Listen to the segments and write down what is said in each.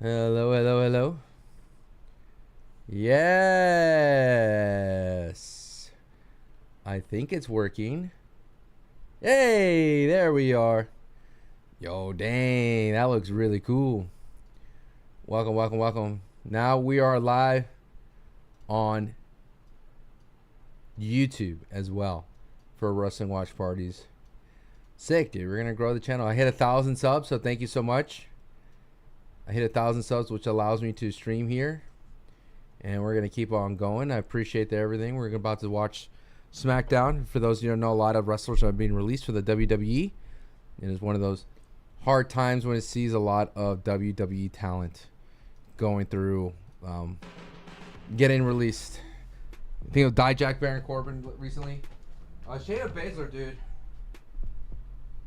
Hello, hello, hello. Yes. I think it's working. Hey, there we are. Yo, dang, that looks really cool. Welcome, welcome, welcome. Now we are live on YouTube as well for wrestling watch parties. Sick, dude. We're gonna grow the channel. I hit 1,000 subs, so thank you so much. I hit 1,000 subs, which allows me to stream here, and we're gonna keep on going. I appreciate everything. We're about to watch SmackDown. For those of you who don't know, a lot of wrestlers are being released for the WWE. It is one of those hard times when it sees a lot of WWE talent going through getting released. I think of Dijak Baron Corbin recently. Shayna Baszler, dude.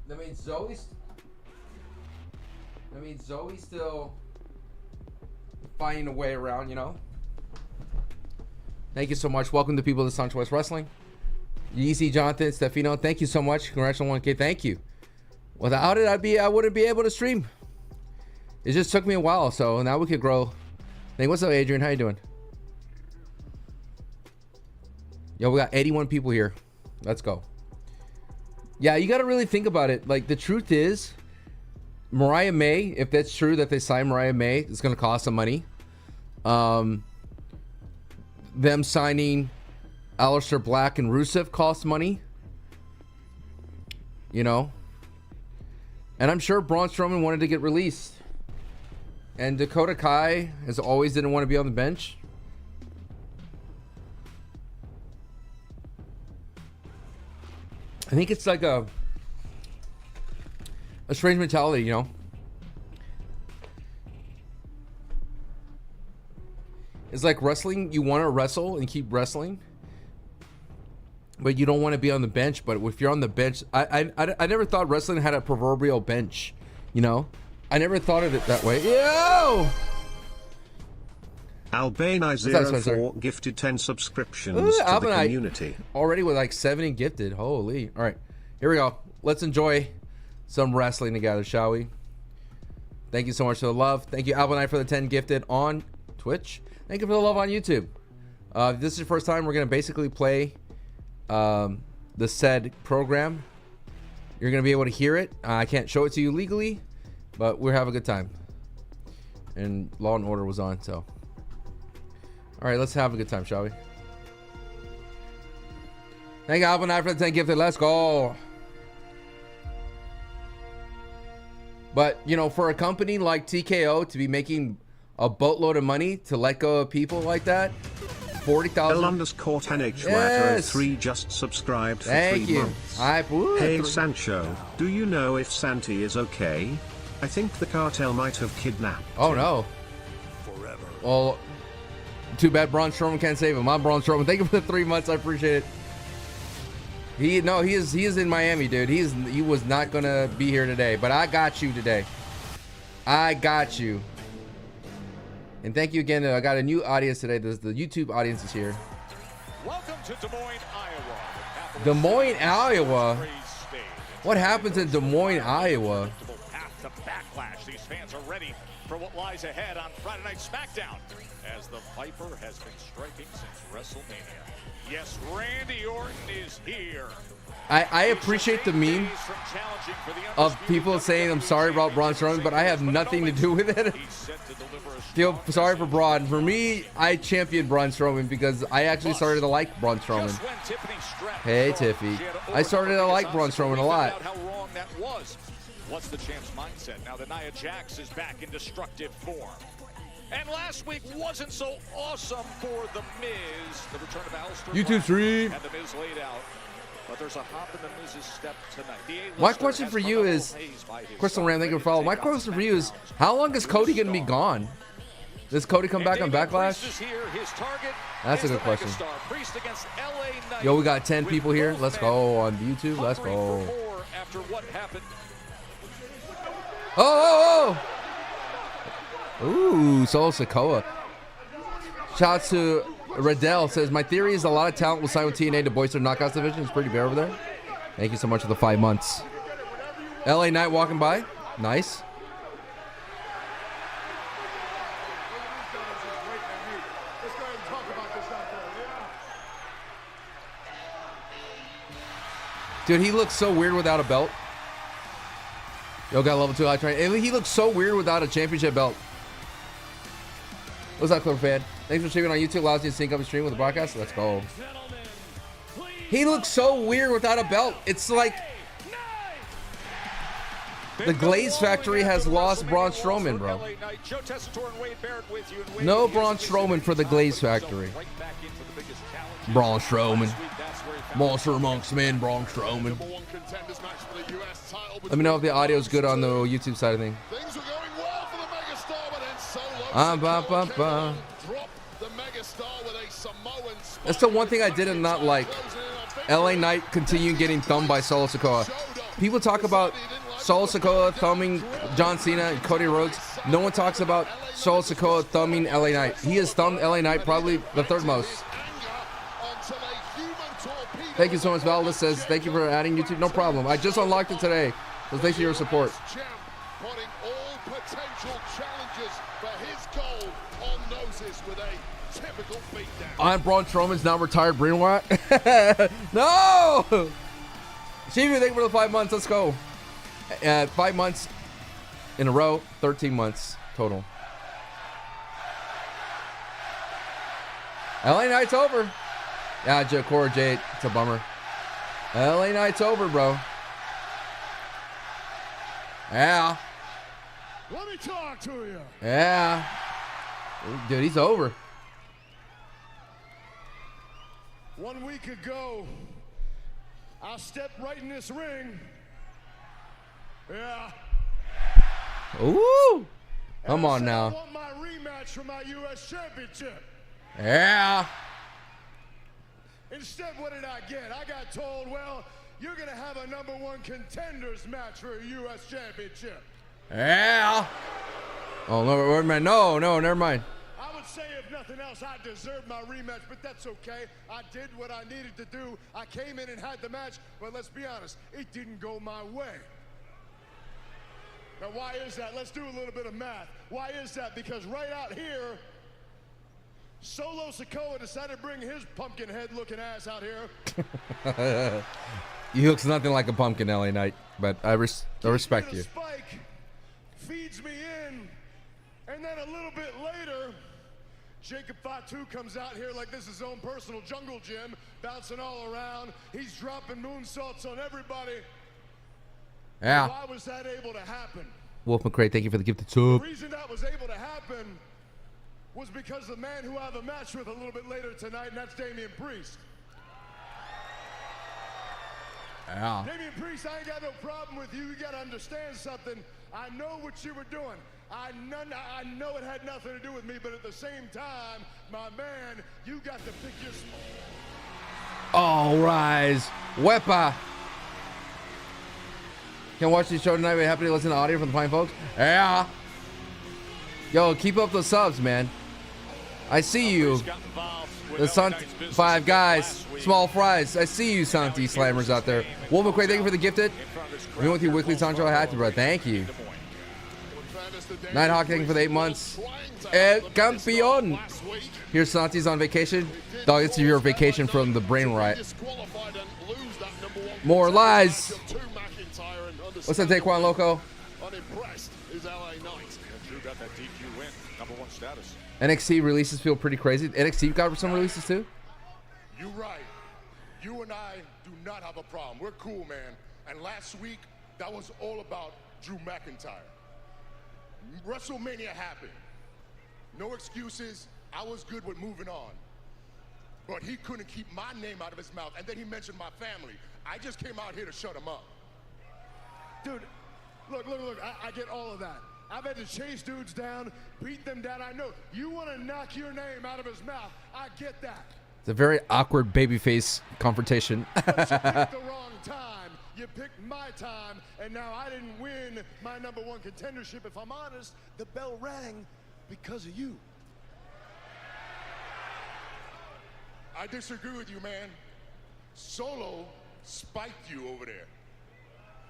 I mean, Zoe's still finding a way around, you know. Thank you so much. Welcome to people of the Santos Wrestling. Yeezy, Jonathan, Stefano, thank you so much. Congrats on 1K. Thank you. Without it, I wouldn't be able to stream. It just took me a while, so now we could grow. Hey, what's up, Adrian? How you doing? Yo, we got 81 people here. Let's go. Yeah, you got to really think about it. Like, the truth is, Mariah May, if that's true that they signed Mariah May, it's going to cost some money. Them signing Alistair Black and Rusev costs money. You know? And I'm sure Braun Strowman wanted to get released. And Dakota Kai has always didn't want to be on the bench. I think it's like a strange mentality, you know. It's like wrestling. You want to wrestle and keep wrestling, but you don't want to be on the bench. But if you're on the bench, I never thought wrestling had a proverbial bench, you know. I never thought of it that way. Yo! Albani04 gifted 10 subscriptions to the community. Already with like 70 gifted. Holy. All right. Here we go. Let's enjoy some wrestling together, shall we? Thank you so much for the love. Thank you, Albani, for the 10 gifted on Twitch. Thank you for the love on YouTube. If this is your first time, we're going to basically play the said program. You're going to be able to hear it. I can't show it to you legally, but we're having a good time. And Law and Order was on, so. All right, let's have a good time, shall we? Thank you, Albani, for the 10 gifted. Let's go. But, you know, for a company like TKO to be making a boatload of money to let go of people like that, 40,000. L_NH 3 just subscribed for Thank 3 you. months. Hey, Sancho, do you know if Santi is okay? I think the cartel might have kidnapped him. No. Forever. Well, too bad Braun Strowman can't save him. I'm Braun Strowman. Thank you for the 3 months. I appreciate it. He is in Miami, dude. He was not gonna be here today, but I got you today. I got you. And thank you again. I got a new audience today. The YouTube audience is here. Welcome to Des Moines, Iowa. Des Moines, Iowa. What happens in Des Moines, Iowa? Path to backlash. These fans are ready for what lies ahead on Friday Night SmackDown, as the Viper has been striking since WrestleMania. Yes, Randy Orton is here. I appreciate the meme of people saying I'm sorry about Braun Strowman, but I have nothing to do with it. Feel sorry for Braun. For me, I championed Braun Strowman because I actually started to like Braun Strowman. Hey, Tiffy. I started to like Braun Strowman a lot. How wrong that was. What's the champ's mindset now that Nia Jax is back in destructive form? And last week wasn't so awesome for The Miz. The return of Alistair Black YouTube stream. and The Miz laid out. But there's a hop in The Miz's step tonight. My question for you is, Crystal Ram, thank you for following. My question for you is, how long is Cody going to be gone? Does Cody come back on Backlash? That's a good question. Yo, we got 10 people here. Let's go on YouTube. Let's go. Oh! Ooh, Solo Sikoa. Shout out to Riddell. Says, my theory is a lot of talent will sign with TNA to voice their knockouts division. It's pretty bare over there. Thank you so much for the 5 months. LA Knight walking by. Nice. Dude, he looks so weird without a belt. Yo, got level 2 high train. He looks so weird without a championship belt. What's up, Clipper fan? Thanks for streaming on YouTube. Allows you to sync up and stream with the broadcast. Let's go. He looks so weird without a belt. It's like the Glaze Factory has lost Braun Strowman, bro. No Braun Strowman for the Glaze Factory. Braun Strowman. Monster amongst men, Braun Strowman. Let me know if the audio is good on the YouTube side of things. Things were going well for the megastar, but then Solo the megastar with a Samoan. That's the one thing I did not like. LA Knight continued getting thumbed by Solo Sikoa. People talk about Solo Sikoa thumbing John Cena and Cody Rhodes. No one talks about Solo Sikoa thumbing LA Knight. He has thumbed LA Knight probably the third most. Thank you so much, Val. This says, thank you for adding YouTube. No problem. I just unlocked it today. So thanks for your support. Putting all potential challenges for his goal on noses with a typical beatdown. On Braun Strowman's now retired Brain Watt. No! Chief, thank you for the 5 months. Let's go. 5 months in a row, 13 months total. LA Knight's over. Yeah, Cora Jade, it's a bummer. LA Knight's over, bro. Yeah. Let me talk to you. Yeah. Dude, he's over. 1 week ago, I stepped right in this ring. Yeah. Ooh. Come on now. I want my rematch for my U.S. Championship. Yeah. Instead, what did I get? I got told, well, you're going to have a #1 contenders match for a U.S. Championship. Yeah. Oh, no, never mind. I would say, if nothing else, I deserved my rematch, but that's okay. I did what I needed to do. I came in and had the match, but let's be honest, it didn't go my way. Now, why is that? Let's do a little bit of math. Why is that? Because right out here, Solo Sikoa decided to bring his pumpkin head looking ass out here. He looks nothing like a pumpkin, LA Knight, but I respect you. Spike feeds me in, and then a little bit later, Jacob Fatu comes out here like this is his own personal jungle gym, bouncing all around. He's dropping moonsaults on everybody. Yeah. Why was that able to happen? Wolf McCray, thank you for the gifted The sub. reason that was able to happen was because the man who I have a match with a little bit later tonight, and that's Damian Priest. Yeah. Damian Priest, I ain't got no problem with you. You got to understand something. I know what you were doing. I know it had nothing to do with me, but at the same time, my man, you got to pick your spot. All rise. Wepa. Can't watch the show tonight. We're happy to listen to audio from the fine folks. Yeah. Yo, keep up the subs, man. I see you. The Five Guys, Small Fries. I see you, Santi Slammers out there. Wolf McQuaid, thank you for the gifted. We're with you weekly, Sancho. I had to, bro. Thank you. Nighthawk, thank you for the 8 months. El Campeon. Here's Santi's on vacation. Dog, it's your vacation from the brain riot. More lies. What's up, Taekwon Loco? Unimpressed is LA Knight. Drew got that DQ win, #1 status. NXT releases feel pretty crazy. NXT got some releases too? You're right. You and I do not have a problem. We're cool, man. And last week, that was all about Drew McIntyre. WrestleMania happened. No excuses. I was good with moving on. But he couldn't keep my name out of his mouth. And then he mentioned my family. I just came out here to shut him up. Dude, look. I get all of that. I've had to chase dudes down, beat them down. I know. You want to knock your name out of his mouth. I get that. It's a very awkward babyface confrontation. But you picked the wrong time. You picked my time, and now I didn't win my #1 contendership. If I'm honest, the bell rang because of you. I disagree with you, man. Solo spiked you over there.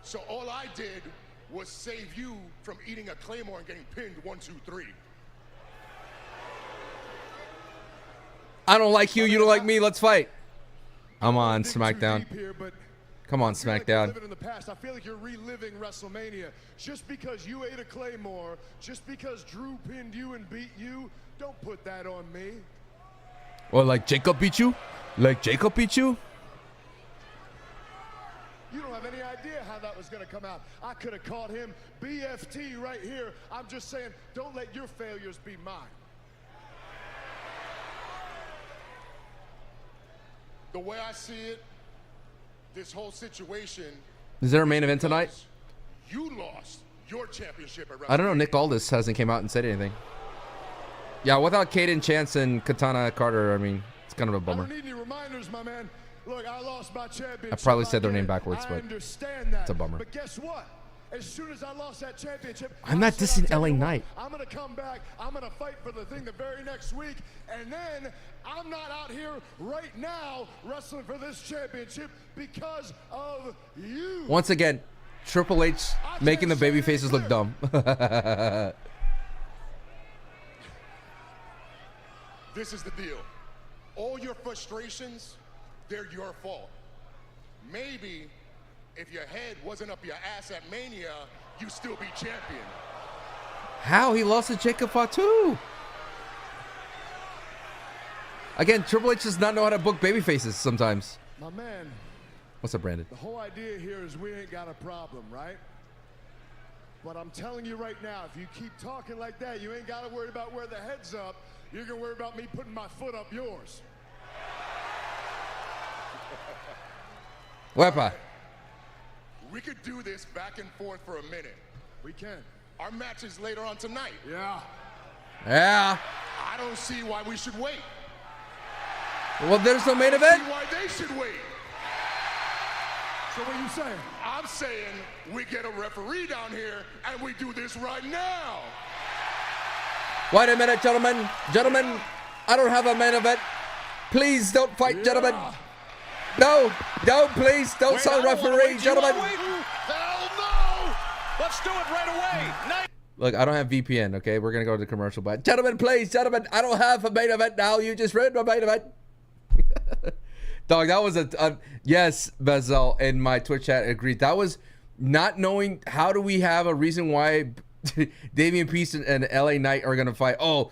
So all I did was save you from eating a claymore and getting pinned 1, 2, 3. I don't like you. You don't like me. Let's fight. I'm on Dig SmackDown. too deep here, but Come on, I feel like you're SmackDown. living in the past. I feel like you're reliving WrestleMania. Just because you ate a Claymore, just because Drew pinned you and beat you, don't put that on me. Well, like Jacob beat you? Like Jacob beat you? You don't have any idea how that was going to come out. I could have called him BFT right here. I'm just saying, don't let your failures be mine. The way I see it, this whole situation. Is there a main event tonight? You lost your championship at I don't know. WrestleMania. Nick Aldis hasn't came out and said anything. Yeah, without Caden Chance and Katana Carter, I mean, it's kind of a I bummer. don't need any reminders, my man. Look, I lost my championship. I probably said their get name it. backwards, I but understand that. it's a bummer. But guess what? As soon as I lost that championship, I'm not I said, dissing I'll tell LA you what, Knight. I'm gonna come back. I'm gonna fight for the thing the very next week, and then I'm not out here right now wrestling for this championship because of you. Once again, Triple H making the baby faces look dumb. This is the deal. All your frustrations, they're your fault. Maybe if your head wasn't up your ass at Mania, you still be champion. How? He lost to Jacob Fatu. Again, Triple H does not know how to book baby faces sometimes. My man, What's up, Brandon? the whole idea here is we ain't got a problem, right? But I'm telling you right now, if you keep talking like that, you ain't got to worry about where the head's up. You're going to worry about me putting my foot up yours. Wepa. We could do this back and forth for a minute. We can. Our match is later on tonight. Yeah. Yeah. I don't see why we should wait. Well, there's no main See event. why they should wait. So what are you saying? I'm saying we get a referee down here and we do this right now. Wait a minute, gentlemen. Gentlemen, I don't have a main event. Please don't fight, gentlemen. No, no, please don't Wait, sign I don't wanna referee, wait. gentlemen. You wanna wait? Hell no! Let's do it right away. Nice. Look, I don't have VPN, okay? We're going to go to the commercial, but gentlemen, please, gentlemen, I don't have a main event now. You just ruined my main event. Dog, that was a yes, Bezel in my Twitch chat agreed. That was not knowing how do we have a reason why Damian Priest and LA Knight are going to fight. Oh,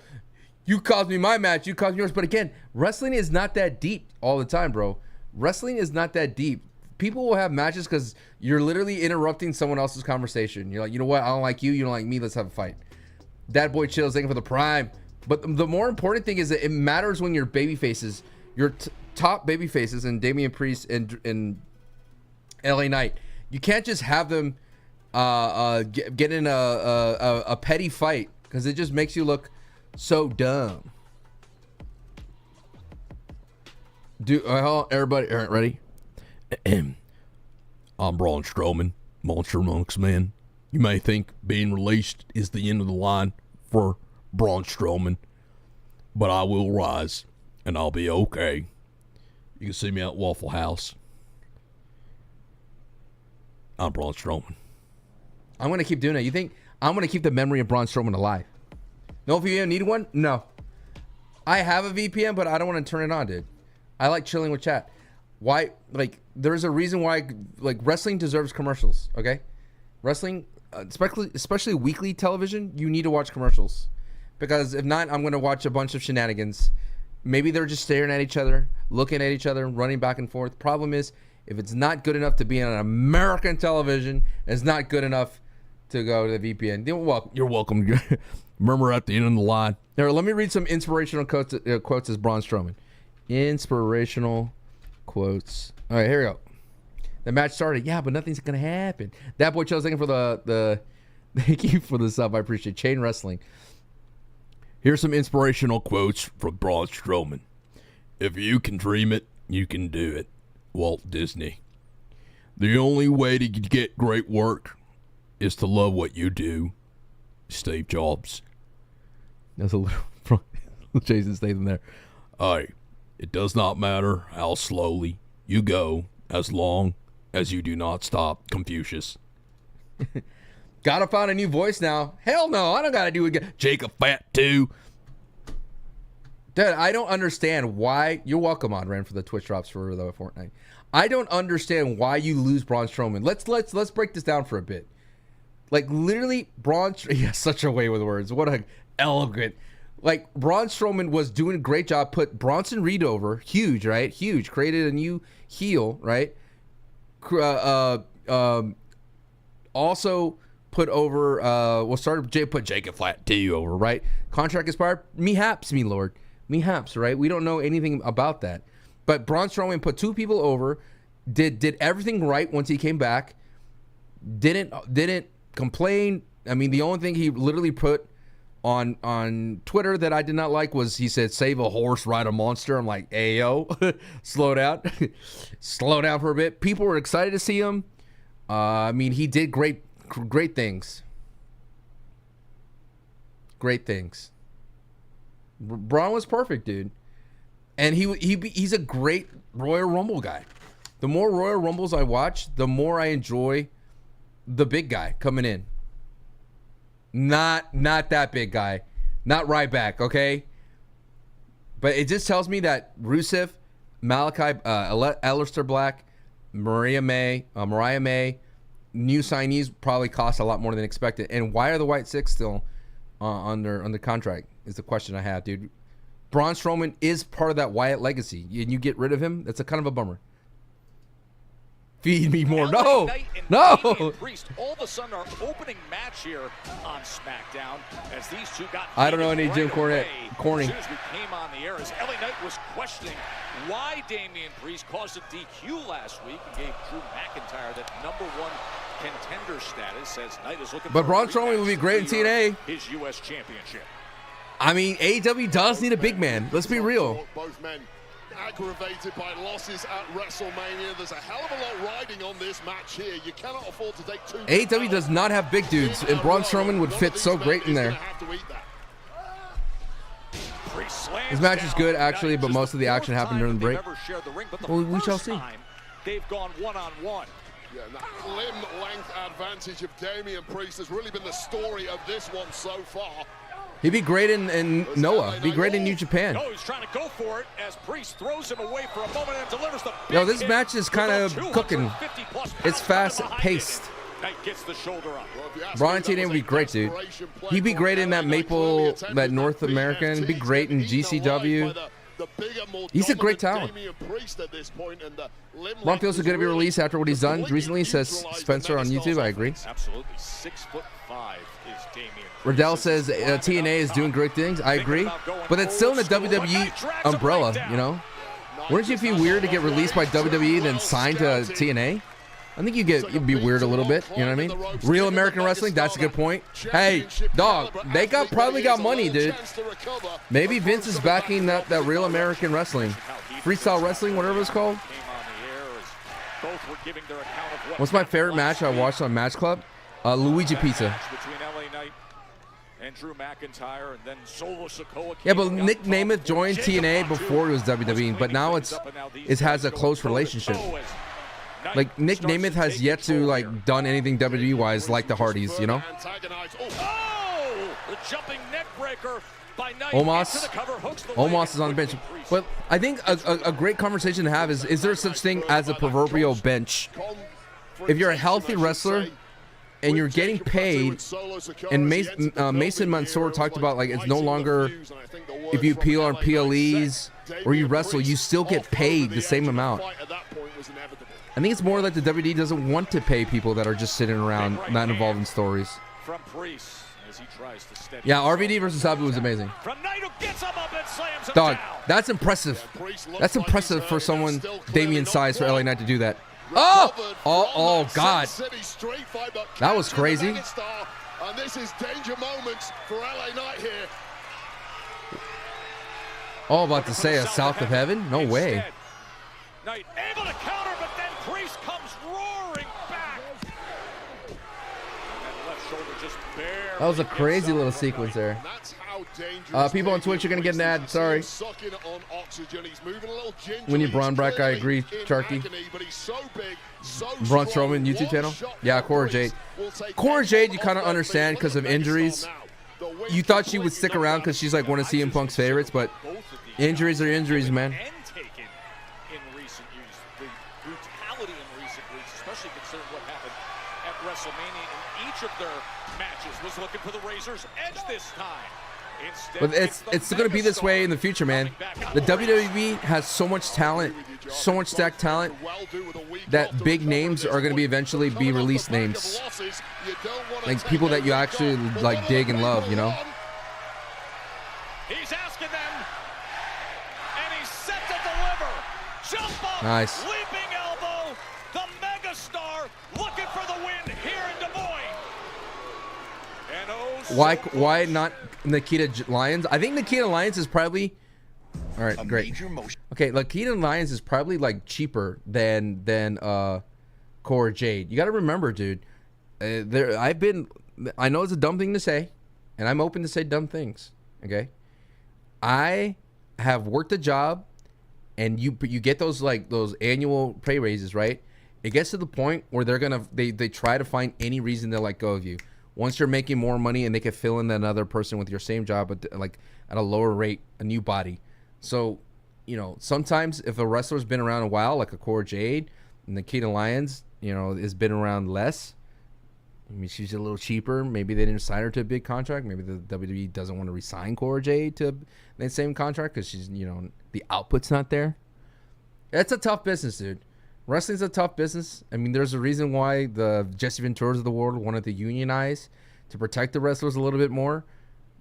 you caused me my match. You caused me yours. But again, wrestling is not that deep all the time, bro. Wrestling is not that deep. People will have matches because you're literally interrupting someone else's conversation. You're like, you know what? I don't like you. You don't like me. Let's have a fight. That boy chills thanking for the prime. But the more important thing is that it matters when your baby faces, your top baby faces, and Damian Priest and LA Knight. You can't just have them get in a petty fight because it just makes you look so dumb. Everybody, all right, ready? I'm Braun Strowman, Monster Monks man. You may think being released is the end of the line for Braun Strowman, but I will rise and I'll be okay. You can see me at Waffle House. I'm Braun Strowman. I'm going to keep doing it. You think I'm going to keep the memory of Braun Strowman alive? No VPN, need one? No. I have a VPN, but I don't want to turn it on, dude. I like chilling with chat. Why? Like, there's a reason why, like, wrestling deserves commercials, okay? Wrestling, especially weekly television, you need to watch commercials. Because if not, I'm going to watch a bunch of shenanigans. Maybe they're just staring at each other, looking at each other, running back and forth. Problem is, if it's not good enough to be on American television, it's not good enough to go to the VPN. You're welcome. Murmur at the end of the line. Here, let me read some inspirational quotes as Braun Strowman. Inspirational quotes. All right, here we go. The match started. Yeah, but nothing's going to happen. That boy chose thank you for the thank you for the sub. I appreciate it. Chain Wrestling. Here's some inspirational quotes from Braun Strowman. If you can dream it, you can do it. Walt Disney. The only way to get great work is to love what you do. Steve Jobs. That's a little Jason Statham there. It does not matter how slowly you go as long as you do not stop. Confucius. Gotta find a new voice now. Hell no, I don't gotta do it again. Jacob Fat too. Dude, I don't understand why. You're welcome on Ren for the Twitch drops for the Fortnite. I don't understand why you lose Braun Strowman. Let's break this down for a bit. Like literally, he has such a way with words. What a elegant. Like Braun Strowman was doing a great job. Put Bronson Reed over, huge, right? Huge. Created a new heel, right? Also put over. Put Jacob Flat D over, right? Contract expired. Mehaps, me lord, mehaps, right? We don't know anything about that. But Braun Strowman put 2 people over, did everything right once he came back, didn't complain. I mean, the only thing he literally put on Twitter that I did not like was he said, "Save a horse, ride a monster." I'm like, "Ayo, slow down, slow down for a bit." People were excited to see him. I mean, he did great things. Great things. Braun was perfect, dude. And he's a great Royal Rumble guy. The more Royal Rumbles I watch, the more I enjoy the big guy coming in. Not that big guy. Not Ryback, okay? But it just tells me that Rusev, Malachi, Alistair Black, Mariah May, new signees probably cost a lot more than expected. And why are the White Six still under contract is the question I have, dude. Braun Strowman is part of that Wyatt legacy, and you get rid of him, that's a kind of a bummer. Feed me more. No, no. Priest all of a sudden our opening match here on SmackDown as these two got. I don't know any Jim Cornette. As soon as we came on the air, as LA Knight was questioning why Damian Priest caused a DQ last week and gave Drew McIntyre that #1 contender status. As Knight is looking. But Braun Strowman would be great in TNA. His U.S. Championship. I mean, AEW does need a big man. Let's be real. Both men aggravated by losses at WrestleMania. There's a hell of a lot riding on this match here. You cannot afford to take 2. AEW does not have big dudes, and Braun Strowman would fit so great in there. This match is good, actually, but most of the action happened during the break. Well, we shall see. They've gone one-on-one. Yeah, that limb length advantage of Damian Priest has really been the story of this one so far. He'd be great in Noah. He'd be great in New Japan. Oh, he's trying to go for it as Priest throws him away for a moment and delivers the big Yo, this match is kind of cooking. It's fast-paced. Knight gets the shoulder up. Braun and TNA would be great, dude. He'd be great in that that North American. He'd be great in GCW. He's a great talent. Braun feels so good to be released after what he's done recently, says Spencer on YouTube. I agree. Absolutely. 6'5" is Damian. Riddell says TNA is doing great things. I agree. But it's still in the WWE umbrella, you know? Wouldn't you feel weird to get released by WWE then signed to TNA? I think you'd be weird a little bit, you know what I mean? Real American Wrestling, that's a good point. Hey, dog, they probably got money, dude. Maybe Vince is backing that Real American Wrestling. Freestyle Wrestling, whatever it's called. What's my favorite match I watched on Match Club? Luigi Pizza. And Drew McIntyre, and then Solo Sikoa. Yeah, but Nick Nemeth joined TNA before it was WWE, but now it has a close relationship. Like Nick Nemeth has yet to like done anything WWE wise like the Hardys, you know. Oh, the jumping neck breaker by Knight. Omos is on the bench, but I think a great conversation to have is there such thing as a proverbial bench? If you're a healthy wrestler and you're getting paid, and Mason Mansour talked about like it's no longer if you appeal on PLEs or you wrestle, you still get paid the same amount. I think it's more like the WWE doesn't want to pay people that are just sitting around, not involved in stories. Yeah, RVD versus Sabu was amazing. Dog, that's impressive. That's impressive for someone Damian's size for LA Knight to do that. Oh, God. That was crazy. And this is danger moments for LA Knight here. Oh, about to say a South of Heaven? No way. Knight able to counter, but then Priest comes roaring back. And that left shoulder just barely. That was a crazy little sequence there. People on Twitch are going to get an ad. Sorry. When you Braun Black, I agree, Charky. Braun Strowman YouTube channel? Yeah, Cora Jade. Cora Jade, you kind of understand because of injuries. You thought she would stick around because she's like one of CM Punk's favorites, but injuries are injuries, man. WrestleMania in each of their matches was looking for the Razor's edge this time. Instead, But it's going to be this way in the future, man. The WWE has so much talent, so much stacked talent, that big names are going to be eventually be release names. Like people that you actually like dig and love, you know? He's asking them, and he's set to deliver. Jump up, Nice. leaping elbow. The megastar looking for the win here in Des Moines. And Why not Nikita Lyons? I think Nikita Lyons is probably all right. Great. Okay, Nikita Lyons is probably like cheaper than Cora Jade. You got to remember, dude. I know it's a dumb thing to say, and I'm open to say dumb things. Okay, I have worked a job, and you get those annual pay raises, right? It gets to the point where they try to find any reason to let go of you. Once you're making more money and they can fill in another person with your same job, but like at a lower rate, a new body. So, you know, sometimes if a wrestler's been around a while, like a Cora Jade, and Nikita Lyons, you know, has been around less. I mean, she's a little cheaper. Maybe they didn't sign her to a big contract. Maybe the WWE doesn't want to re-sign Cora Jade to the same contract because she's, you know, the output's not there. It's a tough business, dude. Wrestling's a tough business. I mean, there's a reason why the Jesse Venturas of the world wanted to unionize to protect the wrestlers a little bit more.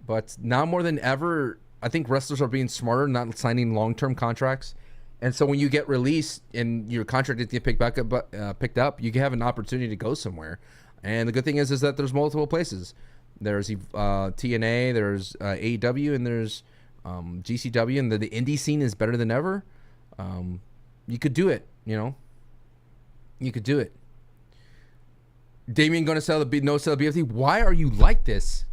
But now more than ever, I think wrestlers are being smarter, not signing long-term contracts. And so when you get released and your contract gets picked up, you can have an opportunity to go somewhere. And the good thing is that there's multiple places. There's TNA, there's AEW, and there's GCW, and the indie scene is better than ever. You could do it, you know. You could do it. Damian going to sell the BFT. Why are you like this?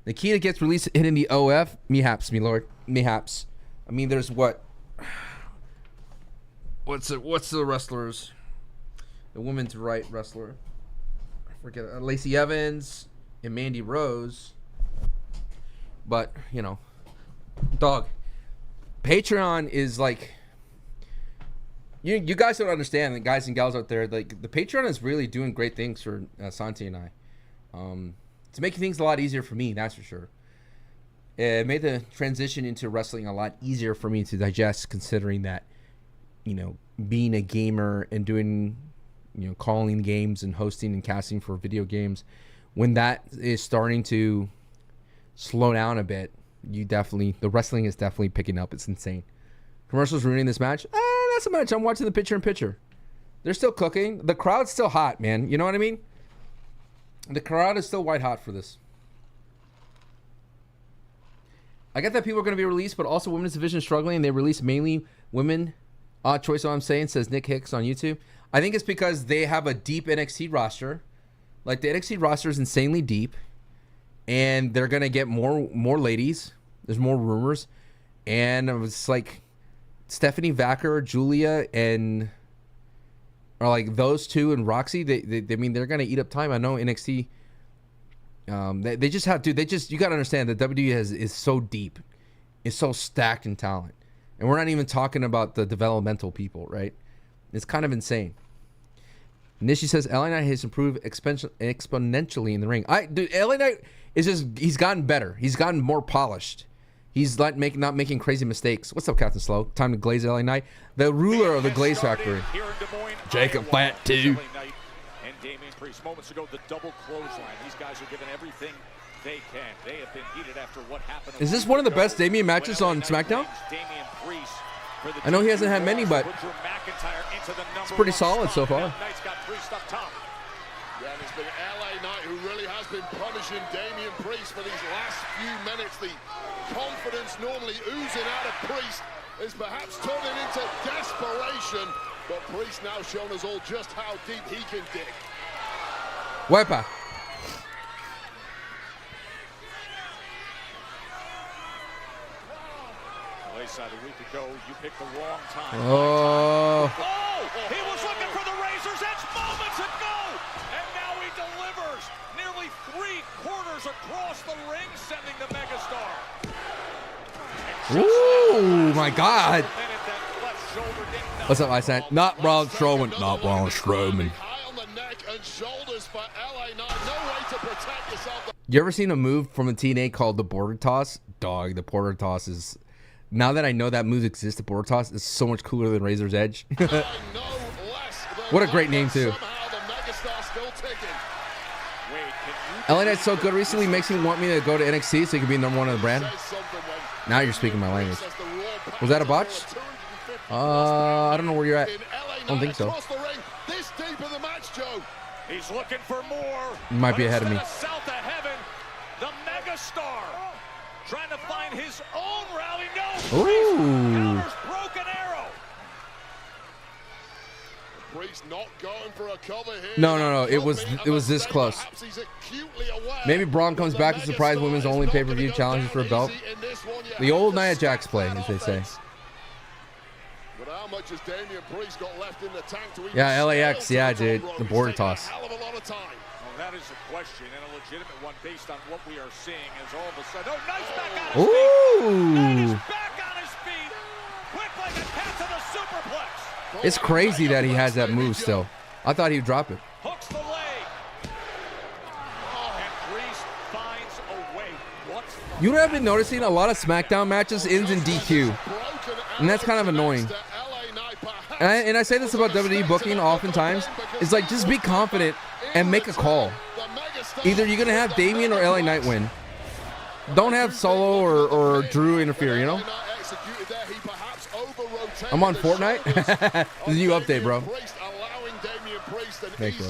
Nikita gets released in the OF. Mehaps, me lord. Mehaps. I mean, there's what? What's the wrestlers? The women's right wrestler. I forget. Lacey Evans and Mandy Rose. But, you know. Dog. Patreon is like... You guys don't understand, the guys and gals out there. Like the Patreon is really doing great things for Santi and I. It's making things a lot easier for me, that's for sure. It made the transition into wrestling a lot easier for me to digest, considering that, you know, being a gamer and doing, you know, calling games and hosting and casting for video games, when that is starting to slow down a bit, the wrestling is definitely picking up. It's insane. Commercials ruining this match? Not so much. I'm watching the picture-in-picture. They're still cooking. The crowd's still hot, man. You know what I mean? The crowd is still white hot for this. I get that people are going to be released, but also women's division is struggling. They release mainly women. Odd choice, all I'm saying, says Nick Hicks on YouTube. I think it's because they have a deep NXT roster. Like, the NXT roster is insanely deep. And they're going to get more ladies. There's more rumors. And it's like... Stephanie Vacker, Julia, and are like those two and Roxy. They mean they're gonna eat up time. I know NXT. They just have to. You gotta understand that WWE is so deep, is so stacked in talent, and we're not even talking about the developmental people, right? It's kind of insane. Nishi says LA Knight has improved exponentially in the ring. Dude, LA Knight he's gotten better. He's gotten more polished. He's not making crazy mistakes. What's up, Captain Slow? Time to glaze LA Knight. The ruler of the Glaze Factory. Jacob Plant, too. And Damian Priest. Moments ago, the double clothesline. These guys are giving everything they can. They have been heated after what happened. Is this one of the best Damian matches on SmackDown? I know he hasn't had many, but it's pretty solid so far. Yeah, and it's been LA Knight who really has been punishing Damian Priest for these last few minutes. The confidence normally oozing out of Priest is perhaps turning into desperation. But Priest now shown us all just how deep he can dig. Wepa. Wayside a week ago, you picked the wrong time. Oh. He was looking for the Razor's Edge moments ago, and now he delivers nearly 3/4 across the ring, sending the megastar. Ooh, my God. What's up, I said? Not Braun Strowman. Not Braun Strowman. High on the neck and shoulders for LA Knight. No way to protect yourself. You ever seen a move from a TNA called the border toss? Dog, the border toss is... Now that I know that move exists, the border toss is so much cooler than Razor's Edge. What a great name, too. LA Knight's so good recently, makes me want me to go to NXT so he can be #1 of the brand. Now you're speaking my language. Was that a botch? I don't know where you're at. I don't think so. He's looking for more. You might be ahead of me. South of heaven, the megastar trying to find his own rally. No. Ooh. Broken arrow. Not going for a cover here. No. It was this close. Maybe Braun comes back to surprise women's only pay-per-view challenges for a belt. The old Nia Jax play, as they say. But how much has Damian Priest got left in the tank to even Yeah, LAX, yeah, dude. The border toss. Well, that is a question, and a legitimate one based on what we are seeing. As all of a sudden, oh, nice back on his feet. Knight is back on his feet. Quick like a cat to the superplex. It's crazy that he has that move still. I thought he would drop it. Hooks the leg. And Priest finds a way. You know what I've been noticing? A lot of SmackDown matches ends in DQ. And that's kind of annoying. And I say this about WWE booking oftentimes. It's like, just be confident and make a call. Either you're going to have Damian or LA Knight win. Don't have Solo or Drew interfere, you know? I'm on Fortnite. This is a new update, bro. Thanks, bro.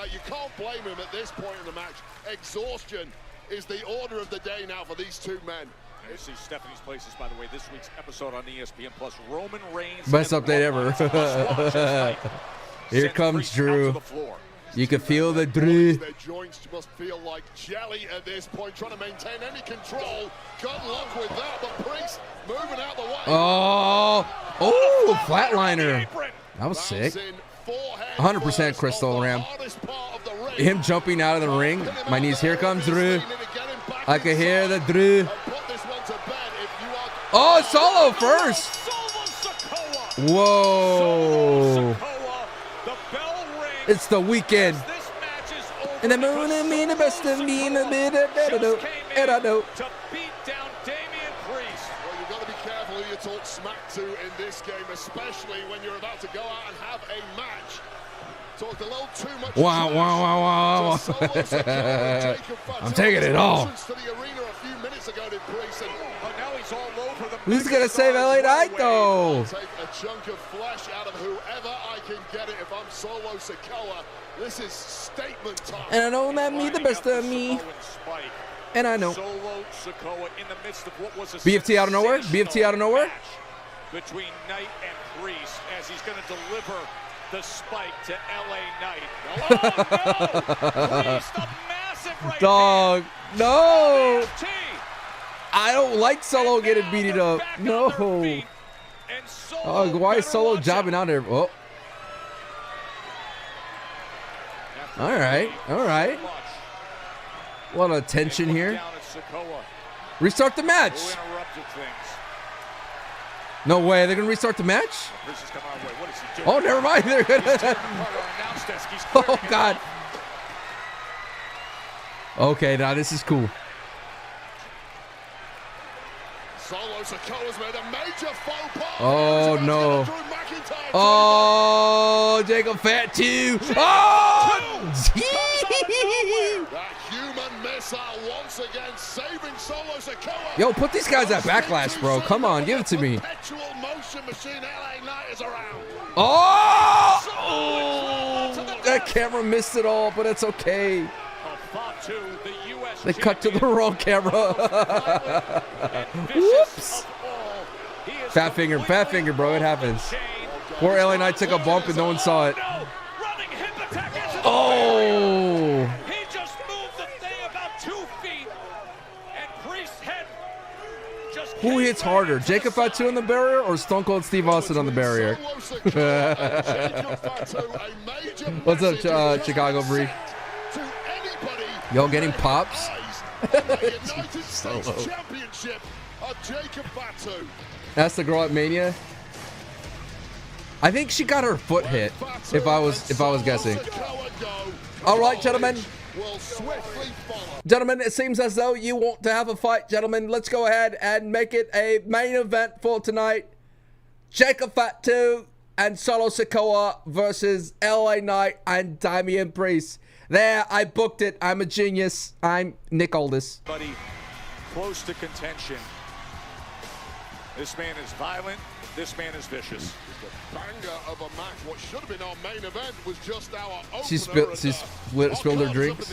You can't blame him at this point in the match. Exhaustion is the order of the day now for these two men. You see Stephanie's places, by the way, this week's episode on ESPN Plus. Roman Reigns. Best update ever. Here comes Drew. You can feel the Drew. Their joints must feel like jelly at this point, trying to maintain any control. Good luck with that, but Priest moving out the way. Oh, flatliner. That was sick. 100% Crystal Ram. Him jumping out of the ring. My knees. Here comes Drew. I can hear the Drew. Oh, Solo first. Whoa. It's the weekend. And the moon and me, the best of me, and the bit of and I know. To beat down Damian Priest. Well, you've got to be careful who you talk smack to in this game, especially when you're about to go out and have a match. Talked a little too much. Wow. I'm taking it all. Who's going to save LA Knight, though? Take a chunk of flesh out of whoever I can get it if I'm Solo Sikoa. This is statement time. And I know that me the best of me. And I know. Solo Sikoa in the midst of what was a BFT out of nowhere? BFT out of nowhere? Between Knight and Priest as he's going to deliver the spike to LA Knight. Oh, no! Priest, a massive right Dog, hand. no! T. I don't like Solo getting beaten up. No. Oh, why is Solo jobbing out there? Oh. All right. What a tension here. Restart the match. No way, they're gonna restart the match? Oh, never mind. They're gonna. Oh God. Okay, now this is cool. Solo Sikoa's made a major faux pas. Oh no. Oh, Jacob Fat 2. Oh! That human missile once again saving Solo Sikoa. Yo, put these guys at Backlash, bro. Come on, give it to me. Motion machine LA Knight is around. Oh! That camera missed it all, but it's okay. They cut to the wrong camera. Whoops. Fat finger, bro. It happens. Poor LA Knight took a bump and no one saw it. Oh! He just moved the thing about 2 feet, and Priest's head just. Who hits harder, Jacob Fatu on the barrier or Stone Cold Steve Austin on the barrier? What's up, Chicago Bree? Yo, getting pops. Solo. That's the girl at Mania. I think she got her foot hit. If I was guessing. All right, gentlemen. Gentlemen, it seems as though you want to have a fight, gentlemen. Let's go ahead and make it a main event for tonight. Jacob Fatu and Solo Sikoa versus LA Knight and Damian Priest. There, I booked it. I'm a genius. I'm Nick Aldis. Buddy, close to contention. This man is violent. This man is vicious. Banger of a match. What should have been our main event was just our opener. She spilled her drinks.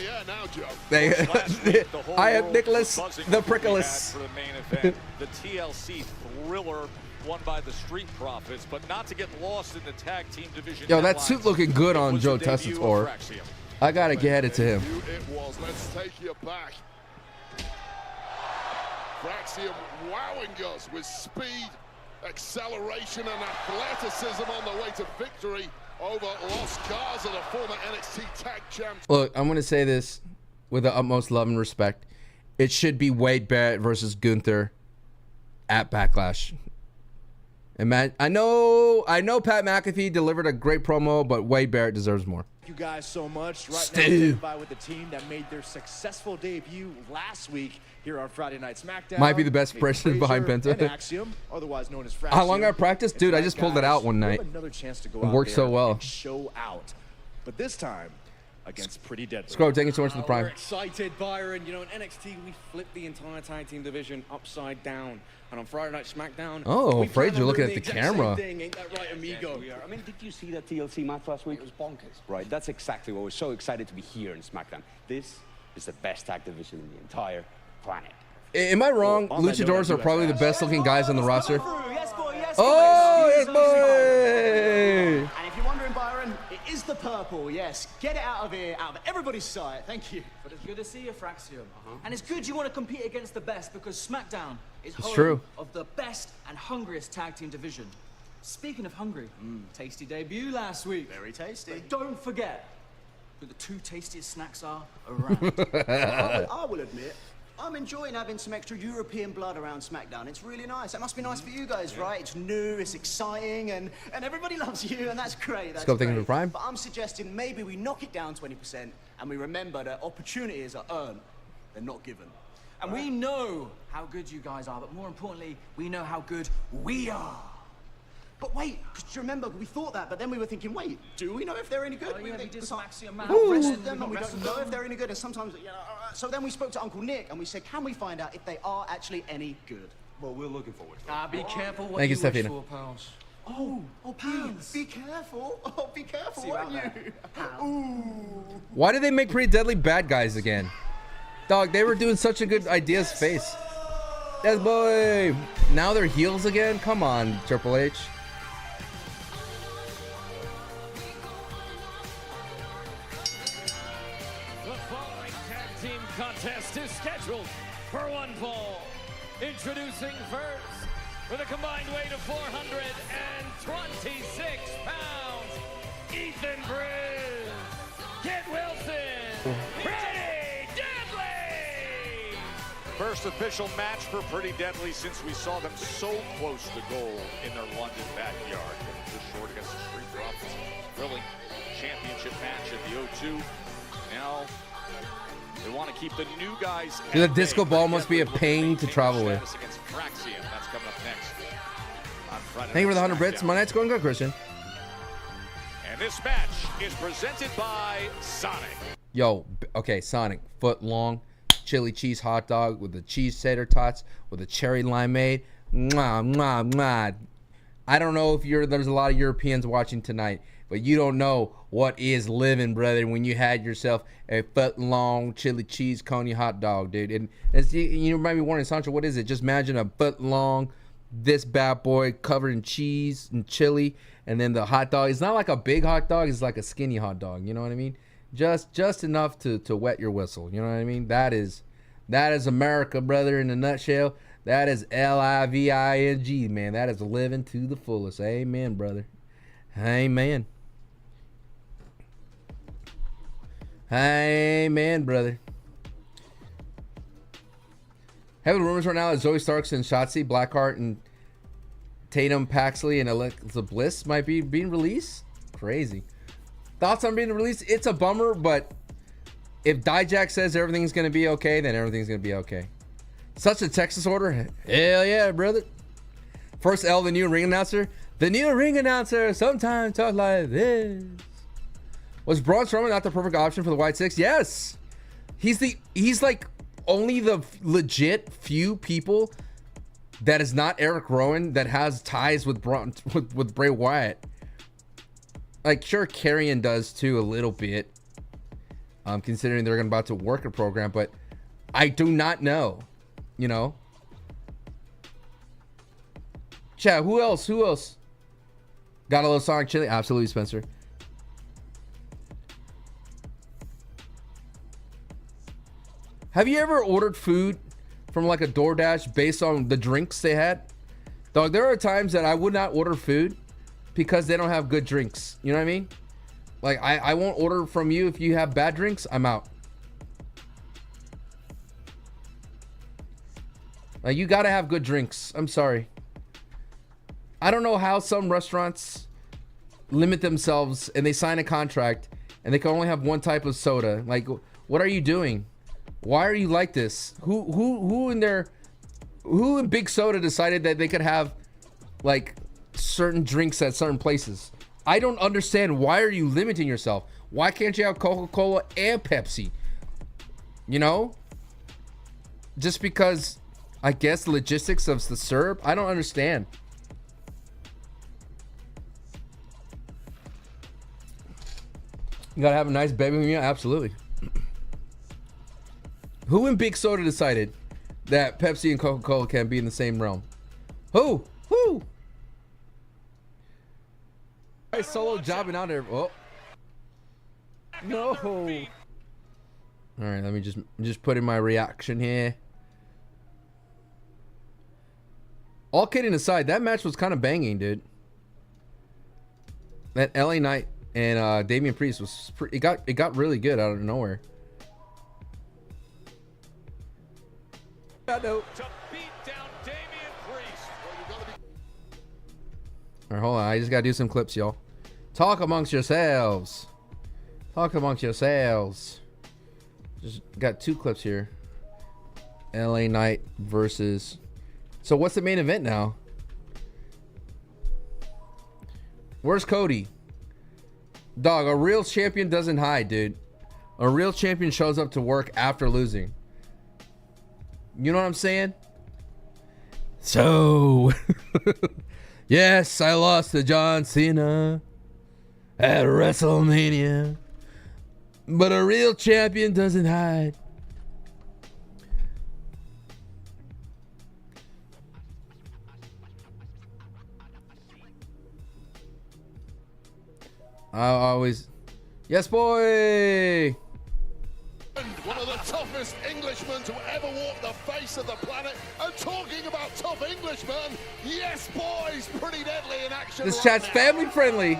I am Nicholas the Prickles. For the main event, the TLC thriller won by the Street Profits, but not to get lost in the tag team division. Yo, that suit looking good on Joe Tessitore. I gotta get it to him. It was. Let's take you back. Axiom wowing us with speed, acceleration, and athleticism on the way to victory over Los Garza, the former NXT Tag Champs. Look, I'm gonna say this with the utmost love and respect. It should be Wade Barrett versus Gunther at Backlash. And man, I know Pat McAfee delivered a great promo, but Wade Barrett deserves more. Thank you guys so much. Right Stu. now, standing by with the team that made their successful debut last week here on Friday Night SmackDown. Might be the best person behind Frazer Penta. and Axiom, otherwise known as Frazer. How long I practiced? Dude, I just pulled it out one night. Another chance to go It out worked so there well. and show out, but this time against Pretty Deadly. Scrub, thank you so much for the We're prime. excited, Byron. You know, in NXT, we flipped the entire tag team division upside down. And on Friday Night SmackDown, Oh, we plan Frazer on looking doing at the exact same camera. thing. Ain't that right, amigo? I mean, did you see that TLC match last week? It was bonkers. Right, that's exactly what we're so excited to be here in SmackDown. This is the best tag division in the entire planet. Am I wrong? Well, on that note, Luchadors I are do probably the have to best looking guys on the roster. Yes, boy, yes, Oh, yes, boy. boy! And if you're wondering, Byron, it is the purple, yes. Get it out of here, out of everybody's sight. Thank you. But it's good to see you, Fraxium. And it's good you want to compete against the best because SmackDown is home true. of the best and hungriest tag team division. Speaking of hungry, tasty debut last week. Very tasty. But don't forget who the two tastiest snacks are around. I will admit, I'm enjoying having some extra European blood around SmackDown. It's really nice. It must be nice for you guys, right? It's new, it's exciting, and everybody loves you, and that's great. That's go thinking great. of the prime. But I'm suggesting maybe we knock it down 20% and we remember that opportunities are earned, they're not given. And we know how good you guys are, but more importantly, we know how good we are. But wait, because you remember, we thought that, but then we were thinking, wait, do we know if they're any good? Oh, yeah, we did some Axiom match. We don't wrestle We've them, not and we don't wrestled know them. if they're any good, and sometimes, you know, so then we spoke to Uncle Nick, and we said, can we find out if they are actually any good? Well, we're looking forward to it. Be careful what Thank you, you wish Stefina. for, pals. Oh, be careful. Oh, be careful, See won't about you? Ooh. Why did they make Pretty Deadly bad guys again? Dog, they were doing such a good ideas face. Yes, boy. Now they're heels again? Come on, Triple H. The following tag team contest is scheduled for one fall. Introducing first, with a combined weight of 426 pounds, Ethan Bruce, Kit Wilson, Pretty Deadly! First official match for Pretty Deadly since we saw them so close to goal in their London backyard. Just short against the Street Profits. Thrilling championship match at the O2. Now they want to keep the new guys. Dude, at the disco bay. ball must be a Deadly pain looking to maintain travel their with. status against Fraxium. That's coming up next on Friday Thank you for the Night 100 Brits. SmackDown. My night's going good, Christian. And this match is presented by Sonic. Yo, okay, Sonic, foot long, chili cheese hot dog with the cheese tater tots with a cherry limeade. Mwah, mwah, mwah. I don't know if there's a lot of Europeans watching tonight, but you don't know what is living, brother, when you had yourself a foot long chili cheese coney hot dog, dude. And it's, you might be wondering, Sancho, what is it? Just imagine a foot long, this bad boy covered in cheese and chili, and then the hot dog. It's not like a big hot dog, it's like a skinny hot dog. You know what I mean? Just enough to wet your whistle. You know what I mean? That is America, brother, in a nutshell. That is LIVING, man. That is living to the fullest. Amen, brother. Amen. Amen, brother. Having rumors right now that Zoe Starks and Shotzi Blackheart and Tatum, Paxley, and Alexa Bliss might be being released. Crazy. Thoughts on being released? It's a bummer, but if Dijak says everything's going to be okay, then everything's going to be okay. Such a Texas order? Hell yeah, brother. First L, the new ring announcer. The new ring announcer sometimes talk like this. Was Braun Strowman not the perfect option for the White Six? Yes. He's like only the legit few people that is not Eric Rowan that has ties with with Bray Wyatt. Like, sure, Karrion does too a little bit. Considering they're about to work a program, but I do not know. You know. Chat, who else? Who else? Got a little Sonic Chili? Absolutely, Spencer. Have you ever ordered food from like a DoorDash based on the drinks they had? Dog, there are times that I would not order food because they don't have good drinks. You know what I mean? Like, I won't order from you if you have bad drinks. I'm out. Like, you gotta have good drinks. I'm sorry. I don't know how some restaurants limit themselves and they sign a contract and they can only have one type of soda. Like, what are you doing? Why are you like this? Who in Big Soda decided that they could have like certain drinks at certain places? I don't understand. Why are you limiting yourself? Why can't you have Coca-Cola and Pepsi? You know? Just because, I guess, logistics of the syrup? I don't understand. You gotta have a nice baby meal? Absolutely. Who in Big Soda decided that Pepsi and Coca-Cola can be in the same realm? Who? Who? Solo jobbing out there. Oh. No. All right, let me just put in my reaction here. All kidding aside, that match was kind of banging, dude. That LA Knight and Damian Priest was it got really good out of nowhere. I know. To beat down Damian Priest. All right, hold on. I just gotta do some clips, y'all. Talk amongst yourselves. Talk amongst yourselves. Just got 2 clips here. LA Knight versus. So what's the main event now? Where's Cody? Dog, a real champion doesn't hide, dude. A real champion shows up to work after losing. You know what I'm saying? So, yes, I lost to John Cena at WrestleMania. But a real champion doesn't hide. I always... Yes, boy! One of the toughest Englishmen to ever walk the face of the planet. And talking about tough Englishmen, yes, boys, pretty deadly in action. This chat's family friendly.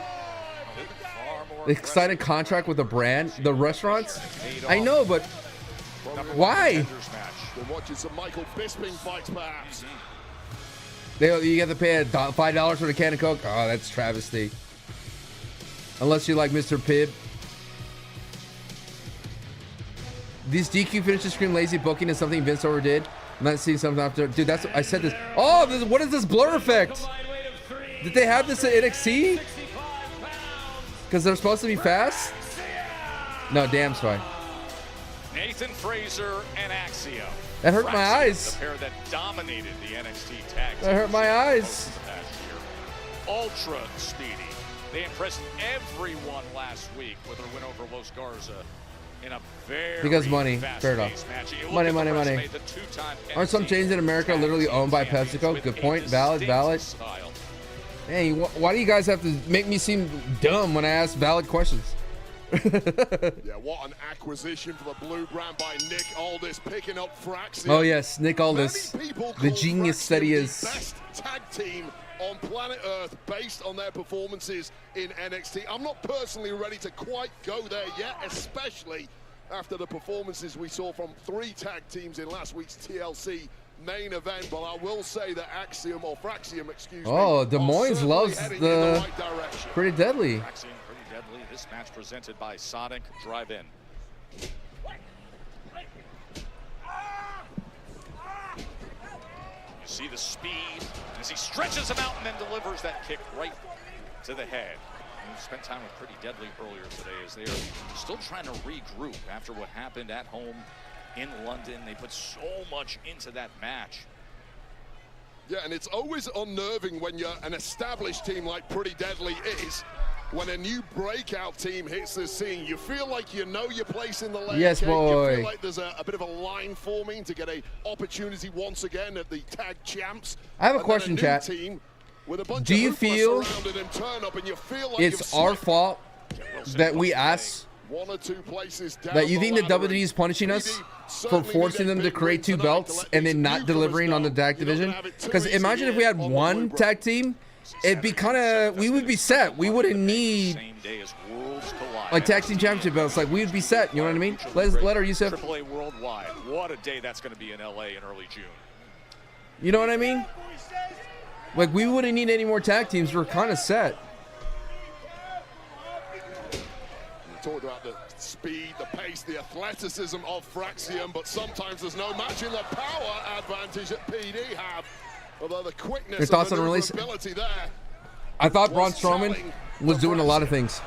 The excited contract with the brand, the restaurants. I know, but why? We're watching some Michael Bisping fights, perhaps. You have to pay $5 for the can of Coke. Oh, that's travesty. Unless you like Mr. Pibb. These DQ finishes scream lazy booking is something Vince overdid. I'm not seeing something after. Dude, that's I said this. Oh, what is this blur effect? Did they have this at NXT? Because they're supposed to be fast? No, Damn's fine. Nathan Frazer and Axiom. That hurt my eyes. The pair that dominated the NXT tag. That hurt my eyes. Ultra speedy. They impressed everyone last week with their win over Los Garza in a very because money. Fair enough. Money. Aren't some chains in America literally owned by PepsiCo? Good point. Valid. Hey, why do you guys have to make me seem dumb when I ask valid questions? Yeah, what an acquisition for the blue brand by Nick Aldis, picking up Fraxium. Oh yes, Nick Aldis, the genius that he is. Best tag team on planet Earth based on their performances in NXT. I'm not personally ready to quite go there yet, especially after the performances we saw from 3 tag teams in last week's TLC main event, but I will say that Axiom, or Fraxiom, excuse me. Oh, Des Moines loves the right direction. Pretty Deadly. Axiom, Pretty Deadly. This match presented by Sonic Drive-In. You see the speed as he stretches him out and then delivers that kick right to the head. And we spent time with Pretty Deadly earlier today as they are still trying to regroup after what happened at home in London. They put so much into that match. Yeah, and it's always unnerving when you're an established team like Pretty Deadly is. When a new breakout team hits the scene, you feel like you know your place in the layer. Yes, boy. You feel like there's a bit of a line forming to get a opportunity once again at the tag champs. I have a question, chat. Do you feel it's our fault that we ask that you think the WWE is punishing us for forcing them to create 2 belts and then not delivering on the tag division? Because imagine if we had one tag team, it'd be kind of, we would be set. We wouldn't need like tag team championship belts. Like, we would be set. You know what I mean? Let her use it. AAA Worldwide. What a day that's going to be in LA in early June. You know what I mean? Like, we wouldn't need any more tag teams. We're kind of set. We talked about the speed, the pace, the athleticism of Fraxiom, but sometimes there's no match in the power advantage that PD have. Although the quickness Your thoughts on and the release? maneuverability there. I thought Braun Strowman was doing a lot of things.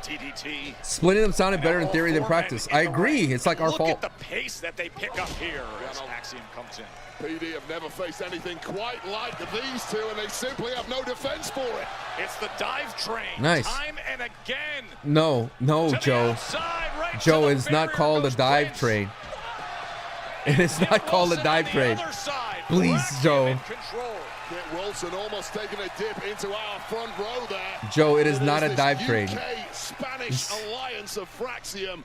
TDT. Splitting them sounded better in theory than practice. I agree. It's like our fault. Look at the pace that they pick up here as Axiom comes in. PD have never faced anything quite like these two, and they simply have no defense for it. It's the dive train. Nice. Time and again. No, Joe. Right Joe, it's not called a dive train. It is not called a dive train. Please, Joe. Kit Wilson almost taking a dip into our front row there. Joe, it is not a dive train. UK-Spanish alliance of Fraxiom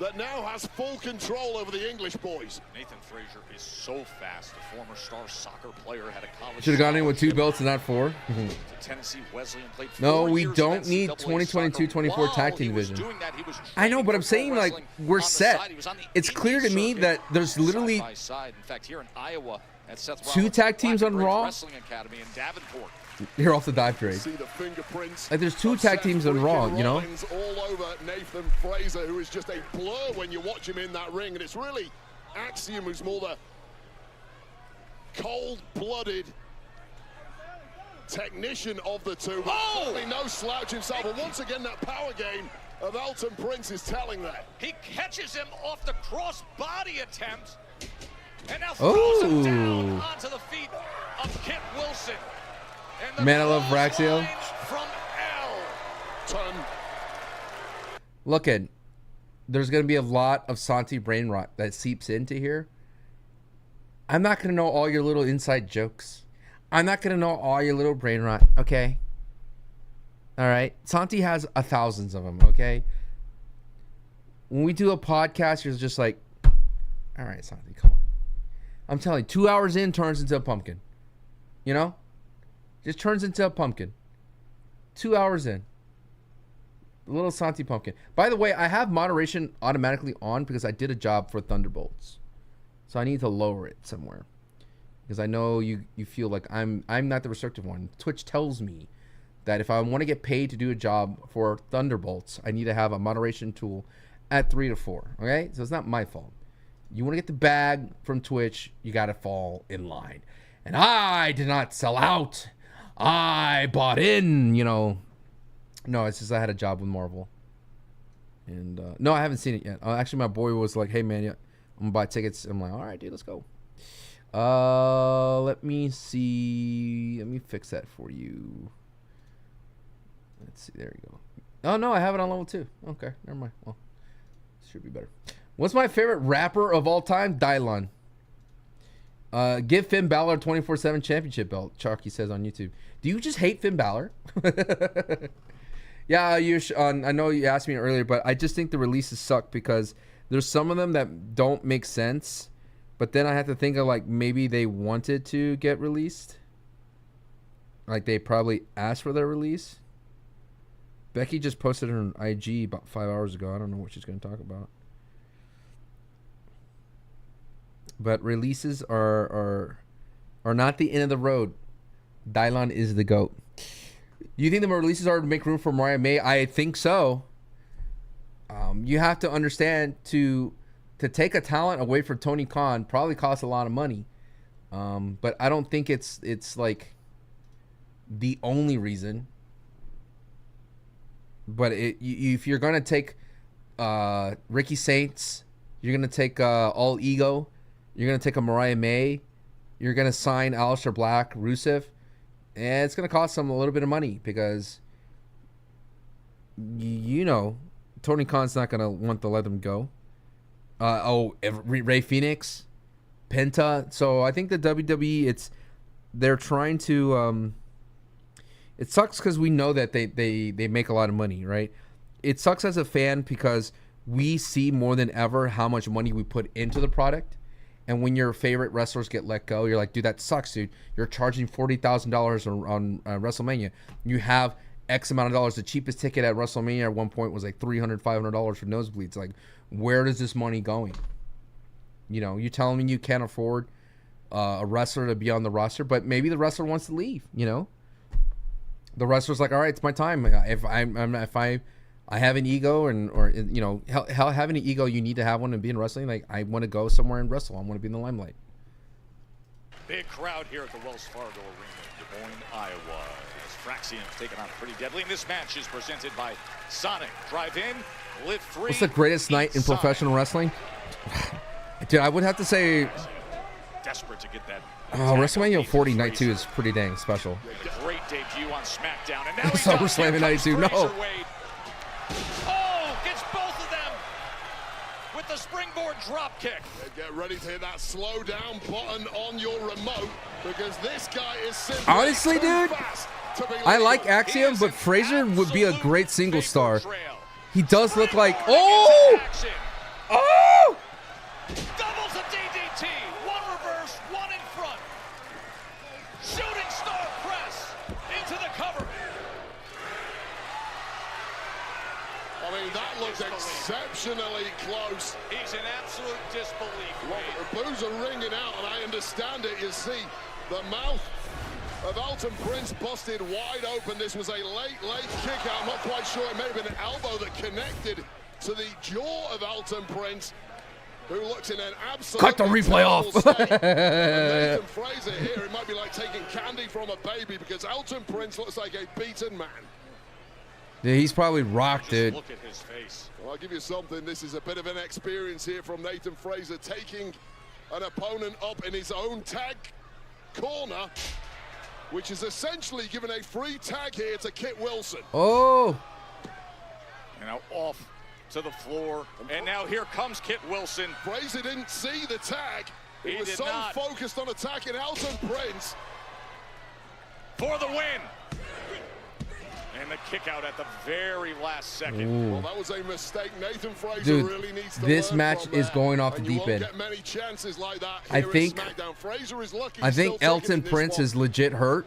that now has full control over the English boys. Nathan Frazer is so fast. The former star soccer player had a college. Should have gone in with 2 belts and not 4. The Tennessee Wesleyan played 4 No, we years don't of need NCAA 2022-24 tag team division. I know, but I'm saying, like, we're on the set. side. He was on the It's clear to me circuit, that there's literally side by side. In fact, here in Iowa at Seth 2 Rollins' tag teams on Black Raw. Wrestling Academy in Davenport. You're off the dive train. See the fingerprints. Like, there's 2 tag teams on Raw, you know? All over Nathan Frazer, who is just a blur when you watch him in that ring, and it's really Axiom who's more the cold-blooded technician of the two. Certainly no slouch himself, and once again that power game of Elton Prince is telling that. He catches him off the cross-body attempt, and now throws him down onto the feet of Kit Wilson. Man, I love Fraxiom. From Elton. Look at, there's going to be a lot of Santi brain rot that seeps into here. I'm not going to know all your little inside jokes. I'm not going to know all your little brain rot, okay? All right? Santi has thousands of them, okay? When we do a podcast, you're just like, all right, Santi, come on. I'm telling you, 2 hours in turns into a pumpkin. You know? Just turns into a pumpkin. 2 hours in. The little Santi pumpkin. By the way, I have moderation automatically on because I did a job for Thunderbolts. So I need to lower it somewhere. Because I know you feel like I'm not the restrictive one. Twitch tells me that if I want to get paid to do a job for Thunderbolts, I need to have a moderation tool at 3 to 4. Okay? So it's not my fault. You want to get the bag from Twitch, you got to fall in line. And I did not sell out. I bought in, you know. No, it's just I had a job with Marvel. And, no, I haven't seen it yet. Actually, my boy was like, hey, man, yeah, I'm going to buy tickets. I'm like, all right, dude, let's go. Let me see. Let me fix that for you. Let's see. There you go. Oh, no, I have it on level 2. Okay, never mind. Well, should be better. What's my favorite rapper of all time? Dylon. Give Finn Balor 24/7 championship belt, Chalky says on YouTube. Do you just hate Finn Balor? Yeah, I know you asked me earlier, but I just think the releases suck because there's some of them that don't make sense, but then I have to think of like maybe they wanted to get released. Like they probably asked for their release. Becky just posted her on IG about 5 hours ago. I don't know what she's going to talk about. But releases are not the end of the road. Dylon is the GOAT. Do you think the releases are to make room for Mariah May? I think so. You have to understand to take a talent away from Tony Khan probably costs a lot of money. But I don't think it's like the only reason. But if you're gonna take Ricky Saints, you're gonna take All Ego, you're gonna take a Mariah May, you're gonna sign Alistair Black, Rusev, and it's gonna cost them a little bit of money because you know Tony Khan's not gonna want to let them go. Ray Phoenix, Penta. So I think the WWE, they're trying to. It sucks because we know that they make a lot of money, right? It sucks as a fan because we see more than ever how much money we put into the product. And when your favorite wrestlers get let go, you're like, dude, that sucks, dude. You're charging $40,000 on WrestleMania. You have X amount of dollars. The cheapest ticket at WrestleMania at one point was like $300, $500 for nosebleeds. Like, where does this money going? You know, you're telling me you can't afford a wrestler to be on the roster, but maybe the wrestler wants to leave, you know? The wrestler's like, all right, it's my time. If I have an ego or you know, hell, having an ego, you need to have one and be in wrestling. Like, I want to go somewhere and wrestle. I want to be in the limelight. Big crowd here at the Wells Fargo Arena, Des Moines, Iowa. As Fraxium's taken on pretty deadly. And this match is presented by Sonic. Drive in, live free. What's the greatest night in professional wrestling? Dude, I would have to say desperate to get that. WrestleMania 40 Night 2 is pretty dang special. A great debut on SmackDown. And now he SummerSlam Night 2, no. Oh, gets both of them with the springboard drop kick. Get ready to hit that slow down button on your remote because this guy is simply honestly, dude, I like Axiom, but Frazer would be a great single star. He does look like oh! Doubles a DDT. One reverse, one in front. Shooting star press into the cover. I mean, that looks exceptionally close. He's in absolute disbelief. Well, the boos are ringing out, and I understand it. You see, the mouth of Elton Prince busted wide open. This was a late kick out. I'm not quite sure. It may have been an elbow that connected to the jaw of Elton Prince, who looks in an absolute cut the replay off. Nathan Frazer here, it might be like taking candy from a baby because Elton Prince looks like a beaten man. Yeah, he's probably rocked, dude. Look at his face. Well, I'll give you something. This is a bit of an experience here from Nathan Frazer, taking an opponent up in his own tag corner, which is essentially giving a free tag here to Kit Wilson. Oh. And now off to the floor, and now here comes Kit Wilson. Frazer didn't see the tag. He was so focused on attacking Elton Prince. For the win. And the kick out at the very last second. Ooh. Well, that was a mistake. Nathan Frazer dude, really needs to this learn match from is that. going off the And deep you won't end. get many chances like that I here think at SmackDown. Frazer is lucky I think still Elton taking this Prince one. is legit hurt,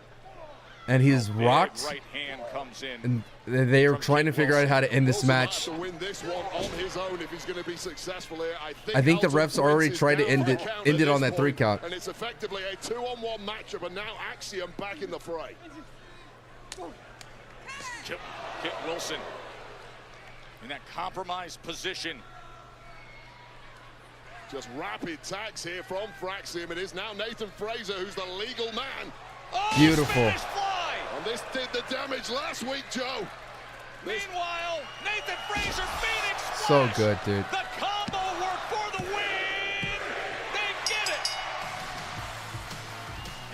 and he's rocked. Right hand comes in. And they are trying to figure out how to end this Wilson match. has to win this one on his own if he's going to be successful here. I think the Elton refs already Prince tried to is end down it for the count ended at on this that 3 point, count. and it's effectively a 2-on-1 matchup, and now Axiom back in the fray. Kit Wilson in that compromised position. Just rapid tags here from Fraxium. It is now Nathan Frazer who's the legal man. Oh, beautiful. And this did the damage last week, Joe. Meanwhile, Nathan Frazer, Phoenix So Splash. good, dude. The combo work for the win. They get it.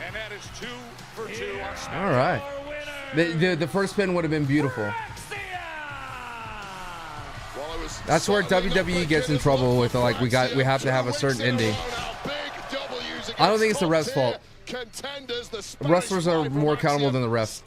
And that is 2 for 2 on SmackDown. All right. The first spin would have been beautiful. That's where WWE gets in trouble with like we have to have a certain ending. I don't think it's the ref's fault. Wrestlers are more accountable than the refs.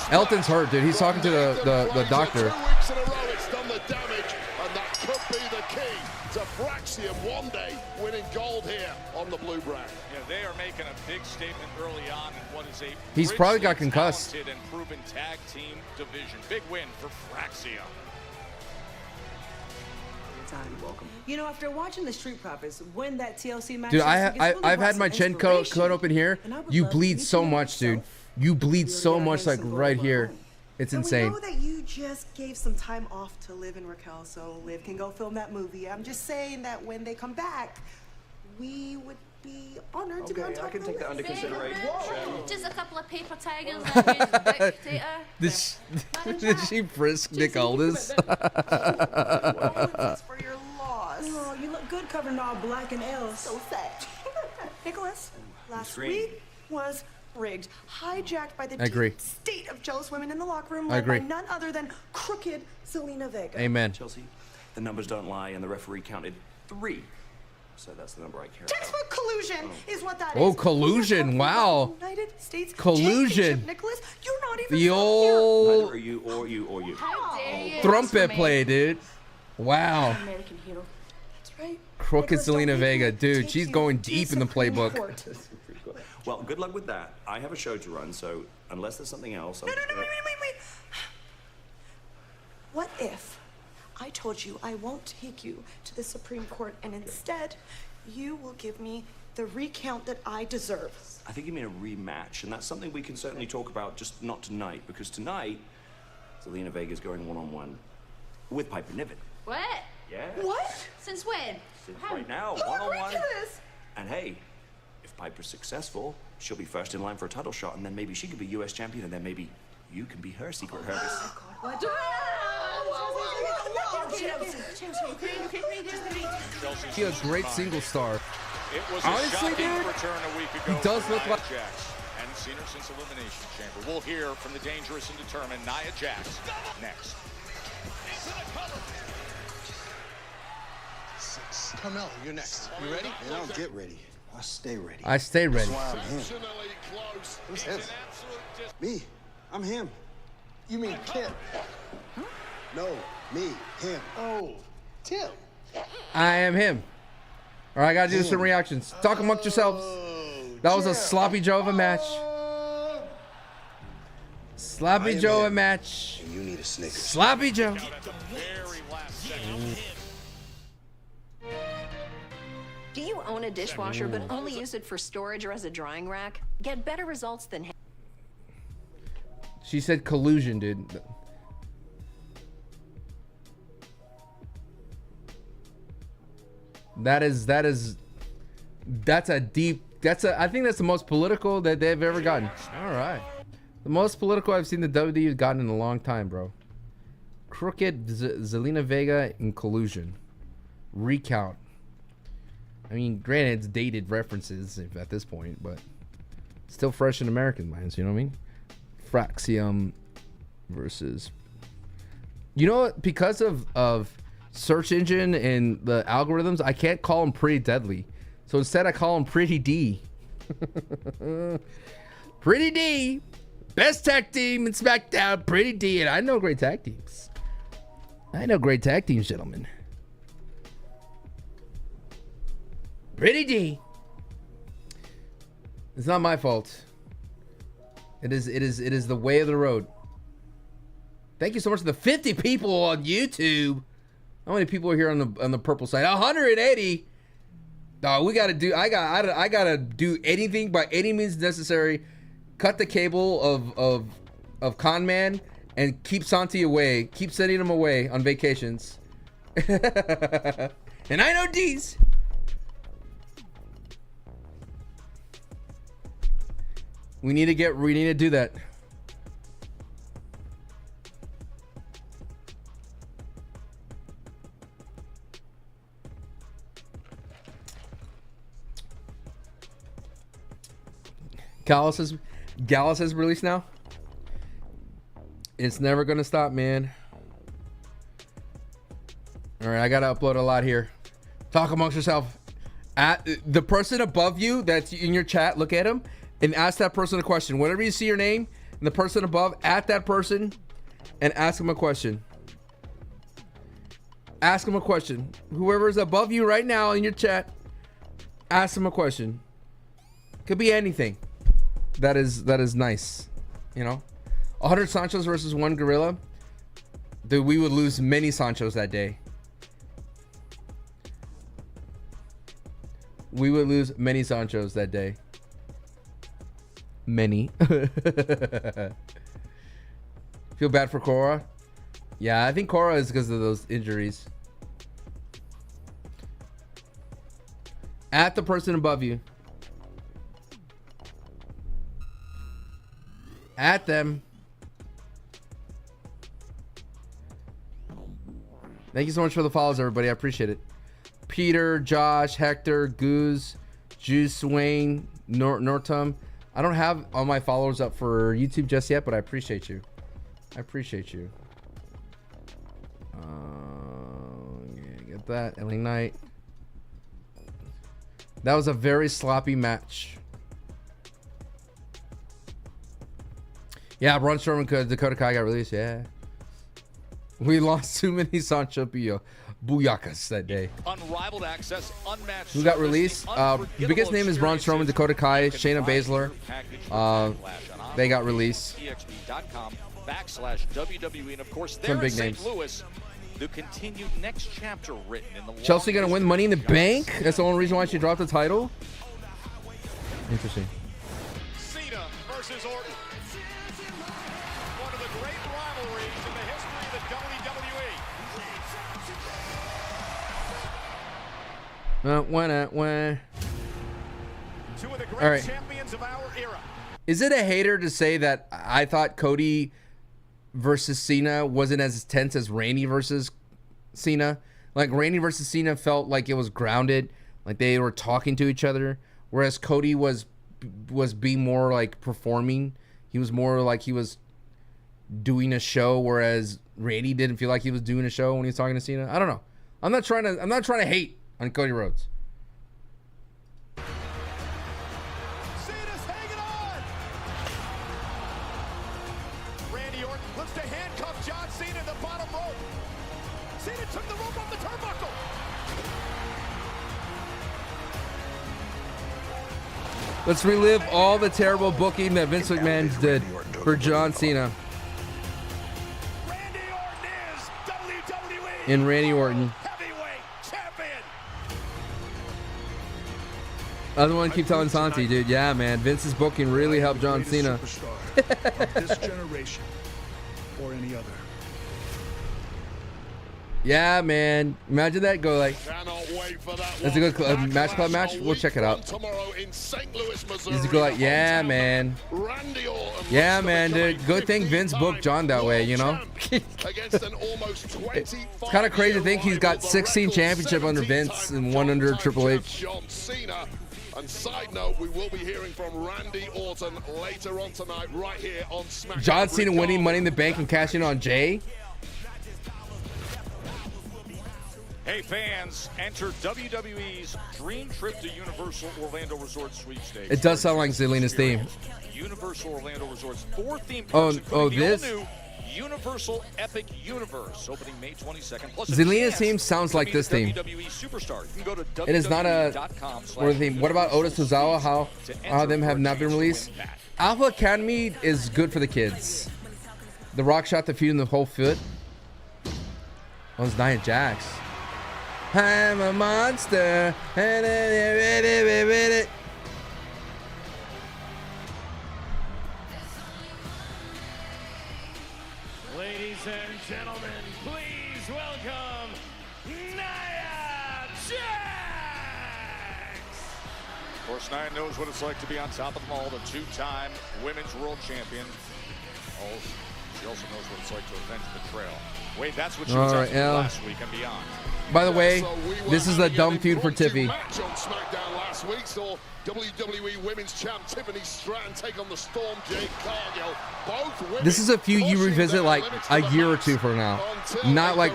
Elton's hurt, dude. He's talking to the doctor. 2 weeks in a row, it's done the damage, and that could be the key to Fraxium one day winning gold here on the blue brand. Yeah, they are making a big statement early on in what is a He's probably got concussed. talented and proven tag team division. Big win for Fraxium. anytime. You're welcome. You know, after watching the Street Profits win that TLC match, Dude, I've had my chin cut open here. You bleed so much, dude. You bleed so much, like right here. It's insane. We know that you just gave some time off to Liv and Raquel, so Liv can go film that movie. I'm just saying that when they come back, we would be honored to be on top I can of take that under consideration. Just a couple of paper tigers and a dictator. Did she frisk Nick Aldis? for your loss. Oh, you look good covering all black and L's. So sad. Nicholas, last week was rigged, hijacked by the deep state of jealous women in the locker room, led by none other than crooked Zelina Vega. Amen. Chelsea, the numbers don't lie, and the referee counted 3. So that's the number I care about. Textbook collusion is what that is. Oh, collusion! Wow. United States collusion. Nicholas, you're not even the old. Neither are you, or you, or you. How dare you? Trumpet play, dude. Wow. American hero. That's right. Crooked Zelina Vega, dude. She's going deep in the playbook. Well, good luck with that. I have a show to run, so unless there's something else. No, wait. What if I told you I won't take you to the Supreme Court and instead you will give me the recount that I deserve? I think you mean a rematch, and that's something we can certainly talk about, just not tonight, because tonight, Zelina Vega is going one-on-one with Piper Niven. What? Yeah. What? Since when? Since right now, one-on-one. And hey, if Piper's successful, she'll be first in line for a title shot, and then maybe she could be U.S. champion, and then maybe you can be her secret Hermes. What? She's a great single star. It was Honestly, a shocking dude, return a week ago. he does look Nia like. Jax. Hadn't seen her since Elimination Chamber. We'll hear from the dangerous and determined Nia Jax next. Carmelo, you're next. You ready? I don't get ready. I stay ready. I stay ready. That's why I'm him. Who's him? Me. I'm him. You mean Tim? No, me, him. Oh, Tim. I am him. All right, I gotta do some reactions. Talk amongst yourselves. That was a sloppy Joe of a match. Sloppy Joe a match. And you need a Snickers. Sloppy Joe. Do you own a dishwasher but only use it for storage or as a drying rack? Get better results than... She said collusion, dude. That's a deep, I think that's the most political that they've ever gotten. All right. The most political I've seen the WWE gotten in a long time, bro. Crooked Zelina Vega in collusion. Recount. I mean, granted, it's dated references at this point, but still fresh in American minds, you know what I mean? Axiom versus, you know what, because of search engine and the algorithms, I can't call him Pretty Deadly, so instead I call him Pretty D. Pretty D, best tag team in SmackDown. Pretty D. And I know great tag teams, gentlemen. Pretty D. It's not my fault. It is the way of the road. Thank you so much to the 50 people on YouTube. How many people are here on the purple side? 180. We gotta do. I gotta do anything by any means necessary. Cut the cable of Con Man and keep Santi away. Keep sending him away on vacations. And I know D's. We need to do that. Gallus has released now. It's never gonna stop, man. All right, I gotta upload a lot here. Talk amongst yourself. At the person above you that's in your chat, look at him and ask that person a question. Whenever you see your name and the person above, at that person and ask him a question. Ask him a question. Whoever's above you right now in your chat, ask him a question. Could be anything. That is nice. You know? 100 Sanchos versus 1 Gorilla. Dude, we would lose many Sanchos that day. We would lose many Sanchos that day. Many. Feel bad for Cora? Yeah, I think Cora is because of those injuries. At the person above you. At them. Thank you so much for the follows, everybody. I appreciate it. Peter, Josh, Hector, Goose, Juice, Wayne, Nortum. I don't have all my followers up for YouTube just yet, but I appreciate you. I appreciate you. Get that. LA Knight. That was a very sloppy match. Yeah, Braun Strowman, Dakota Kai got released. Yeah. We lost too many Sancho Booyakas that day. Unrivaled access, unmatched. Who got released? Biggest name is Braun Strowman, Dakota Kai, Shayna Baszler. They got released. EXP.com/WWE, and of course, Some there in big St. names. Louis, the continued next chapter written in the Chelsea gonna win Money in the Bank? That's the only reason why she dropped the title? Interesting. Cena versus Orton. One of the great rivalries in the history of the WWE. Two of the great All right. champions of our era. Is it a hater to say that I thought Cody versus Cena wasn't as tense as Randy versus Cena? Like Randy versus Cena felt like it was grounded, like they were talking to each other, whereas Cody was being more like performing. He was more like he was doing a show, whereas Randy didn't feel like he was doing a show when he was talking to Cena. I don't know. I'm not trying to hate on Cody Rhodes. Cena's hanging on. Randy Orton looks to handcuff John Cena in the bottom rope. Cena took the rope off the turnbuckle. Let's relive all the terrible booking that Vince McMahon did for John Cena. Randy Orton is WWE In Randy Orton. heavyweight champion. Other one keep telling Santi, dude. Yeah, man. Vince's booking really helped John Cena. Of this generation or any other. Yeah, man. Imagine that go like. That's a good match club match. We'll check it out. Does it go like, yeah, man. Yeah, man, dude. Good thing Vince booked John that way, you know? It's kind of crazy to think he's got 16 championships under Vince and one under Triple H. And side note, we will be hearing from Randy Orton later on tonight, right here on SmackDown. John Cena winning Money in the Bank and cashing on Jay. Hey fans, enter WWE's Dream Trip to Universal Orlando Resort sweepstakes. It does sound like Zelina's theme. Universal Orlando Resort's 4 theme Oh, parks, including the this? all-new Universal Epic Universe, opening May 22nd. Plus Zelina's theme sounds like this theme. WWE superstar. You can go to It is not a or theme. What about Otis Tozawa? How them have not been released? Alpha Academy is good for the kids. The Rock shot the feud in the whole foot. Oh, it's Nia Jax. I'm a monster. Ladies and gentlemen, please welcome Nia Jax! Of course, Nia knows what it's like to be on top of them all, the 2-time women's world champion. She also knows what it's like to avenge betrayal. Wait, that's what she was up to last week and beyond. By the way, this is a dumb feud for Tiffy. Match on SmackDown last week saw WWE Women's Champ Tiffany Stratton take on the Storm Jade Cargill. Both women. This is a feud you revisit like a year or two from now. Not like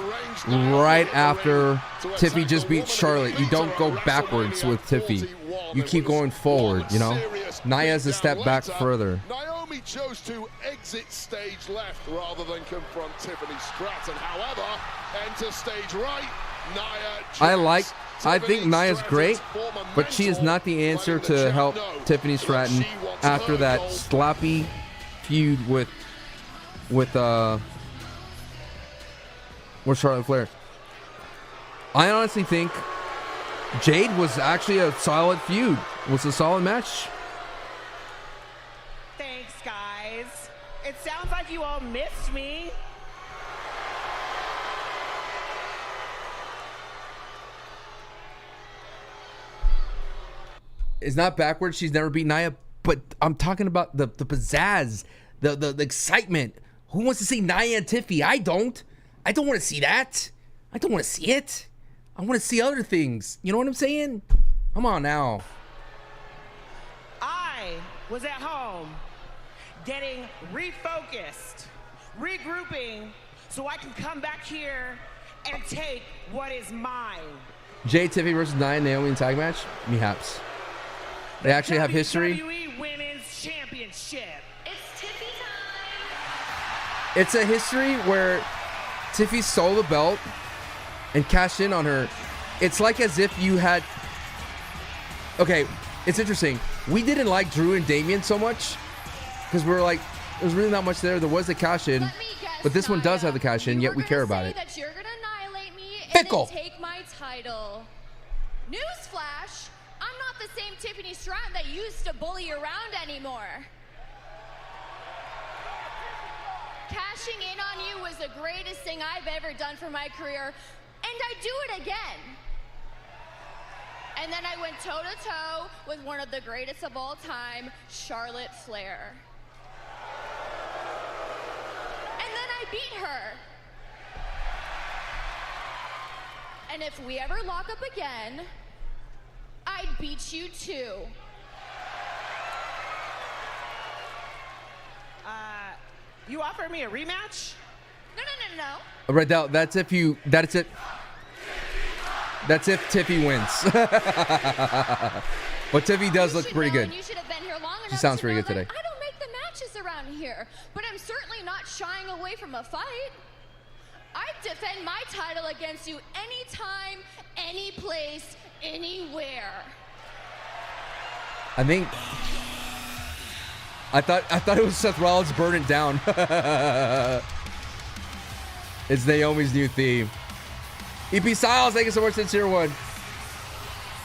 right after Tiffy just beat Charlotte. You don't go backwards with Tiffy. You keep going forward, you know? Nia's a step back further. Naomi chose to exit stage left rather than confront Tiffany Stratton. However, enter stage right. I think Nia's great, but she is not the answer to help Tiffany Stratton after that sloppy feud with Charlotte Flair. I honestly think Jade was actually a solid feud. It was a solid match. Thanks, guys. It sounds like you all missed me. It's not backwards. She's never beat Nia, but I'm talking about the pizzazz, the excitement. Who wants to see Nia and Tiffy? I don't. I don't want to see that. I don't want to see it. I want to see other things. You know what I'm saying? Come on now. I was at home getting refocused, regrouping, so I can come back here and take what is mine. Jade, Tiffy versus Nia and Naomi in tag match? Mehaps. They actually have history. WWE Women's Championship. It's Tiffy time. It's a history where Tiffy stole the belt and cashed in on her. It's like as if you had... Okay, it's interesting. We didn't like Drew and Damian so much because we were like, there's really not much there. There was the cash in, but this one does have the cash in, yet we care about it. That you're gonna annihilate me Fickle. and then take my title. Newsflash, I'm not the same Tiffany Stratton that used to bully around anymore. Cashing in on you was the greatest thing I've ever done for my career, and I do it again. And then I went toe-to-toe with one of the greatest of all time, Charlotte Flair. And then I beat her. And if we ever lock up again, I'd beat you too. You offered me a rematch? No. Right now, that's if you... That's it. That's if Tiffy wins. But Tiffy does look pretty good. You should have been here long enough She sounds to pretty know good today. that I don't make the matches around here, but I'm certainly not shying away from a fight. I'd defend my title against you anytime, any place, anywhere. I think... I thought it was Seth Rollins burning down. It's Naomi's new theme. EP Styles, thank you so much, Sincere One.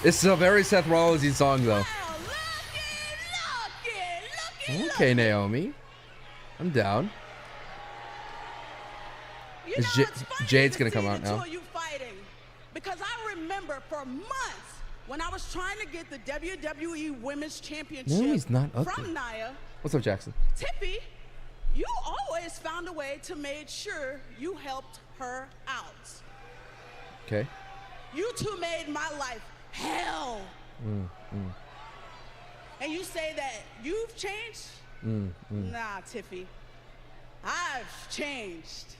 This is a very Seth Rollins-y song, though. Okay, Naomi. I'm down. Jade's gonna come out now. You fighting, because I remember for months when I was trying to get the WWE Women's Championship Naomi's not ugly. from Nia. What's up, Jackson? Tiffy, you always found a way to make sure you helped her out. Okay. You two made my life hell. And you say that you've changed? Nah, Tiffy. I've changed.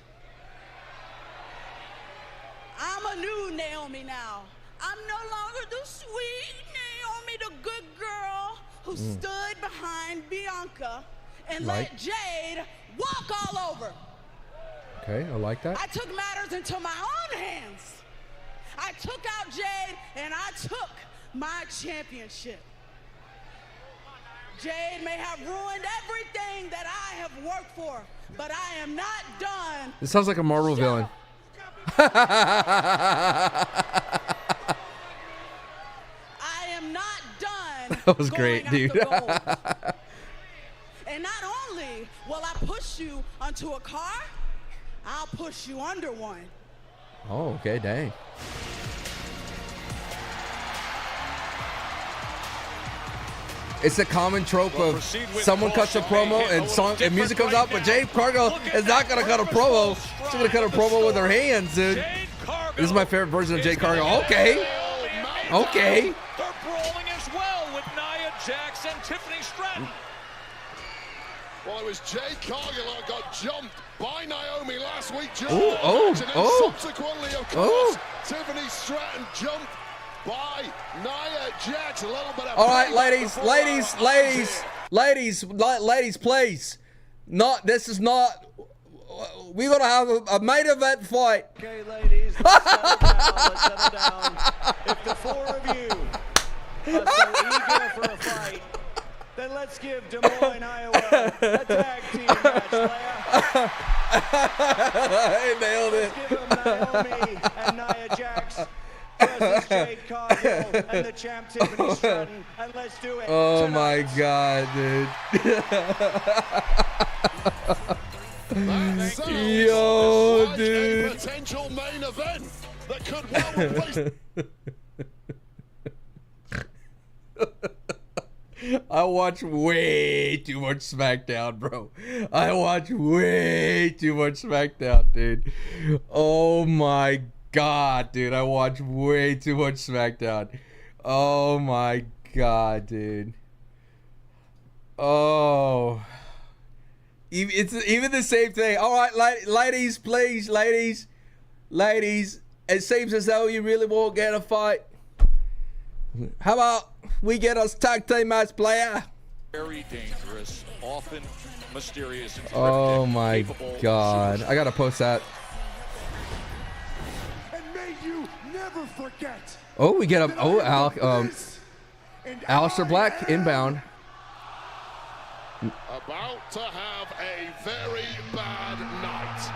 I'm a new Naomi now. I'm no longer the sweet Naomi, the good girl who stood behind Bianca and let Jade walk all over. Okay, I like that. I took matters into my own hands. I took out Jade and I took my championship. Jade may have ruined everything that I have worked for, but I am not done. This sounds like a Marvel villain. I am not done. That was great, dude. And not only will I push you onto a car, I'll push you under one. Oh, okay, dang. It's a common trope of someone cuts a promo and music comes out, but Jade Cargill is not gonna cut a promo. She's gonna cut a promo with her hands, dude. This is my favorite version of Jade Cargill. Okay. Okay. They're brawling as well with Nia Jax and Tiffany Stratton. Well, it was Jade Cargill that got jumped by Naomi last week. Subsequently, of course, Tiffany Stratton jumped by Nia Jax. A little bit of... All right, ladies, please. This is not... We're going to have a main event fight. Okay, ladies, let's settle down. If the four of you are so eager for a fight, then let's give Des Moines, Iowa a tag team match, Leia. I nailed it. Let's give them Naomi and Nia Jax versus Jade Cargill and the champ Tiffany Stratton, and let's do it. Oh tonight. my God, dude. Yo, like dude. a potential main event that could well replace. I watch way too much SmackDown, bro. I watch way too much SmackDown, dude. Oh my God, dude. I watch way too much SmackDown. Oh my God, dude. Oh. It's even the same thing. All right, ladies, please, ladies. It seems as though you really won't get a fight. How about we get us tag team match player? Very dangerous, often mysterious. And Oh my God. I gotta post that. And may you never forget. Oh, we get a Alistair Black inbound. About to have a very bad night.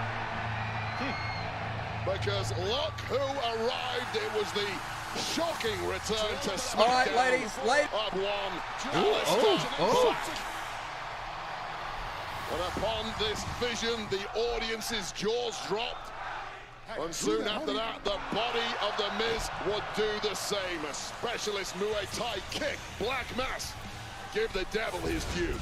Because look who arrived. It was the shocking return to SmackDown. All right, ladies. Of one Alistair Black. And upon this vision, the audience's jaws dropped. And soon after that, the body of The Miz would do the same. A specialist Muay Thai kick, Black Mass. Give the devil his due.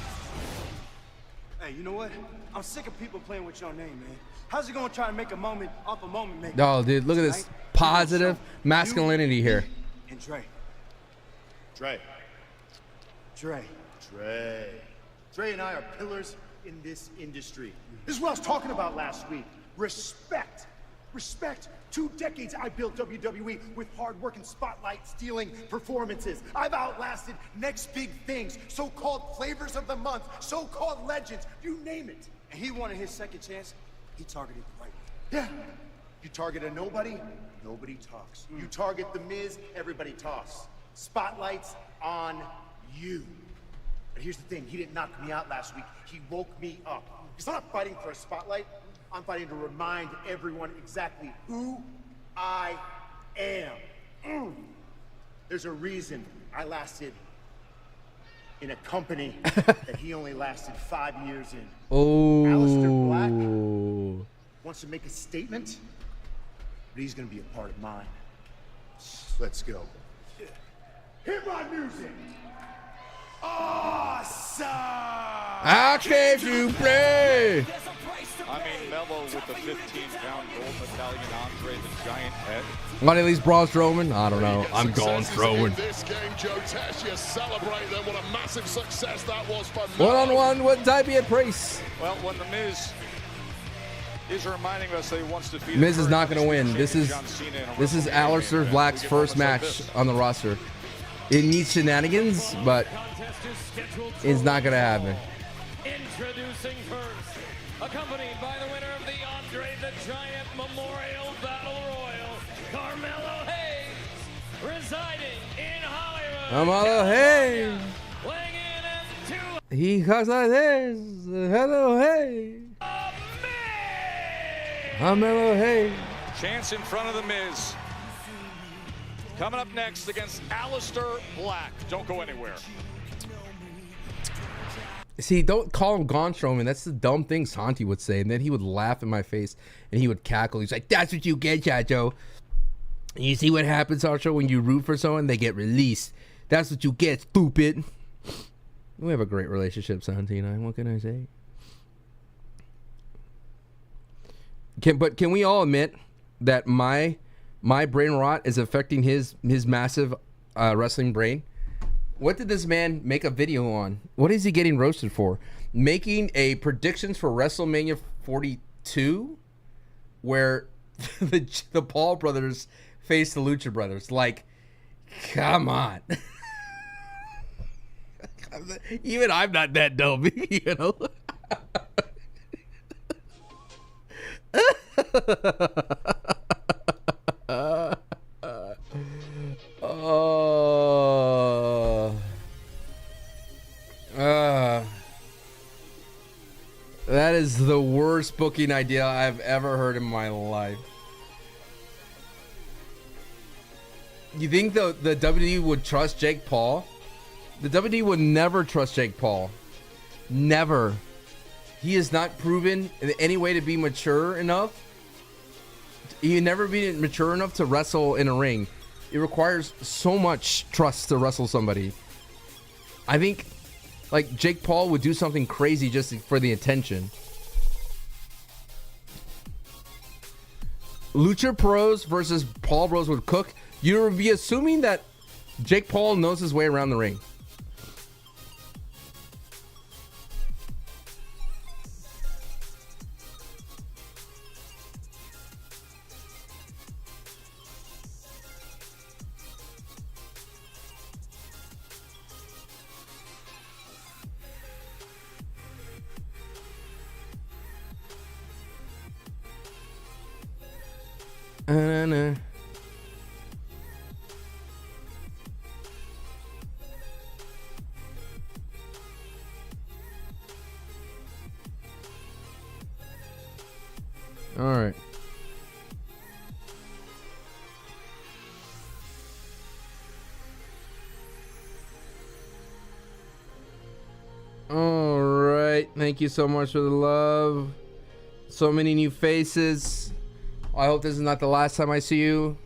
Hey, you know what? I'm sick of people playing with your name, man. How's it gonna try to make a moment off a moment maker? Oh, dude, look at this positive masculinity here. And Dre. Dre and I are pillars in this industry. This is what I was talking about last week. Respect. Respect. 2 decades I built WWE with hard work and spotlight stealing performances. I've outlasted next big things, so-called flavors of the month, so-called legends, you name it. And he wanted his second chance, he targeted the right one. Yeah. You target a nobody, nobody talks. You target The Miz, everybody talks. Spotlight's on you. But here's the thing, he didn't knock me out last week, he woke me up. Because I'm not fighting for a spotlight, I'm fighting to remind everyone exactly who I am. There's a reason I lasted in a company that he only lasted 5 years in. Oh. Alistair Black wants to make a statement, but he's gonna be a part of mine. Let's go. Hit my music. Awesome! How can you play? I mean, Mello with the 15-pound gold medallion, Andre the Giant head. What, at least Braun Strowman? I don't know. I'm going Strowman. This game, Joe Tesh, you celebrate them. What a massive success that was for One-on-one with Damian Priest. Well, when the Miz is reminding us that he wants to defeat Miz is not going to win. This is Alistair Black's first match on the roster. It needs shenanigans, but it's not going to happen. Introducing first, accompanied by the winner of the Andre the Giant Memorial Battle Royal, Carmelo Hayes, residing in Hollywood. Carmelo Hayes. Weighing in at 2. He has Hayes. Hello, hey. Carmelo Hayes. Chance in front of the Miz. Coming up next against Alistair Black. Don't go anywhere. See, don't call him Braun Strowman. That's the dumb thing Santi would say. And then he would laugh in my face and he would cackle. He's like, that's what you get, Chacho. You see what happens, Archer, when you root for someone, they get released. That's what you get, stupid. We have a great relationship, Santi and I. What can I say? But can we all admit that my brain rot is affecting his massive wrestling brain? What did this man make a video on? What is he getting roasted for? Making a predictions for WrestleMania 42 where the Paul brothers face the Lucha brothers. Like, come on. Even I'm not that dumb, you know? That is the worst booking idea I've ever heard in my life. You think the WWE would trust Jake Paul? The WWE would never trust Jake Paul. Never. He is not proven in any way to be mature enough. He never been mature enough to wrestle in a ring. It requires so much trust to wrestle somebody. I think like Jake Paul would do something crazy just for the attention. Lucha Pros versus Paul Bros would cook. You would be assuming that Jake Paul knows his way around the ring. All right. All right. Thank you so much for the love. So many new faces. I hope this is not the last time I see you.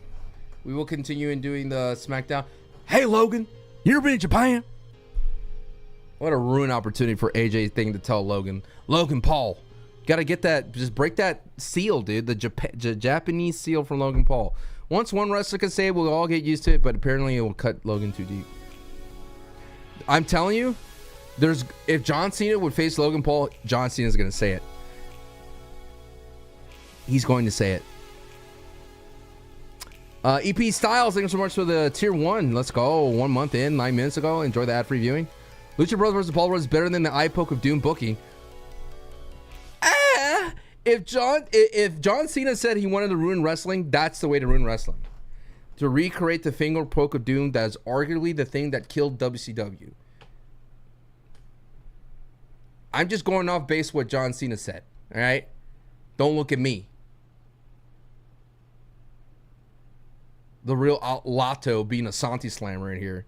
We will continue in doing the SmackDown. Hey, Logan, you ever been in Japan? What a ruined opportunity for AJ thing to tell Logan. Logan Paul. Got to get that, just break that seal, dude. The Japanese seal from Logan Paul. Once one wrestler can say it, we'll all get used to it, but apparently it will cut Logan too deep. I'm telling you, if John Cena would face Logan Paul, John Cena's going to say it. He's going to say it. EP Styles, thank you so much for the tier 1. Let's go. 1 month in, 9 minutes ago. Enjoy the ad-free viewing. Lucha Bros vs. Paul Bros is better than the eye poke of doom booking. If John Cena said he wanted to ruin wrestling, that's the way to ruin wrestling. To recreate the finger poke of doom that is arguably the thing that killed WCW. I'm just going off base what John Cena said. All right? Don't look at me. The real Lotto being a Santi slammer in here.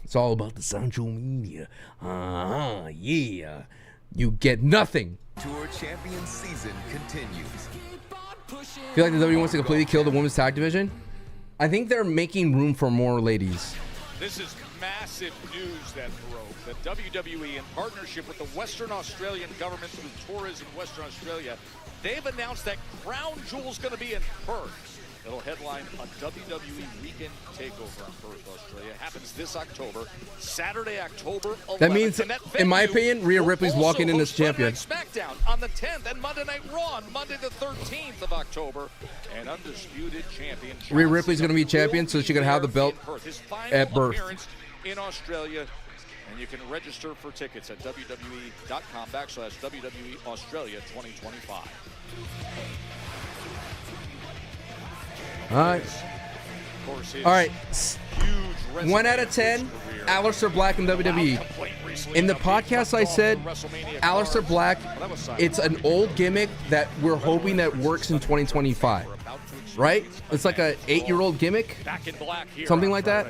It's all about the social media. Yeah. You get nothing. Tour champion season continues. I feel like the WWE wants to completely kill the women's tag division. I think they're making room for more ladies. This is massive news that broke. The WWE, in partnership with the Western Australian government through Tourism Western Australia, they've announced that Crown Jewel's going to be in Perth. It'll headline a WWE weekend takeover in Perth, Australia. It happens this October, Saturday, October 11th. That means, in my opinion, Rhea Ripley's walking in as champion. SmackDown on the 10th and Monday Night Raw on Monday the 13th of October. An undisputed champion. Rhea Ripley's going to be champion, so she can have the belt at birth. In Australia, and you can register for tickets at WWE.com/WWE Australia 2025. All right. All right. 1 out of 10, Alistair Black in WWE. In the podcast, I said Alistair Black, it's an old gimmick that we're hoping that works in 2025. Right? It's like a 8-year-old gimmick, something like that.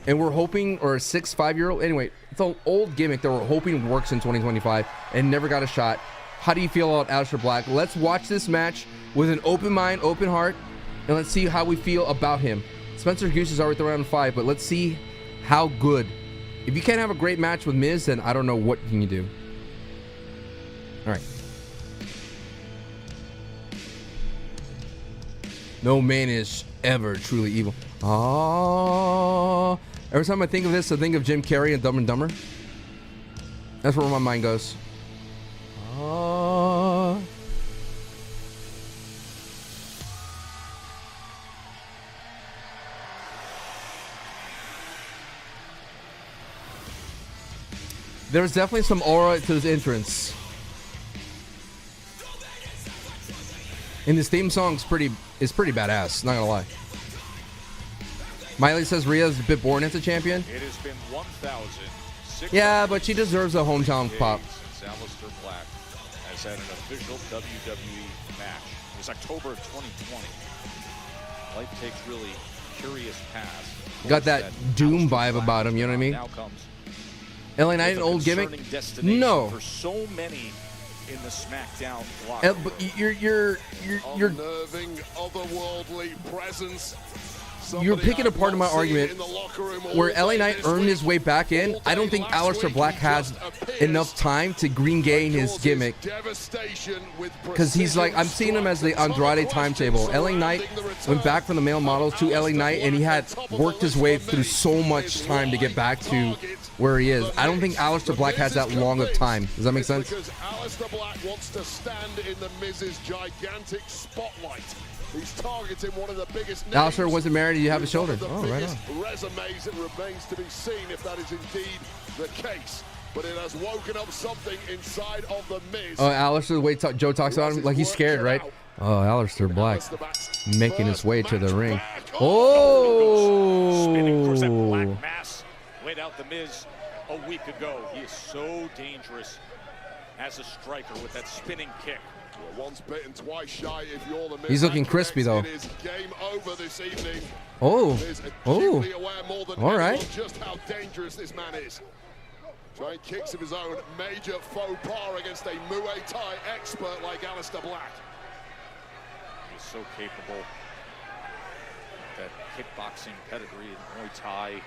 And we're hoping, or a 5-year-old. Anyway, it's an old gimmick that we're hoping works in 2025 and never got a shot. How do you feel about Alistair Black? Let's watch this match with an open mind, open heart, and let's see how we feel about him. Spencer Goose is already around 5, but let's see how good. If you can't have a great match with Miz, then I don't know what can you do. All right. No man is ever truly evil. Oh, every time I think of this, I think of Jim Carrey and Dumb and Dumber. That's where my mind goes. Oh. There's definitely some aura to his entrance. And this theme song's pretty badass, not gonna lie. Miley says Rhea's a bit boring as a champion. It has been 1,000. Yeah, but she deserves a hometown pop. Since Alistair Black has had an official WWE match. It was October of 2020. Life takes really curious past. Got that Doom vibe about him, you know what I mean? Now comes LA Knight, an old gimmick? No. For so many in the SmackDown locker room. But you're Unnerving, otherworldly presence. You're picking apart my argument where LA Knight earned his way back in. I don't think Alistair Black has enough time to regain his gimmick, because he's like, I'm seeing him as the Andrade timetable. LA Knight went back from the male models to LA Knight, and he had worked his way through so much time to get back to where he is. I don't think Alistair Black has that long of time. Does that make sense? Because Alistair Black wants to stand in the Miz's gigantic spotlight. He's targeting one of the biggest names. Alistair wasn't married. You have a shoulder. Oh, right on. Resumes, it remains to be seen if that is indeed the case. But it has woken up something inside of the Miz. Oh, Alistair, the way Joe talks about him, like he's scared, right? Oh, Alistair Black making his way to the ring. Oh! Spinning for that black mass laid out the Miz a week ago. He is so dangerous as a striker with that spinning kick. Once bitten, twice shy. If you're the Miz, he's looking crispy though. It is game over this evening. Oh, oh, aware more than all right. Just how dangerous this man is. Trying kicks of his own, major faux pas against a Muay Thai expert like Alistair Black. He's so capable. That kickboxing pedigree in Muay Thai.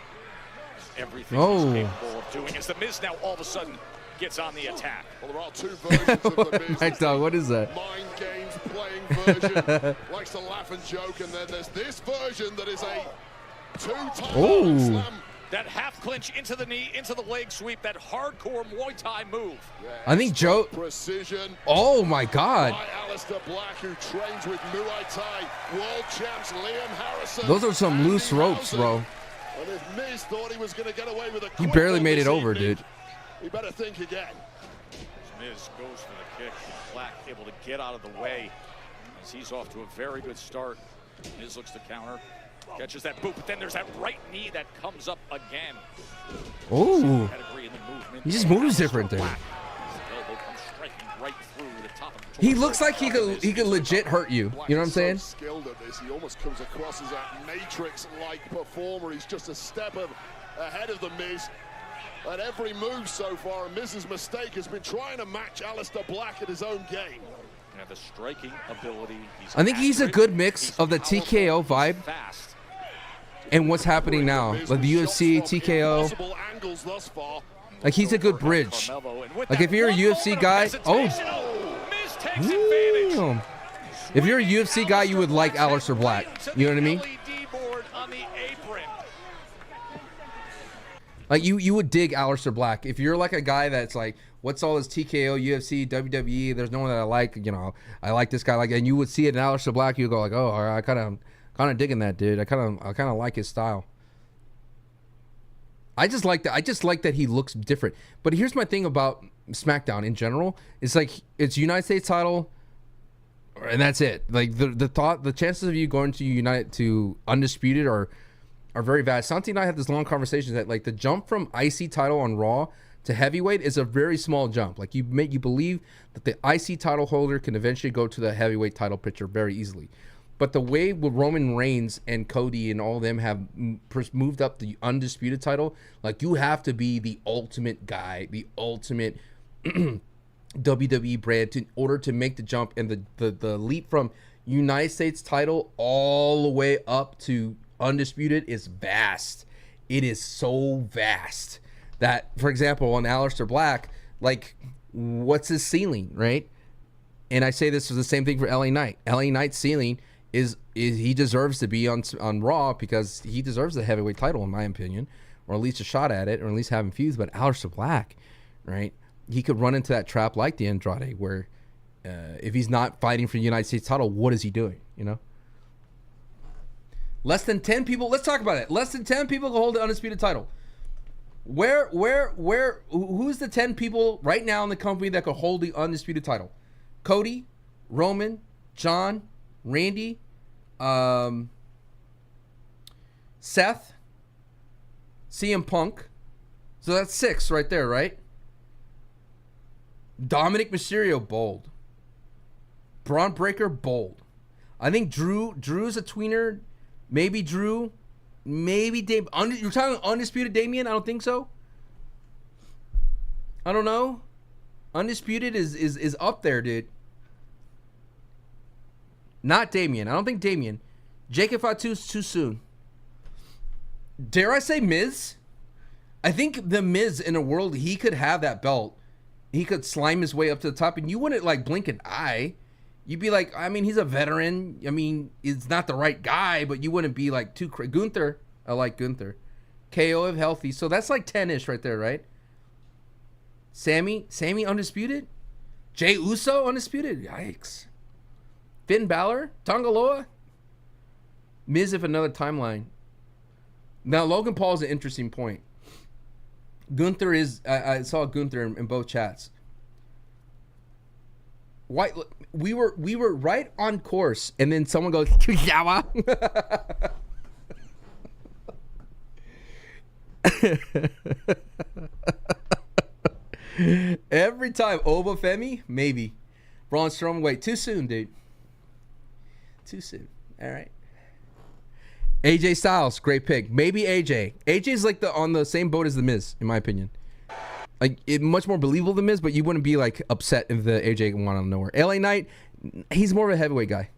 Everything he's capable of doing. As the Miz now all of a sudden gets on the attack. Well, there are two versions of the Miz. Night Dog, what is that? Mind games playing version. Likes to laugh and joke, and then there's this version that is a two-time slam. That half clinch into the knee, into the leg sweep, that hardcore Muay Thai move. I think Joe. Precision. Oh my God. By Alistair Black, who trains with Muay Thai world champs Liam Harrison. Those are some loose ropes, bro. And if Miz thought he was going to get away with a he barely made it over, evening, dude. He better think again. Miz goes for the kick. Black able to get out of the way as he's off to a very good start. Miz looks to counter. Catches that boot, but then there's that right knee that comes up again. Oh, he just moves different there. Right through the top of he looks like he could legit hurt you. You know what I'm saying? So skilled at this. He almost comes across as a Matrix-like performer. He's just a step ahead of the Miz. At every move so far, Miz's mistake has been trying to match Alistair Black at his own game. And the striking ability. I think he's a good mix of the TKO vibe and what's happening now, like the UFC, TKO. Like he's a good bridge. Like if you're a UFC guy, damn. If you're a UFC guy, you would like Alistair Black. You know what I mean? Like you would dig Alistair Black. If you're like a guy that's like, what's all this TKO, UFC, WWE, there's no one that I like, you know, I like this guy, like, and you would see it in Alistair Black, you go like, oh, I kind of digging that dude. I kind of like his style. I just like that he looks different. But here's my thing about SmackDown in general. It's like it's United States title, and that's it. Like the chances of you going to Undisputed are very vast. Santi and I had this long conversation that like the jump from IC title on Raw to heavyweight is a very small jump. Like you believe that the IC title holder can eventually go to the heavyweight title picture very easily. But the way Roman Reigns and Cody and all of them have moved up the Undisputed title, like you have to be the ultimate guy, the ultimate WWE brand in order to make the jump, and the leap from United States title all the way up to Undisputed is vast. It is so vast that, for example, on Alistair Black, like what's his ceiling, right? And I say this is the same thing for LA Knight. LA Knight's ceiling is he deserves to be on Raw because he deserves the heavyweight title in my opinion, or at least a shot at it, or at least have him fused. But Alistair Black, right? He could run into that trap like the Andrade, where if he's not fighting for the United States title, what is he doing? You know. Less than 10 people. Let's talk about it. Less than 10 people can hold the Undisputed title. Who's the 10 people right now in the company that could hold the Undisputed title? Cody, Roman, John, Randy, Seth, CM Punk. So that's 6 right there, right? Dominic Mysterio, bold. Braun Breaker, bold. I think Drew's a tweener. Maybe Drew. Maybe you're talking Undisputed Damian? I don't think so. I don't know. Undisputed is up there, dude. Not Damian. I don't think Damian. Jacob Fatu's too soon. Dare I say Miz? I think the Miz, in a world he could have that belt, he could slime his way up to the top, and you wouldn't like blink an eye. You'd be like, I mean, he's a veteran. I mean, he's not the right guy, but you wouldn't be like too crazy. Gunther, I like Gunther. KO if healthy, so that's like 10-ish right there, right? Sammy Undisputed? Jey Uso Undisputed? Yikes. Finn Balor? Tongaloa? Miz if another timeline. Now, Logan Paul is an interesting point. Gunther is, I saw Gunther in both chats. Why we were right on course, and then someone goes, Yawa. Every time. Oba Femi? Maybe. Braun Strowman, wait, too soon, dude. Too soon. All right. AJ Styles, great pick. Maybe AJ. AJ's like on the same boat as The Miz, in my opinion. Like, much more believable than Miz, but you wouldn't be like upset if the AJ went out of nowhere. LA Knight, he's more of a heavyweight guy.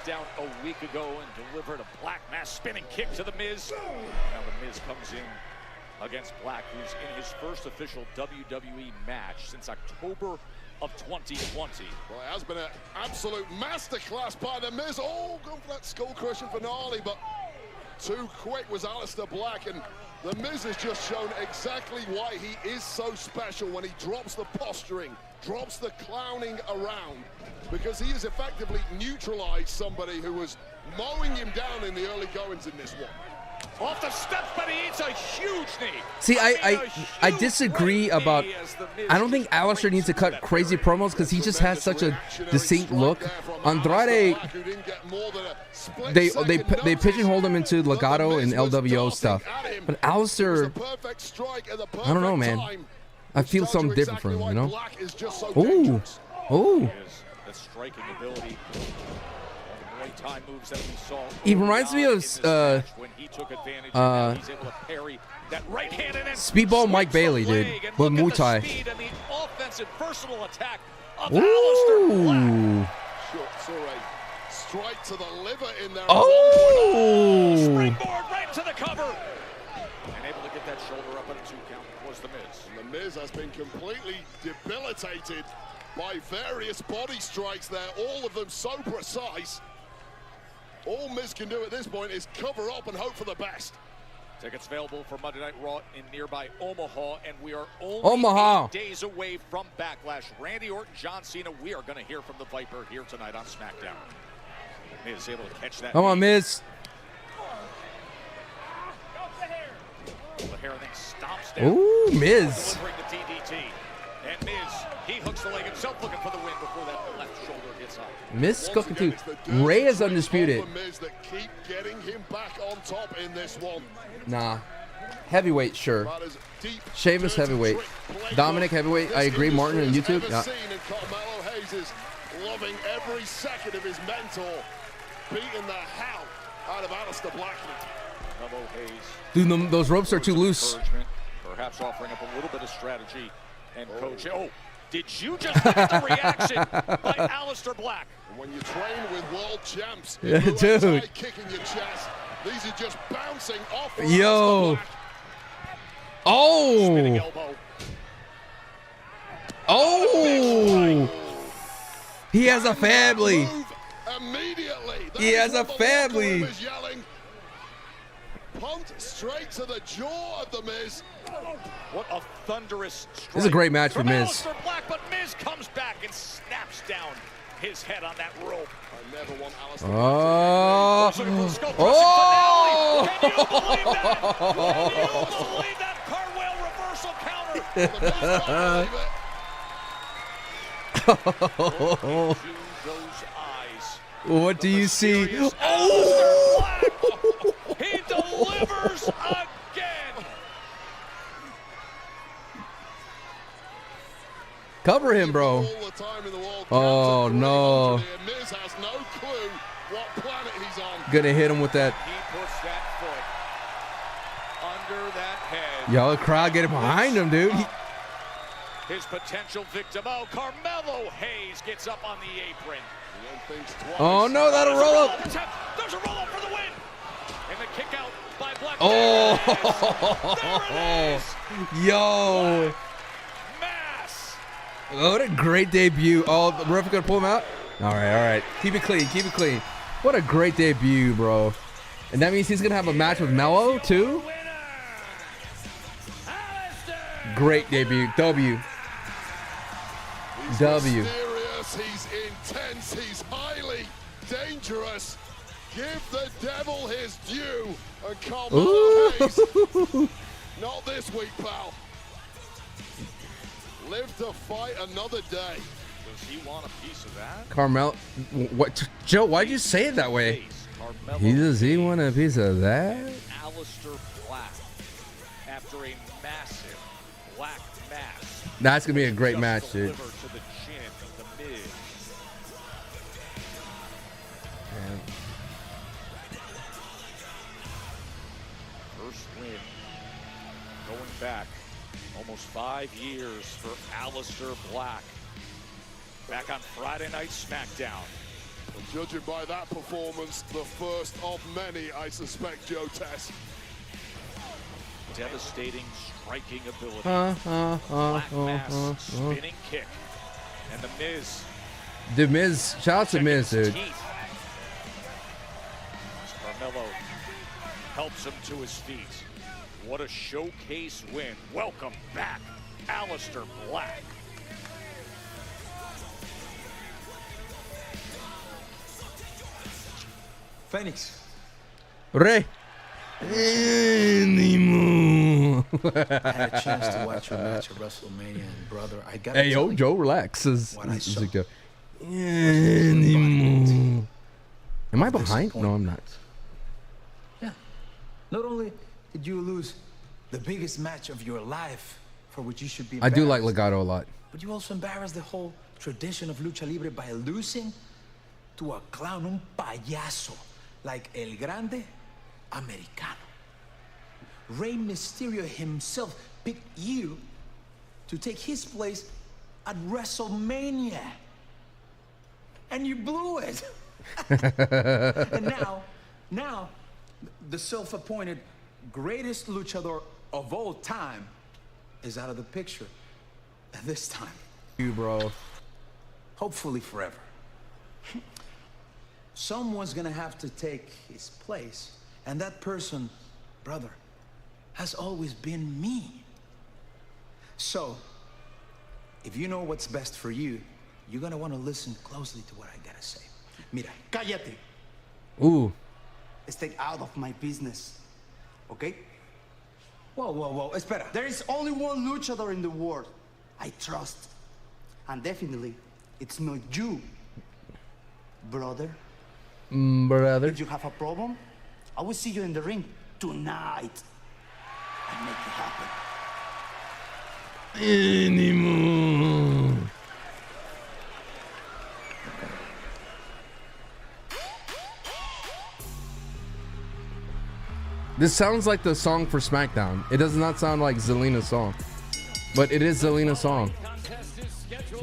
Down a week ago and delivered a Black mass spinning kick to The Miz. Now The Miz comes in against Black, who's in his first official WWE match since October of 2020. Well, it has been an absolute masterclass by The Miz. Oh, going for that skull-crushing finale, but too quick was Alistair Black, and The Miz has just shown exactly why he is so special when he drops the posturing, drops the clowning around, because he has effectively neutralized somebody who was mowing him down in the early goings in this one. Off the steps, but he eats a huge knee. See, I disagree about. I don't think Alistair needs to cut crazy promos because he just has such a distinct look. Andrade, they pigeonholed him into Legato and LWO stuff, but Alistair, I don't know, man. I feel something different from him, you know. Ooh. The striking ability. Time moves that we saw. He reminds me of when he took advantage he's able to parry that right hand and Speedball Mike Bailey, dude, with Muay Thai. And the offensive personal attack of Ooh. Alistair Black. Saw a strike to the liver in there. Oh! Springboard right to the cover. And able to get that shoulder up on a 2 count was The Miz. And The Miz has been completely debilitated by various body strikes there, all of them so precise. All Miz can do at this point is cover up and hope for the best. Tickets available for Monday Night Raw in nearby Omaha, and we are only 8 days away from Backlash. Randy Orton, John Cena, we are going to hear from the Viper here tonight on SmackDown. Miz able to catch that. Come on, Miz. The hair then stomps down. Ooh, Miz. Delivering the DDT. And Miz, he hooks the leg himself, looking for the win before that left shoulder hits up. Miz cooking too. Ray is undisputed. That keep getting him back on top in this one. Nah. Heavyweight, sure. Sheamus heavyweight. Dominic heavyweight. I agree. Martin on YouTube. Yeah. Carmelo Hayes is loving every second of his mentor, beating the hell out of Alistair Black. Carmelo Hayes. Dude, those ropes are too loose. Perhaps offering up a little bit of strategy and coaching. Oh, did you just get the reaction by Alistair Black? When you train with world champs, yeah, dude. Kicking your chest. These are just bouncing off. Yo. Oh. Oh. He has a family. He has a family. Pumped straight to the jaw of The Miz. What a thunderous strike. This is a great match for Miz. Alistair Black, but Miz comes back and snaps down his head on that rope. I never want Alistair Oh! Oh! Can you believe that? Can you believe that cartwheel reversal counter? Those eyes. What do you see? Oh! He delivers again. Cover him, bro. Oh, no. Miz has no clue what planet he's on. Gonna hit him with that. He puts Yo, the crowd getting behind him, dude. His potential victim. Oh, Carmelo Hayes gets up on the apron. Oh no, that'll roll up. There's a roll up for the win. And the kick out by Black. Oh, yo. Mass. What a great debut. Oh, the ref gonna pull him out? All right. Keep it clean, keep it clean. What a great debut, bro. And that means he's gonna have a match with Melo, too? Great debut. W. He's mysterious, he's intense, he's highly dangerous. Give the devil his due. And Carmelo Hayes, not this week, pal. Live to fight another day. Does he want a piece of that? Carmelo, what? Joe, why'd you say it that way? Does he want a piece of that? Alistair Black, after a massive black mass. That's gonna be a great match, dude. To the chin of the Miz. First win going back almost 5 years for Alistair Black. Back on Friday Night SmackDown. And judging by that performance, the first of many, I suspect, Joe Tess. Devastating striking ability. Black mass spinning kick. And the Miz. The Miz, shout out to Miz, dude. Carmelo helps him to his feet. What a showcase win. Welcome back, Alistair Black. Phoenix. Rey. Anymore. I had a chance to watch your match at WrestleMania, and brother, I got. Hey, yo, Joe, relax. Anymore. Am I behind? No, I'm not. Yeah. Not only did you lose the biggest match of your life, for which you should be. I do like Legado a lot. But you also embarrassed the whole tradition of lucha libre by losing to a clown, un payaso, like El Grande Americano. Rey Mysterio himself picked you to take his place at WrestleMania. And you blew it. And now, the self-appointed greatest luchador of all time is out of the picture. And this time. You, bro. Hopefully forever. Someone's gonna have to take his place. And that person, brother, has always been me. So, if you know what's best for you, you're gonna want to listen closely to what I gotta say. Mira. Cállate. Ooh. Stay out of my business. Okay? Whoa. Espera. There is only one luchador in the world I trust. And definitely, it's not you, brother. Brother. If you have a problem, I will see you in the ring tonight. And make it happen. Anymore. This sounds like the song for SmackDown. It does not sound like Zelina's song, but it is Zelina's song.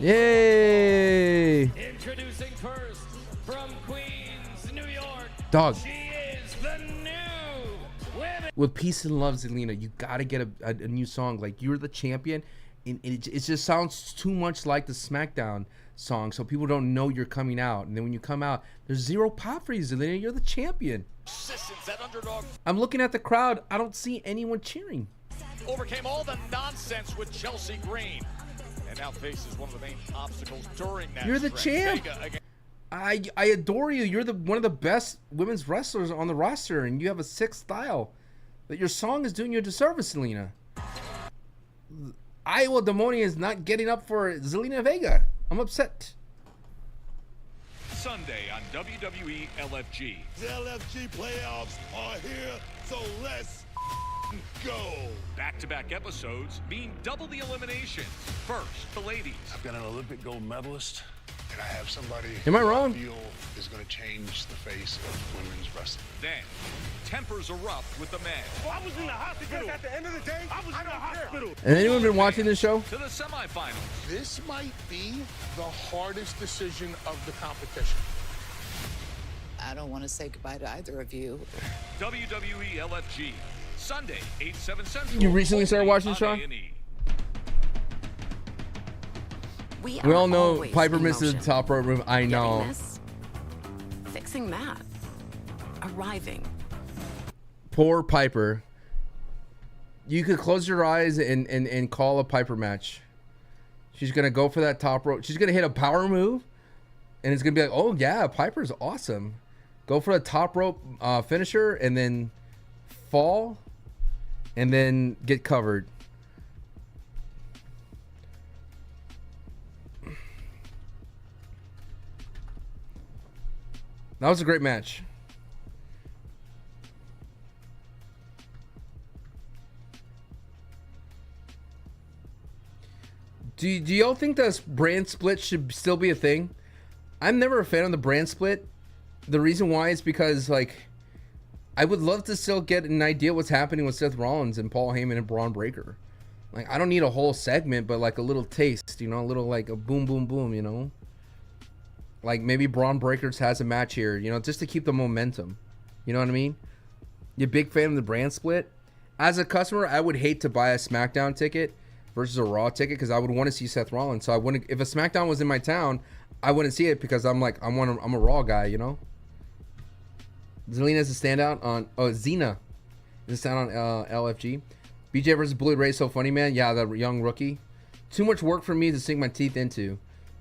Yay! Introducing first from Queens, New York. Dog. She is the new women. With Peace and Love, Zelina, you gotta get a new song. Like, you're the champion, and it just sounds too much like the SmackDown song, so people don't know you're coming out. And then when you come out, there's zero pop for you, Zelina. You're the champion. I'm looking at the crowd. I don't see anyone cheering. Overcame all the nonsense with Chelsea Green, and now faces one of the main obstacles during that. You're the champ. I adore you. You're one of the best women's wrestlers on the roster, and you have a sick style. But your song is doing you a disservice, Zelina. Iowa Demonia is not getting up for Zelina Vega. I'm upset. Sunday on WWE LFG. The LFG playoffs are here, so let's go. Back-to-back episodes mean double the eliminations. First, the ladies. I've got an Olympic gold medalist and I have somebody Am I who wrong? feel is going to change the face of women's wrestling. Then, tempers erupt with the men. Well, I was in the hospital. At the end of the day, I was in the hospital. And anyone been watching this show? To the semifinals. This might be the hardest decision of the competition. I don't want to say goodbye to either of you. WWE LFG, Sunday, 8/7 Central. You recently started watching the show? A&E. We all know Piper misses the top rope move. I know. This, fixing that. Arriving. Poor Piper. You could close your eyes and call a Piper match. She's going to go for that top rope. She's going to hit a power move. And it's going to be like, oh, yeah, Piper's awesome. Go for a top rope finisher and then fall and then get covered. That was a great match. Do y'all think this brand split should still be a thing? I'm never a fan of the brand split. The reason why is because, like, I would love to still get an idea what's happening with Seth Rollins and Paul Heyman and Braun Breaker. Like, I don't need a whole segment, but like a little taste, you know, a little like a boom, boom, boom, you know? Like maybe Braun Breakers has a match here, you know, just to keep the momentum. You know what I mean? You a big fan of the brand split? As a customer, I would hate to buy a SmackDown ticket versus a Raw ticket because I would want to see Seth Rollins. So I wouldn't, if a SmackDown was in my town, I wouldn't see it because I'm like, I'm a Raw guy, you know? Zelina's a standout on, Xena is a standout on LFG. BJ versus Bullet Ray, so funny, man. Yeah, the young rookie. Too much work for me to sink my teeth into.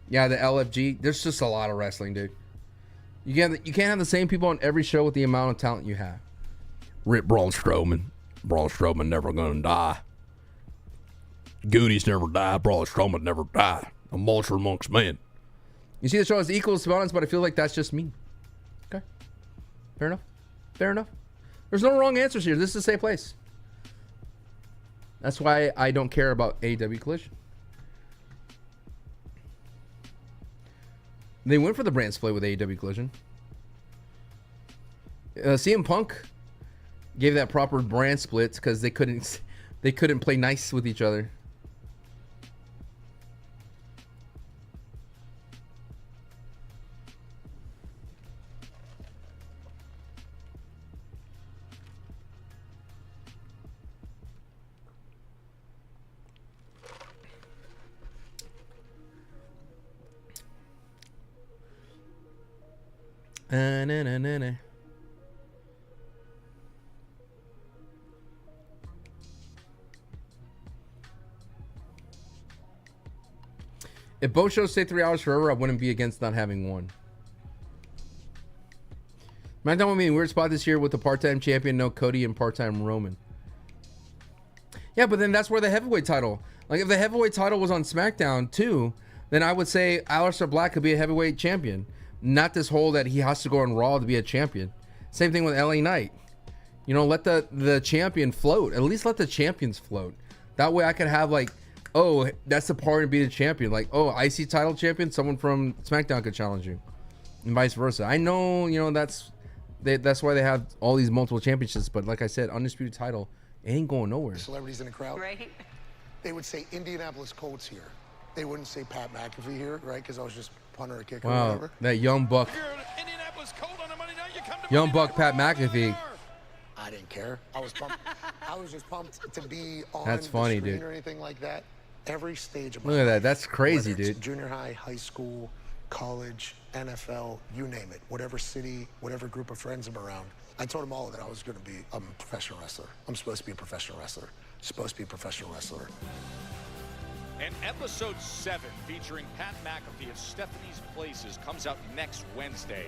Yeah, the LFG. There's just a lot of wrestling, dude. You can't have the same people on every show with the amount of talent you have. Rip Braun Strowman. Braun Strowman never gonna die. Goonies never die. Braun Strowman never die. A monster amongst men. You see the show as equal to balance, but I feel like that's just me. Okay. Fair enough. Fair enough. There's no wrong answers here. This is a safe place. That's why I don't care about AEW Collision. They went for the brand split with AEW Collision. CM Punk gave that proper brand split because they couldn't play nice with each other. If both shows stay 3 hours forever, I wouldn't be against not having one. SmackDown would be in a weird spot this year with the part-time champion, no Cody, and part-time Roman. Yeah, but then that's where the heavyweight title. Like, if the heavyweight title was on SmackDown too, then I would say Alistair Black could be a heavyweight champion. Not this whole that he has to go on Raw to be a champion. Same thing with LA Knight. You know, let the champion float. At least let the champions float. That way I could have like, oh, that's the part to be the champion. Like, oh, IC title champion, someone from SmackDown could challenge you. And vice versa. I know, you know, that's why they have all these multiple championships. But like I said, undisputed title ain't going nowhere. Celebrities in the crowd. Right. They would say Indianapolis Colts here. They wouldn't say Pat McAfee here, right? Because I was just punter or kicker or Wow, whatever. that young buck. Young buck Pat McAfee. I didn't care. I was pumped. I was just pumped to be on That's funny, the screen dude. or anything like that. Every stage of my Look at that. life, That's crazy, whether it's dude. Junior high, high school, college, NFL, you name it. Whatever city, whatever group of friends I'm around. I told them all that I was going to be a professional wrestler. I'm supposed to be a professional wrestler. Supposed to be a professional wrestler. And episode 7 featuring Pat McAfee of Stephanie's Places comes out next Wednesday.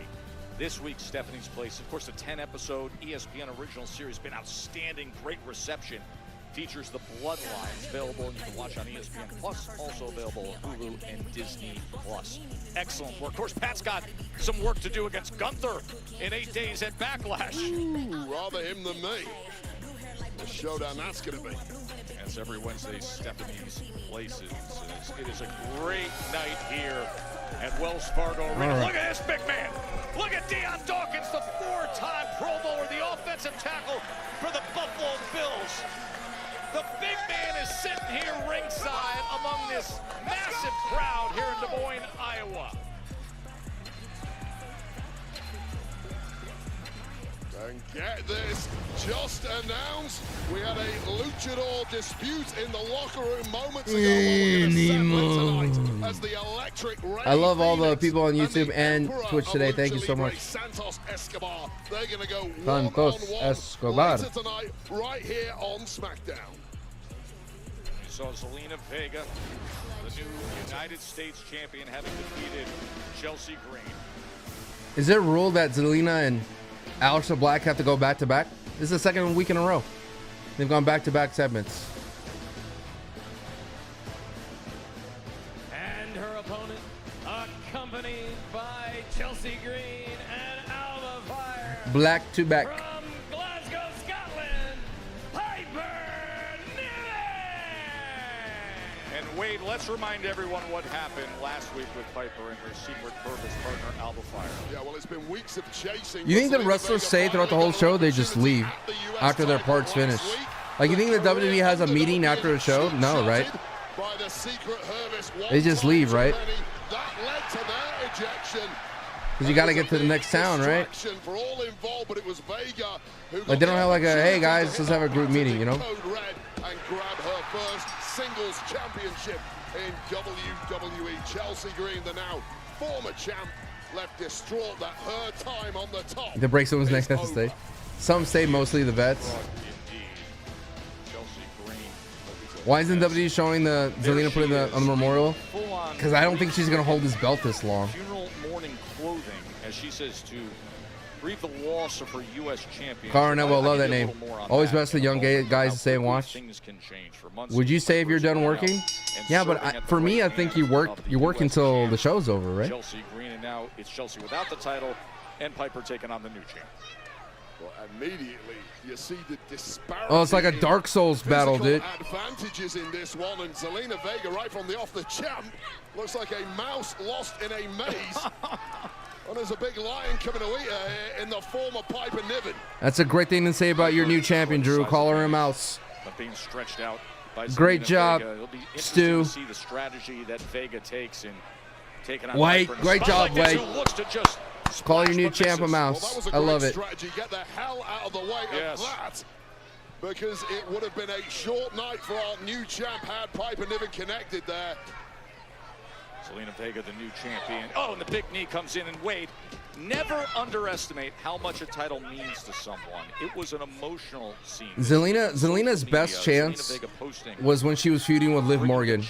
This week's Stephanie's Place, of course, a 10-episode ESPN original series, been outstanding, great reception. Features the Bloodlines, available and you can watch on ESPN Plus, also available on Hulu and Disney Plus. Excellent work. Of course, Pat's got some work to do against Gunther in 8 days at Backlash. Ooh, rather him than me. The showdown that's going to be. And Yes, every Wednesday, step in these places. It is a great night here at Wells Fargo Arena. Right. Look at this big man. Look at Deion Dawkins, the 4-time Pro Bowler, the offensive tackle for the Buffalo Bills. The big man is sitting here ringside among this massive crowd here in Des Moines, Iowa. And get this, just announced, we had a luchador dispute in the locker room moments ago. As the electric I love all the people on YouTube and Twitch today. Thank you so much. Santos Escobar. They're going to go Santos Escobar. later tonight, right here on SmackDown. You saw Zelina Vega, the new United States champion, having defeated Chelsea Green. Is it ruled that Zelina and Alistair Black have to go back-to-back? This is the second week in a row. They've gone back-to-back segments. And her opponent, accompanied by Chelsea Green and Alba Fire. Black to back. From Glasgow, Scotland, Piper Niven. And Wade, let's remind everyone what happened last week with Piper and her secret purpose partner, Alba Fire. Yeah, well, it's been weeks of chasing. You think the wrestlers say throughout the whole show they just leave after their part's finished? Like, you think the WWE has a meeting after the show? No, right? They just leave, right? That led to their ejection. Because you got to get to the next town, right? Like, they don't have like a, hey guys, let's have a group meeting, you know? And grab her first singles championship in WWE. Chelsea Green, the now former champ, left distraught that her time on the top. The break someone's next has to stay. Some stay, mostly the vets. Why isn't WWE showing the Zelina putting on the memorial? Because I don't think she's gonna hold this belt this long. Funeral mourning clothing, as she says, to grieve the loss of her U.S. champion. Carnell will love that name. Always best for young guys to stay and watch. Would you say if you're done working? Yeah, but for me, I think you work until the show's over, right? Chelsea Green, and now it's Chelsea without the title, and Piper taking on the new champ. Well, immediately you see the disparity. Oh, it's like a Dark Souls battle, dude. Advantages in this one, and Zelina Vega right from the off, the champ looks like a mouse lost in a maze. And there's a big lion coming to eat her here in the former Piper Niven. That's a great thing to say about your new champion, Drew. Call her a mouse. But being stretched out by great job, Vega. It'll be Stu. To see the strategy that Vega takes in taking on White, Piper. great job, White. Call your new champ a mouse. Well, I love it. Strategy. Get the hell out of the way of that. Because it would have been a short night for our new champ had Piper Niven connected there. Zelina Vega, the new champion. Oh, and the big knee comes in, and Wade, never underestimate how much a title means to someone. It was an emotional scene. Zelina's best chance was when she was feuding with Liv Morgan.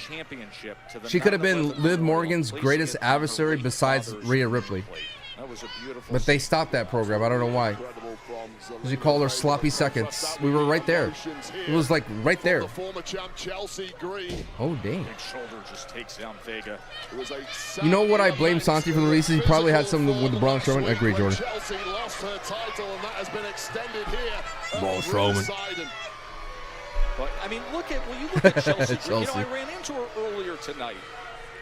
She could have been Liv Morgan's greatest adversary besides Rhea Ripley. That was a beautiful. But they stopped that program. I don't know why. Because you called her sloppy seconds. We were right there. It was like right there. The former champ Chelsea Green. Oh, dang. Big shoulder just takes down Vega. You know what I blame Santi for the releases? He probably had something with the Braun Strowman. I agree, Jordan. Chelsea lost her title, and that has been extended here. Braun Strowman. But I mean, look at Chelsea. You know, I ran into her earlier tonight.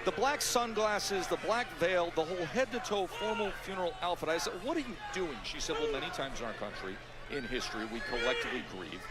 The black sunglasses, the black veil, the whole head-to-toe formal funeral outfit. I said, what are you doing? She said, well, many times in our country, in history, we collectively grieve.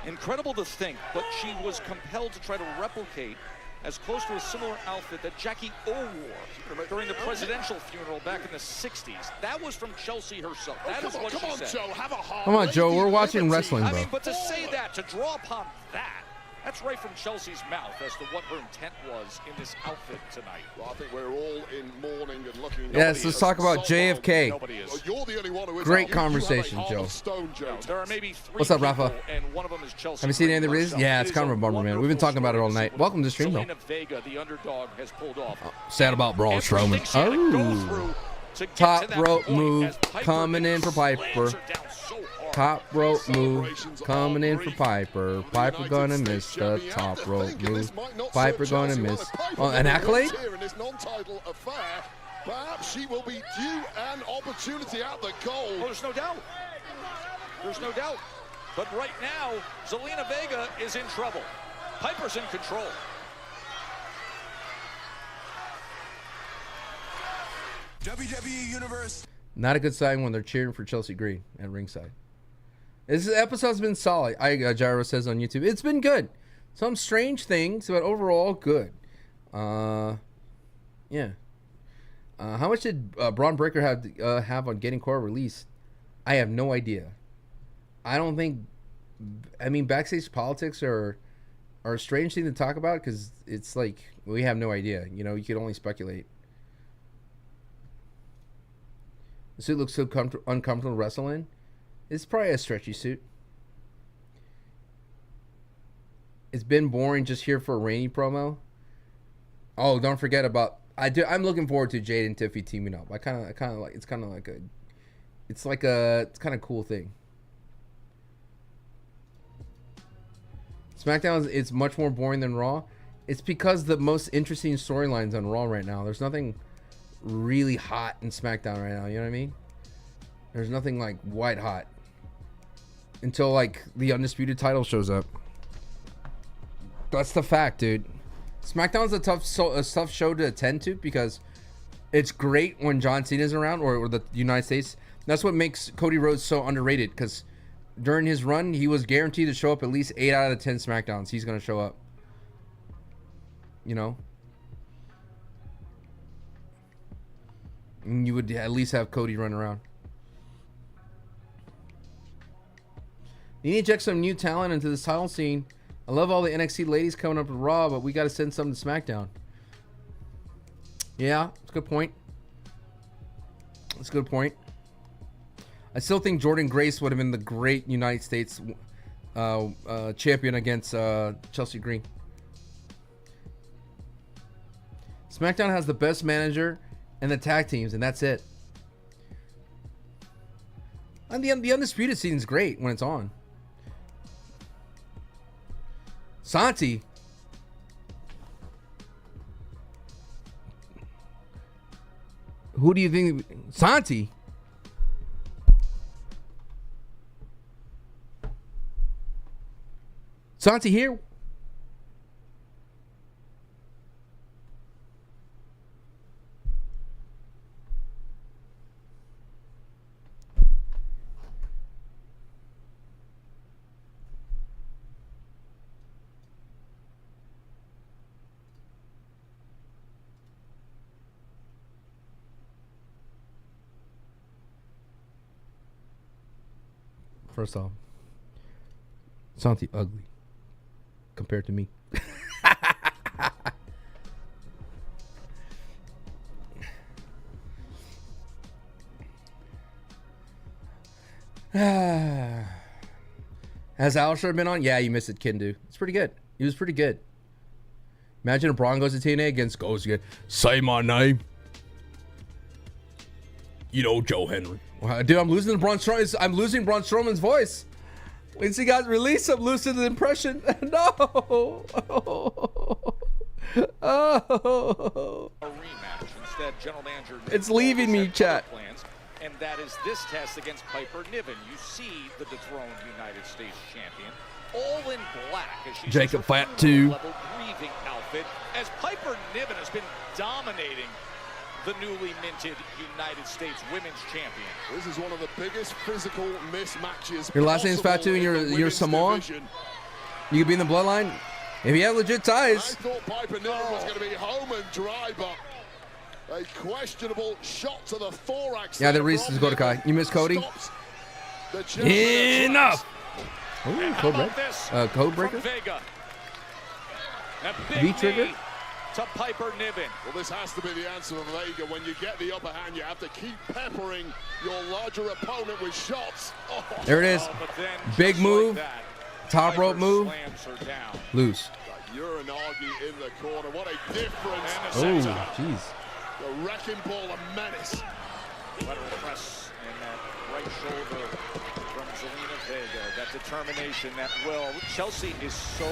Incredible to think, but she was compelled to try to replicate as close to a similar outfit that Jackie O wore during the presidential funeral back in the 60s. That was from Chelsea herself. That is what she said. Joe, have a heart. Come on, Joe. We're watching wrestling, bro. I mean, but to say that, to draw upon that, that's right from Chelsea's mouth as to what her intent was in this outfit tonight. Well, I think we're all in mourning and looking. Yes, let's talk about JFK. Well, you're the only one who is. Great conversation, Joe. There are maybe 3 What's up, Rafa? and one of them is Chelsea. Have you seen any of the releases? Yeah, it's kind of a bummer, man. We've been talking about it all night. Welcome to the stream, though. Zelina Vega, the underdog, has pulled off. Sad about Braun Strowman. Oh. Top rope move coming in for Piper. Top rope move coming in for Piper. Piper gonna miss the top rope move. Piper gonna miss. Oh, an accolade? Perhaps she will be due an opportunity at the goal. Oh, there's no doubt. There's no doubt. But right now, Zelina Vega is in trouble. Piper's in control. WWE Universe. Not a good sign when they're cheering for Chelsea Green at ringside. This episode's been solid. Gyro says on YouTube, it's been good. Some strange things, but overall good. Yeah. How much did Braun Breaker have on getting Cora released? I have no idea. I don't think. I mean, backstage politics are a strange thing to talk about because it's like we have no idea. You know, you can only speculate. The suit looks so uncomfortable to wrestle in. It's probably a stretchy suit. It's been boring just here for a Rainy promo. Oh, don't forget about I'm looking forward to Jade and Tiffy teaming up. I kind of like it's kind of a cool thing. SmackDown is much more boring than Raw. It's because the most interesting storylines on Raw right now. There's nothing really hot in SmackDown right now. You know what I mean? There's nothing like white hot until like the undisputed title shows up. That's the fact, dude. SmackDown's a tough show to attend to because it's great when John Cena's around or the United States. That's what makes Cody Rhodes so underrated because during his run, he was guaranteed to show up at least 8 out of the 10 SmackDowns. He's going to show up. You know? And you would at least have Cody run around. You need to inject some new talent into this title scene. I love all the NXT ladies coming up to Raw, but we got to send some to SmackDown. Yeah, that's a good point. That's a good point. I still think Jordynne Grace would have been the great United States champion against Chelsea Green. SmackDown has the best manager and the tag teams, and that's it. And the Undisputed scene is great when it's on. Santi. Who do you think? Santi? Santi here? First off, Santi ugly compared to me. Has Alistair been on? Yeah, you missed it, Kindu. It's pretty good. He was pretty good. Imagine if Braun goes to TNA against goes again. Say my name. You know Joe Henry. Dude, I'm losing Braun Strowman. I'm losing Braun Strowman's voice. Once he got released, I'm losing the impression. No. Oh. A rematch. Instead, General Manager it's leaving me, chat. Plans, and that is this test against Piper Niven. You see the dethroned United States champion, all in black as she Jacob Fat 2 level breathing outfit. As Piper Niven has been dominating the newly minted United States Women's Champion. This is one of the biggest physical mismatches. Your last name is Fatu and you're Samoan? You could be in the bloodline? If you have legit ties. I thought Piper Niven was going to be home and dry, but a questionable shot to the thorax. Yeah, the Reese's go to Kai. You miss Cody? Enough! Ooh, code breaker? Vega. V-trigger? To Piper Niven. Well, this has to be the answer of Vega. When you get the upper hand, you have to keep peppering your larger opponent with shots. Oh. There it is. Big move. Like Top Piper rope move. Loose. Uranagi in the corner. What a difference. Oh, jeez. The wrecking ball of menace. Lateral press in that right shoulder from Zelina Vega. That determination, that will. Chelsea is so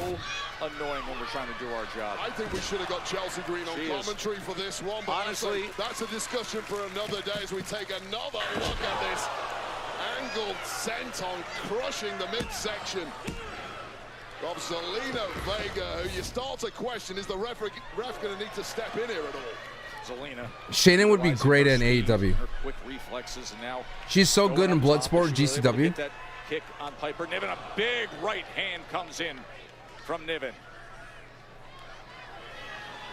annoying when we're trying to do our job. I think we should have got Chelsea Green on commentary for this one. But honestly, that's a discussion for another day as we take another look at this angled senton crushing the midsection. of Zelina Vega, who you start to question, is the ref going to need to step in here at all? Zelina. Shannon would be great in AEW. Her quick reflexes, and now She's so good in Bloodsport, GCW. That kick on Piper Niven, a big right hand comes in from Niven.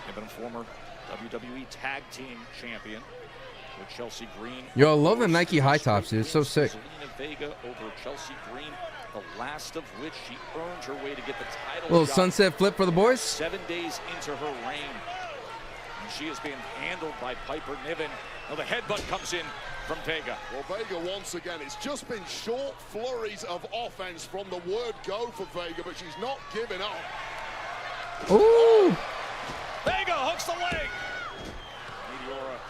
Niven, former WWE Tag Team Champion with Chelsea Green. Yo, I love the Nike high tops, dude. It's so sick. Zelina Vega over Chelsea Green, the last of which she earned her way to get the title. Little sunset flip for the boys. 7 days into her reign, and she is being handled by Piper Niven. Now the headbutt comes in from Vega. Well, Vega once again, it's just been short flurries of offense from the word go for Vega, but she's not giving up. Ooh! Vega hooks the leg.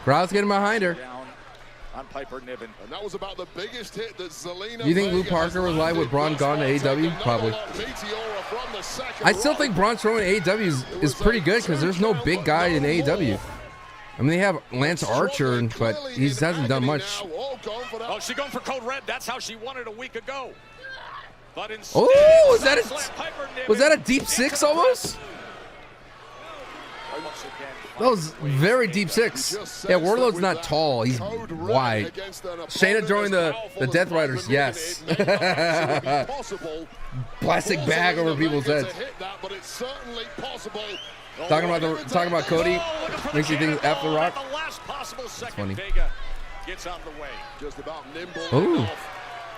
Crowd's getting behind her. Down on Piper Niven. And that was about the biggest hit that Zelina. You think Luke Parker was live with Braun gone to AEW? Probably. I still think Braun Strowman in AEW is pretty good because there's no big guy in AEW. I mean, they have Lance Archer, but he hasn't done much. Oh, she's going for code red. That's how she won it a week ago. But instead, oh, was that a deep six almost? That was very deep six. Yeah, Warlord's not tall. He's wide. Shayna joined the Death Riders. Yes. Plastic bag over people's heads. Talking about Cody makes you think after Rock. That's funny. Gets out of the way. Just about nimble. Ooh.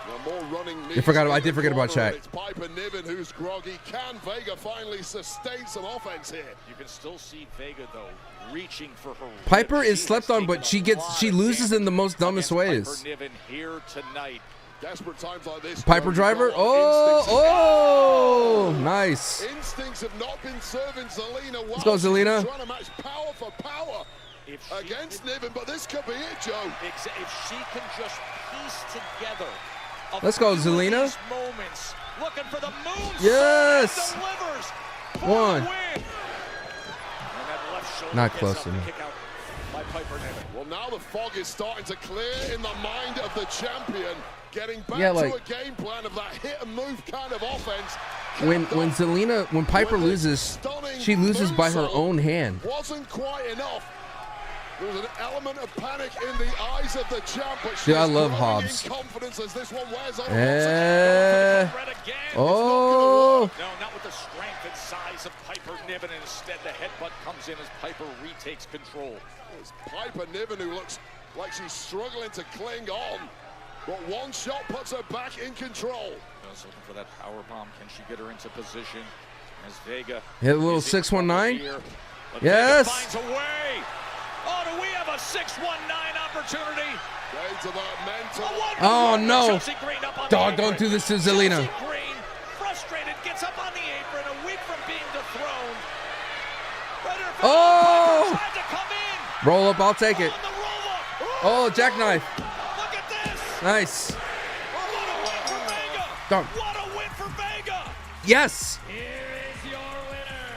I did forget about Shaq. It's Piper Niven who's groggy. Can Vega finally sustain some offense here? You can still see Vega though reaching for her. Piper is slept on, but she loses in the most dumbest ways. Piper Niven here tonight. Desperate times like this. Piper driver. Oh, nice. Instincts have not been serving Zelina well. Let's go, Zelina. Trying to match power for power against Niven, but this could be it, Joe. If she can just piece together. Let's go, Zelina. Moments, looking for the moon. Yes. One. Not close enough. Well, now the fog is starting to clear in the mind of the champion. Getting back to a game plan of that hit and move kind of offense. When Piper loses, she loses by her own hand. Wasn't quite enough. There was an element of panic in the eyes of the champ, but dude, I love Hobbs. Confidence as this one wears on. Oh. No, not with the strength and size of Piper Niven. Instead, the headbutt comes in as Piper retakes control. It's Piper Niven who looks like she's struggling to cling on, but one shot puts her back in control. Looking for that power bomb. Can she get her into position? As Vega hit a little 619. Yes. Finds a way. Oh, do we have a 619 opportunity? Oh no! Dog, don't do this to Zelina. Green, frustrated, gets up on the apron, a week from being dethroned. Oh! Roll up, I'll take it. Oh, jackknife. Look at this. Nice. What a win for Vega. Dog. What a win for Vega. Yes. Here is your winner,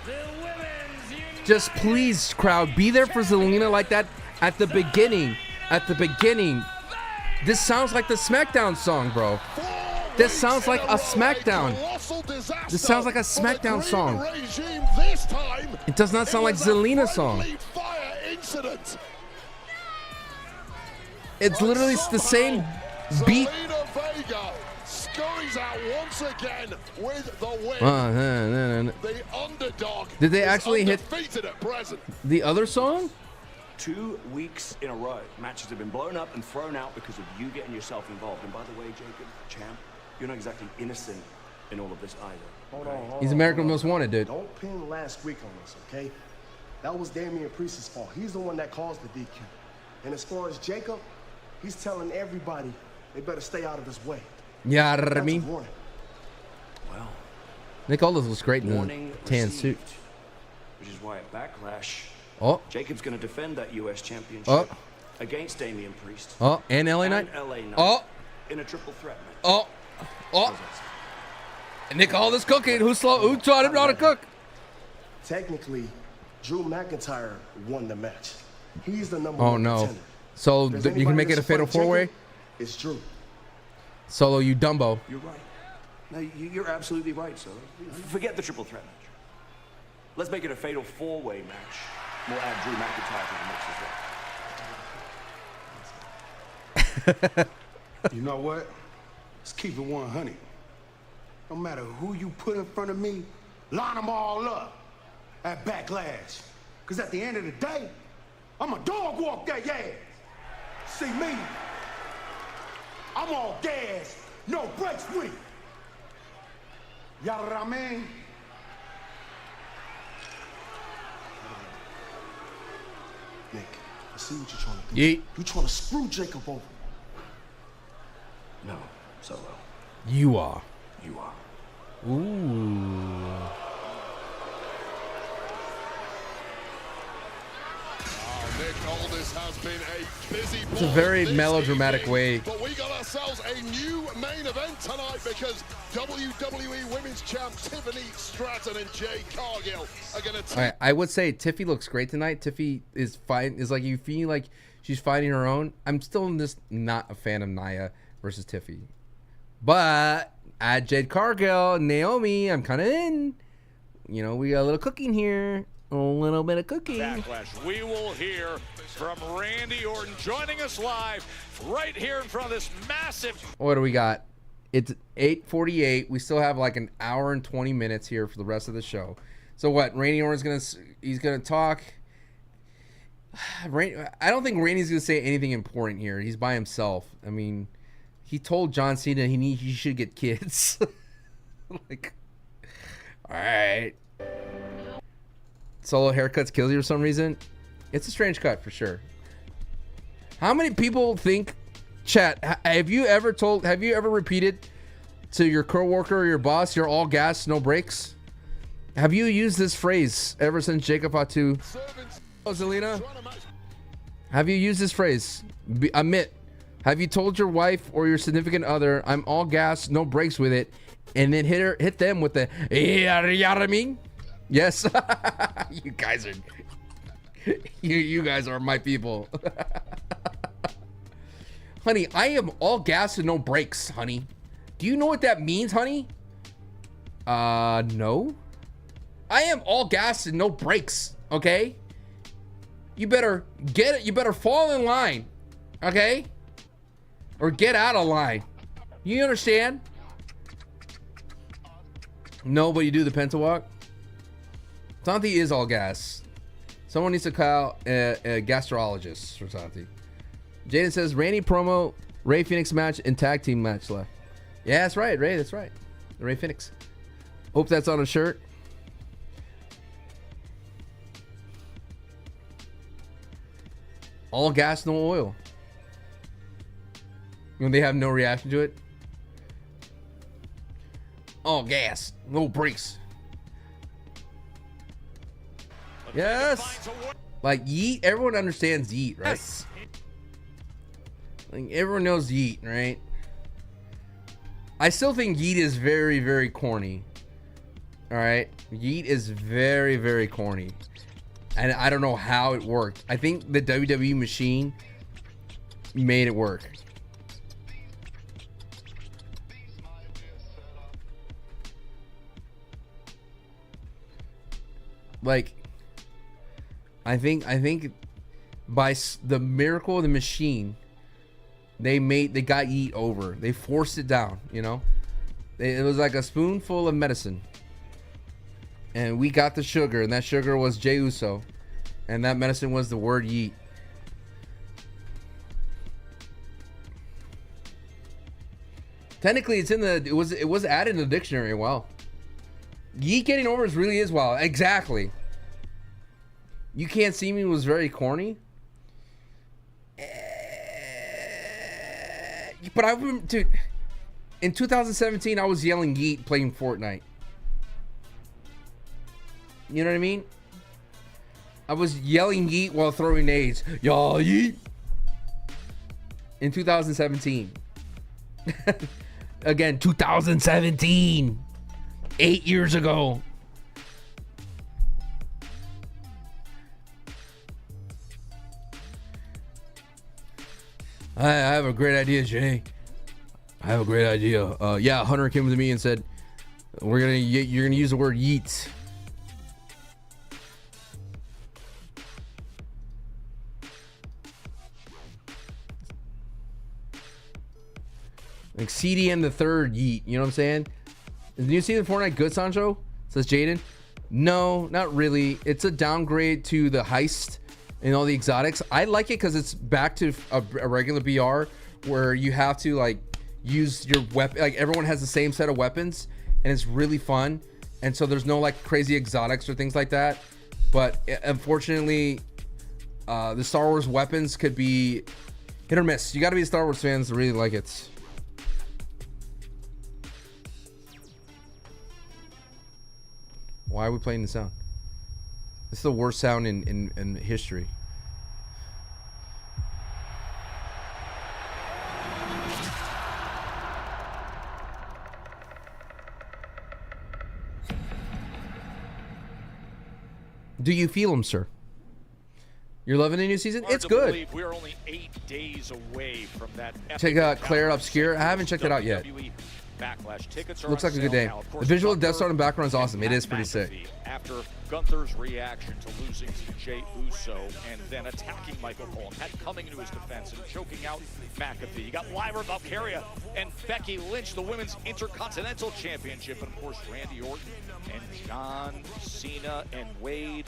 the Women's United. Just please, crowd, be there for Zelina like that at the beginning. At the beginning. This sounds like the SmackDown song, bro. This sounds like a SmackDown. This sounds like a SmackDown song. It does not sound like Zelina's song. It's literally the same beat. Out once again with the win. The underdog. Did they actually hit at present. The other song? 2 weeks in a row, matches have been blown up and thrown out because of you getting yourself involved. And by the way, Jacob, champ, you're not exactly innocent in all of this either. Hold on. He's America's Most Wanted, dude. Don't pin last week on this, okay? That was Damian Priest's fault. He's the one that caused the DQ. And as far as Jacob, he's telling everybody they better stay out of his way. Yeah, I mean. Well, Nick Aldis looks great in the tan suit. Which is why at Backlash, Jacob's going to defend that U.S. Championship against Damian Priest. And LA Knight. In a triple threat match. Nick Aldis cooking. Who taught him how to cook? Technically, Drew McIntyre won the match. He's the number Oh one no! contender. So you can make it a fatal 4-way. It's Drew. Solo, you Dumbo. You're right. No, you're absolutely right, sir. Forget the triple threat match. Let's make it a fatal four-way match. We'll add Drew McIntyre to the mix as well. You know what? Let's keep it 100. No matter who you put in front of me, line them all up at Backlash. Because at the end of the day, I'm a dog walk that ass. See me? I'm all gas, no brakes with it. You know what I mean? Nick, I see what you're trying to do. Yeet. You're trying to screw Jacob over. No, Solo. You are. You are. Ooh. Nick Aldis has been a busy It's a very melodramatic way. But we got ourselves a new main event tonight because WWE Women's Champ Tiffany Stratton and Jade Cargill are going to. I would say Tiffy looks great tonight. Tiffy is fine. Is like you feel like she's fighting her own. I'm still just not a fan of Nia versus Tiffy, but at Jade Cargill, Naomi, I'm kind of in. You know, we got a little cooking here. A little bit of cooking. Backlash. We will hear from Randy Orton joining us live right here in front of this massive. What do we got? It's 8:48. We still have like an hour and 20 minutes here for the rest of the show. So what? Randy Orton's he's gonna talk. I don't think Randy's gonna say anything important here. He's by himself. I mean, he told John Cena he should get kids. Like, all right. Solo haircuts kills you for some reason. It's a strange cut for sure. How many people think, chat, have you ever repeated to your coworker or your boss, you're all gas, no brakes? Have you used this phrase ever since Jacob Fatu? Oh, Zelina, have you used this phrase? Admit, have you told your wife or your significant other, I'm all gas, no brakes with it, and then hit them with the, you know what I mean? Yes. You guys are you guys are my people. Honey, I am all gas and no brakes, honey. Do you know what that means, honey? No. I am all gas and no brakes, okay? You better get it. You better fall in line, okay? Or get out of line. You understand? No, but you do the pentawalk. Santi is all gas. Someone needs to call a gastrologist for Santi. Jaden says, Randy promo, Ray Phoenix match, and tag team match left. Yeah, that's right, Ray. That's right. Ray Phoenix. Hope that's on a shirt. All gas, no oil. When they have no reaction to it. All gas, no brakes. Yes. Like yeet, everyone understands yeet, right? Yes. Like everyone knows yeet, right? I still think yeet is very, very corny. All right, yeet is very, very corny, and I don't know how it worked. I think the WWE machine made it work. Like, I think by the miracle of the machine, they got yeet over. They forced it down, you know? It was like a spoonful of medicine. And we got the sugar, and that sugar was Jey Uso. And that medicine was the word yeet. Technically, it was added in the dictionary. Wow. Yeet getting over really is wild. Exactly. You Can't See Me was very corny. But I remember, dude, in 2017, I was yelling yeet playing Fortnite. You know what I mean? I was yelling yeet while throwing nades. Y'all yeet. In 2017. Again, 2017. 8 years ago. I have a great idea, Jay. I have a great idea. Yeah, Hunter came to me and said, you're gonna use the word yeet. Like CDN the third yeet. You know what I'm saying? Is the new season of Fortnite good, Sancho? Says Jaden. No, not really. It's a downgrade to the heist and all the exotics. I like it because it's back to a regular BR where you have to like use your weapon. Like everyone has the same set of weapons, and it's really fun. And so there's no like crazy exotics or things like that. But unfortunately, the Star Wars weapons could be hit or miss. You got to be Star Wars fans to really like it. Why are we playing the sound? This is the worst sound in history. Do you feel them, sir? You're loving the new season? Hard it's to good. believe we're only 8 days away from that. Check out Claire Obscure. I haven't checked it out yet. Backlash tickets are Looks on like a good sale day. now. Of course, The visual of Gunther Death Star in the background is awesome. It and is pretty sick. McAfee, After Gunther's reaction to losing to Jey Uso and then attacking Michael Cole, had coming to his defense and choking out McAfee. You got Lyra Valkyria and Becky Lynch, the Women's Intercontinental Championship, and of course Randy Orton and John Cena and Wade.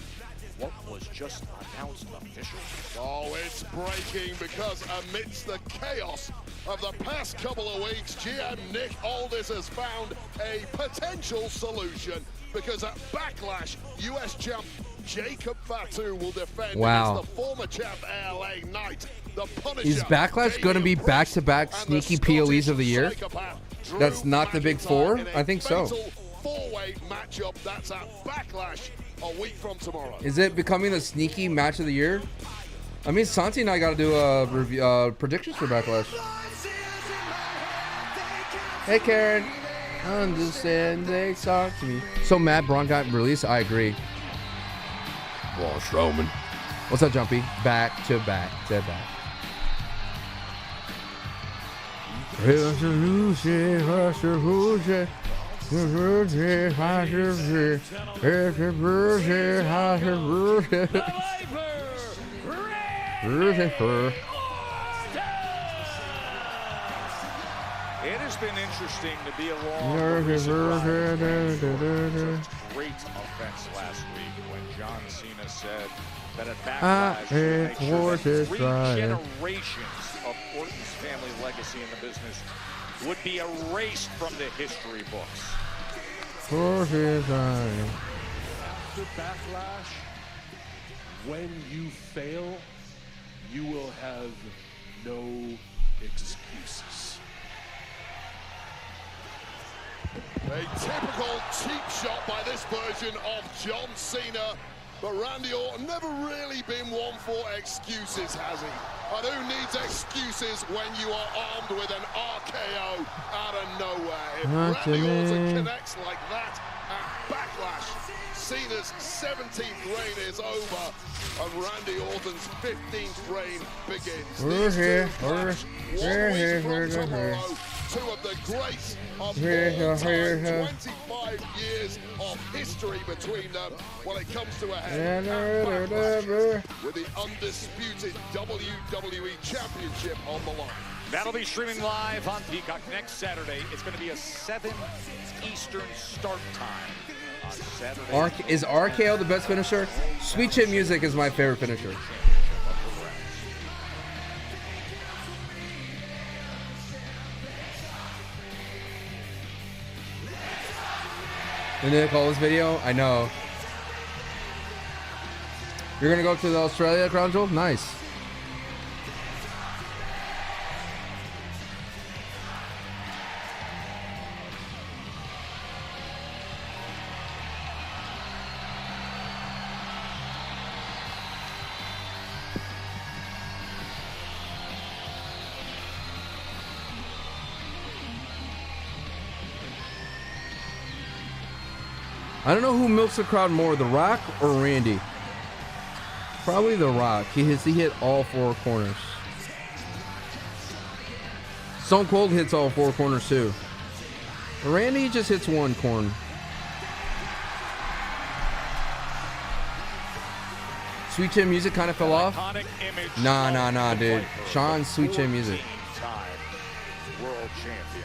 What was just announced officially? Oh, it's breaking because amidst the chaos of the past couple of weeks, GM Nick Aldis has found a potential solution because at Backlash, US champ Jacob Fatu will defend against the former champ LA Knight. The Punisher, Is Backlash going to be back-to-back sneaky POEs of the year? That's not the big four? I think so. Four-way matchup that's at Backlash a week from tomorrow. Is it becoming the sneaky match of the year? I mean, Santi and I got to do a review, predictions for Backlash. Hey, Karen. Understand, they talk to me. So mad Braun got released? I agree. Braun Strowman. What's up, Jumpy? Back to back to back. It has been interesting to be along the recent run. Such great offense last week when John Cena said that at Backlash three generations of Orton's family legacy in the business would be erased from the history books. After Backlash, when you fail, you will have no excuses. A typical cheap shot by this version of John Cena, but Randy Orton never really been one for excuses, has he? And who needs excuses when you are armed with an RKO out of nowhere? If Randy Orton connects like that at Backlash, Cena's 17th reign is over, and Randy Orton's 15th reign begins. We're here. Two of the greats of all time, 25 years of history between them. When it comes to a head with the undisputed WWE Championship on the line. That'll be streaming live on Peacock next Saturday. It's going to be a 7 Eastern start time on Saturday. Is RKO the best finisher? Sweet Chin Music is my favorite finisher. Didn't they call this video? I know. You're gonna go to the Australia Crown Jewel? Nice. I don't know who milks the crowd more, The Rock or Randy. Probably The Rock. He hit all four corners. Stone Cold hits all 4 corners too. Randy just hits 1 corner. Sweet Chin music kind of fell off. Nah, dude. Sean's Sweet Chin music. World champion.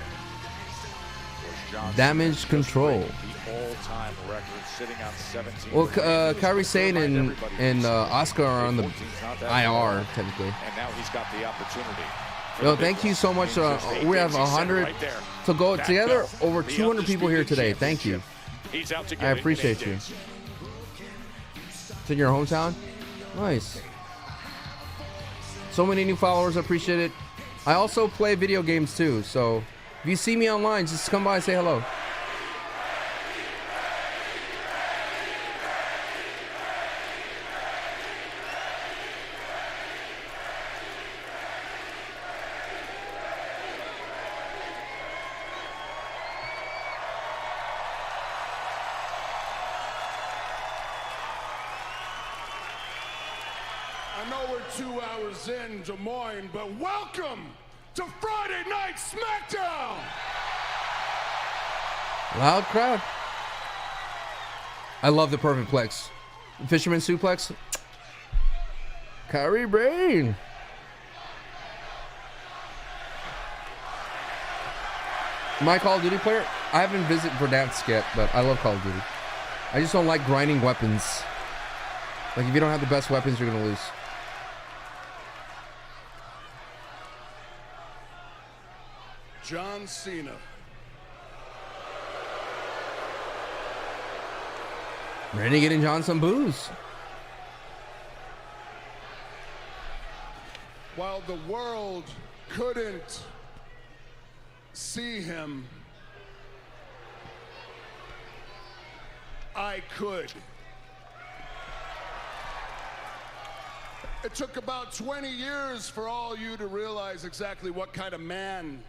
Damage control. The all-time record sitting on 17. Well, Kairi Sane and Oscar are on the IR technically. And now he's got the opportunity. Yo, thank you so much. We have 100 to go together. Over 200 people here today. Thank you. I appreciate you. It's in your hometown? Nice. So many new followers. I appreciate it. I also play video games too. So if you see me online, just come by and say hello. I know we're 2 hours in Des Moines, but welcome to Friday Night SmackDown! Loud crowd. I love the perfect plex. Fisherman suplex. Kyrie Brain. Am I a Call of Duty player? I haven't visited Verdansk yet, but I love Call of Duty. I just don't like grinding weapons. Like, if you don't have the best weapons, you're gonna lose. John Cena. Randy getting John some booze. While the world couldn't see him, I could. It took about 20 years for all you to realize exactly what kind of man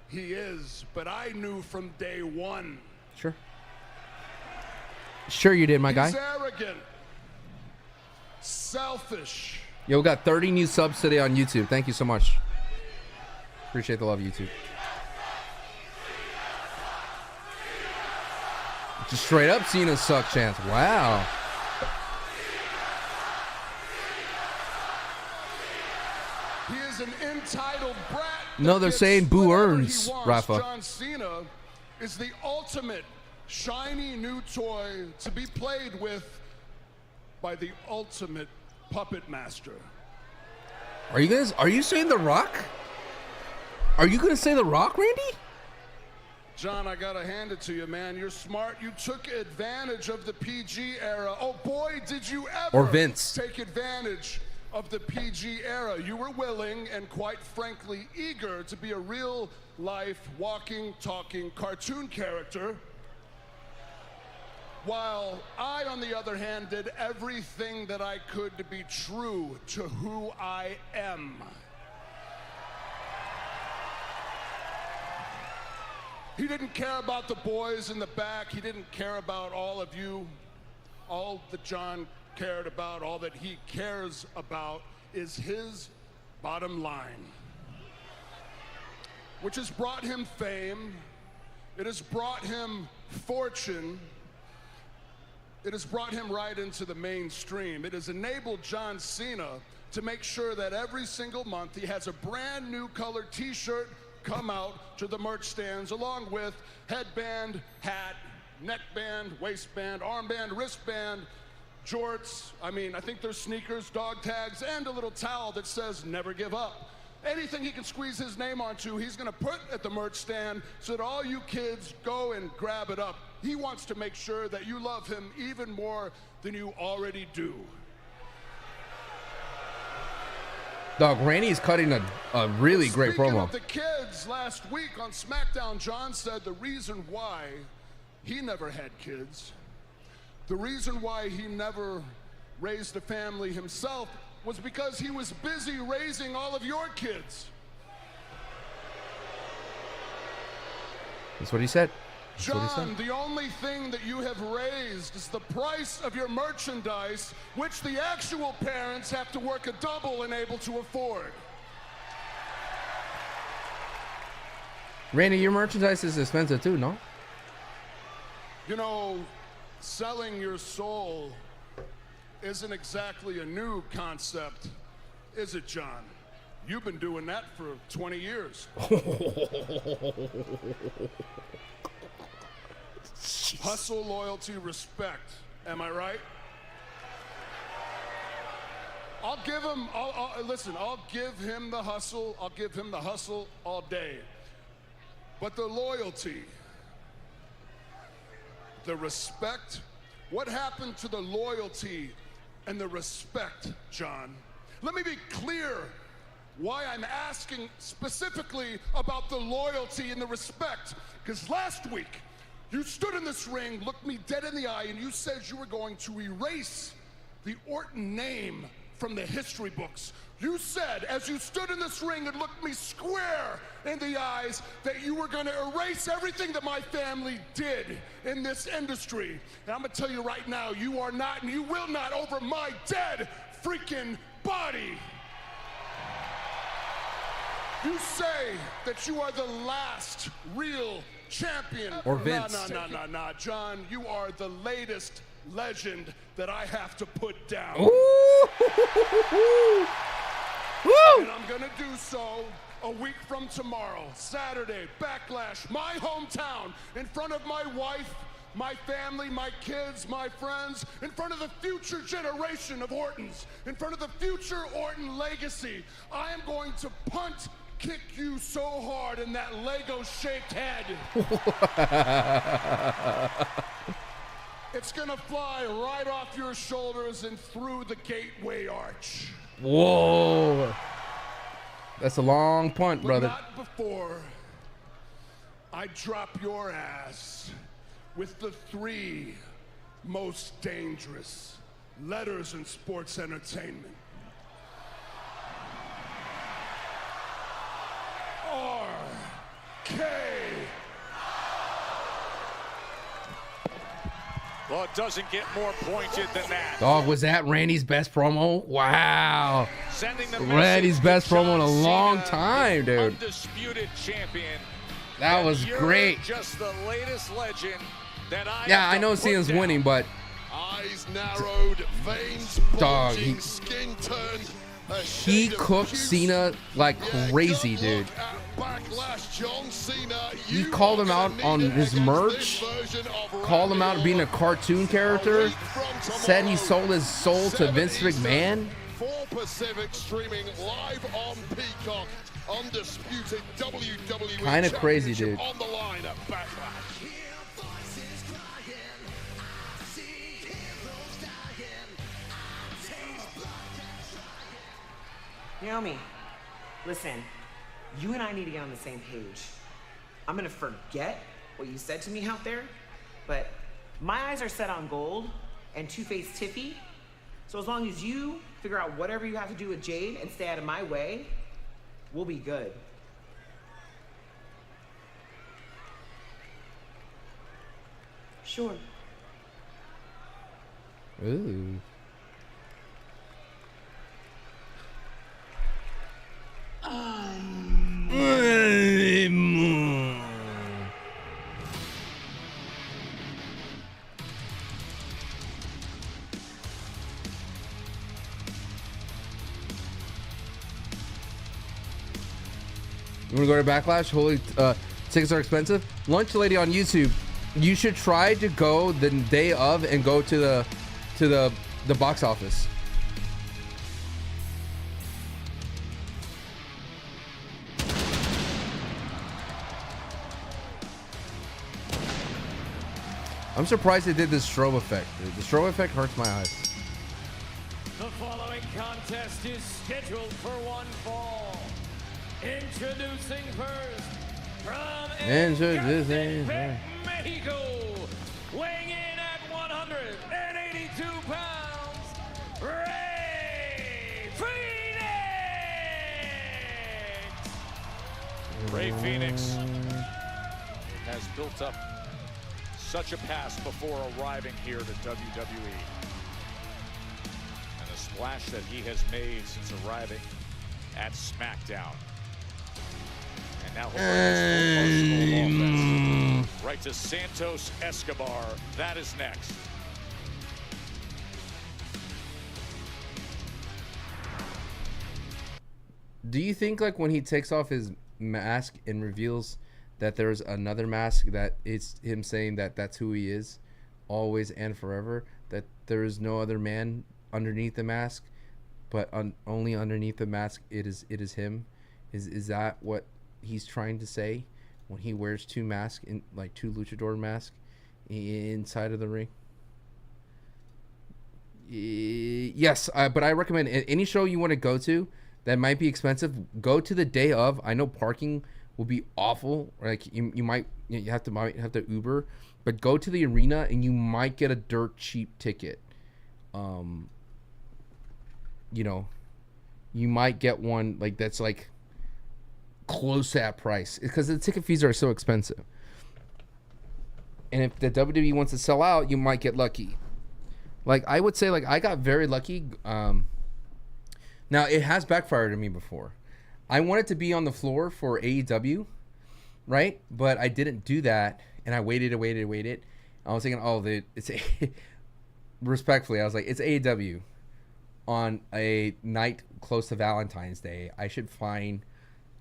he is, but I knew from day one. Sure. Sure you did, my guy. He's arrogant, selfish. Yo, we got 30 new subs today on YouTube. Thank you so much. Appreciate the love, YouTube. Just straight up Cena suck chance. Wow. He is an entitled brat. No, they're saying boo earns, Rafa. John Cena is the ultimate shiny new toy to be played with by the ultimate puppet master. Are you saying The Rock? Are you gonna say The Rock, Randy? John, I gotta hand it to you, man. You're smart. You took advantage of the PG era. Oh boy, did you ever Or Vince. take advantage of the PG era. You were willing and quite frankly eager to be a real life walking, talking cartoon character. While I, on the other hand, did everything that I could to be true to who I am. He didn't care about the boys in the back. He didn't care about all of you. All that John cared about, all that he cares about is his bottom line, which has brought him fame. It has brought him fortune. It has brought him right into the mainstream. It has enabled John Cena to make sure that every single month he has a brand new colored t-shirt come out to the merch stands, along with headband, hat, neckband, waistband, armband, wristband, jorts. I think there's sneakers, dog tags, and a little towel that says never give up. Anything he can squeeze his name onto, he's gonna put at the merch stand so that all you kids go and grab it up. He wants to make sure that you love him even more than you already do. Dog, Randy's cutting a really great Speaking promo. of the kids, last week on SmackDown, John said the reason why he never had kids, the reason why he never raised a family himself was because he was busy raising all of your kids. That's what he said. John, the only thing that you have raised is the price of your merchandise, which the actual parents have to work a double and able to afford. Randy, your merchandise is expensive too, no? You know, selling your soul isn't exactly a new concept, is it, John? You've been doing that for 20 years. Hustle, loyalty, respect. Am I right? I'll give him, listen, I'll give him the hustle. I'll give him the hustle all day. But the loyalty, the respect, what happened to the loyalty and the respect, John? Let me be clear why I'm asking specifically about the loyalty and the respect. Because last week, you stood in this ring, looked me dead in the eye, and you said you were going to erase the Orton name from the history books. You said, as you stood in this ring and looked me square in the eyes, that you were going to erase everything that my family did in this industry. And I'm going to tell you right now, you are not, and you will not, over my dead freaking body. You say that you are the last real champion. Or Vince. No, John, you are the latest legend that I have to put down. Ooh. Woo. And I'm gonna do so a week from tomorrow, Saturday, Backlash, my hometown, in front of my wife, my family, my kids, my friends, in front of the future generation of Ortons, in front of the future Orton legacy. I am going to kick you so hard in that Lego-shaped head. It's gonna fly right off your shoulders and through the gateway arch. Whoa. That's a long punt, brother. But not before I drop your ass with the 3 most dangerous letters in sports entertainment. R.K. Well, it doesn't get more pointed than that. Dog, was that Randy's best promo? Wow. Sending the Randy's best promo in a John long Cena, time, the dude. undisputed champion. That was You're great. Just the latest legend that Yeah, I know Cena's winning, but eyes narrowed, veins dog, bulging, skin turned. he cooked Cena like crazy, dude. Backlash, John Cena. He called him out on his merch, called him out being a cartoon character, said he sold his soul to Vince McMahon. 4 Pacific streaming live on Peacock. Undisputed WWE Kind of crazy, dude. on the line at Backlash. Naomi, listen, you and I need to get on the same page. I'm gonna forget what you said to me out there, but my eyes are set on gold and Two-Faced Tiffy. So as long as you figure out whatever you have to do with Jade and stay out of my way, we'll be good. Sure. Ooh. You want to go to Backlash? Holy, tickets are expensive. Lunch Lady on YouTube. You should try to go the day of and go to the box office. I'm surprised they did this strobe effect. Dude. The strobe effect hurts my eyes. The following contest is scheduled for one fall. Introducing first from Mexico, weighing in at 182 pounds, Ray Phoenix has built up such a past before arriving here to WWE. And the splash that he has made since arriving at SmackDown. And now he'll bring his full arsenal offense right to Santos Escobar. That is next. Do you think like when he takes off his mask and reveals that there's another mask, that it's him saying that that's who he is always and forever, that there is no other man underneath the mask, but only underneath the mask it is him? Is that what he's trying to say when he wears two masks, in like two luchador masks inside of the ring? Yes, but I recommend any show you want to go to that might be expensive, go to the day of. I know parking will be awful. Like you might have to Uber, but go to the arena and you might get a dirt cheap ticket. You know, you might get one like that's like close to that price because the ticket fees are so expensive. And if the WWE wants to sell out, you might get lucky. Like I would say, like I got very lucky. Now, it has backfired on me before. I wanted to be on the floor for AEW, right? But I didn't do that, and I waited. I was thinking, respectfully, I was like, it's AEW on a night close to Valentine's Day. I should find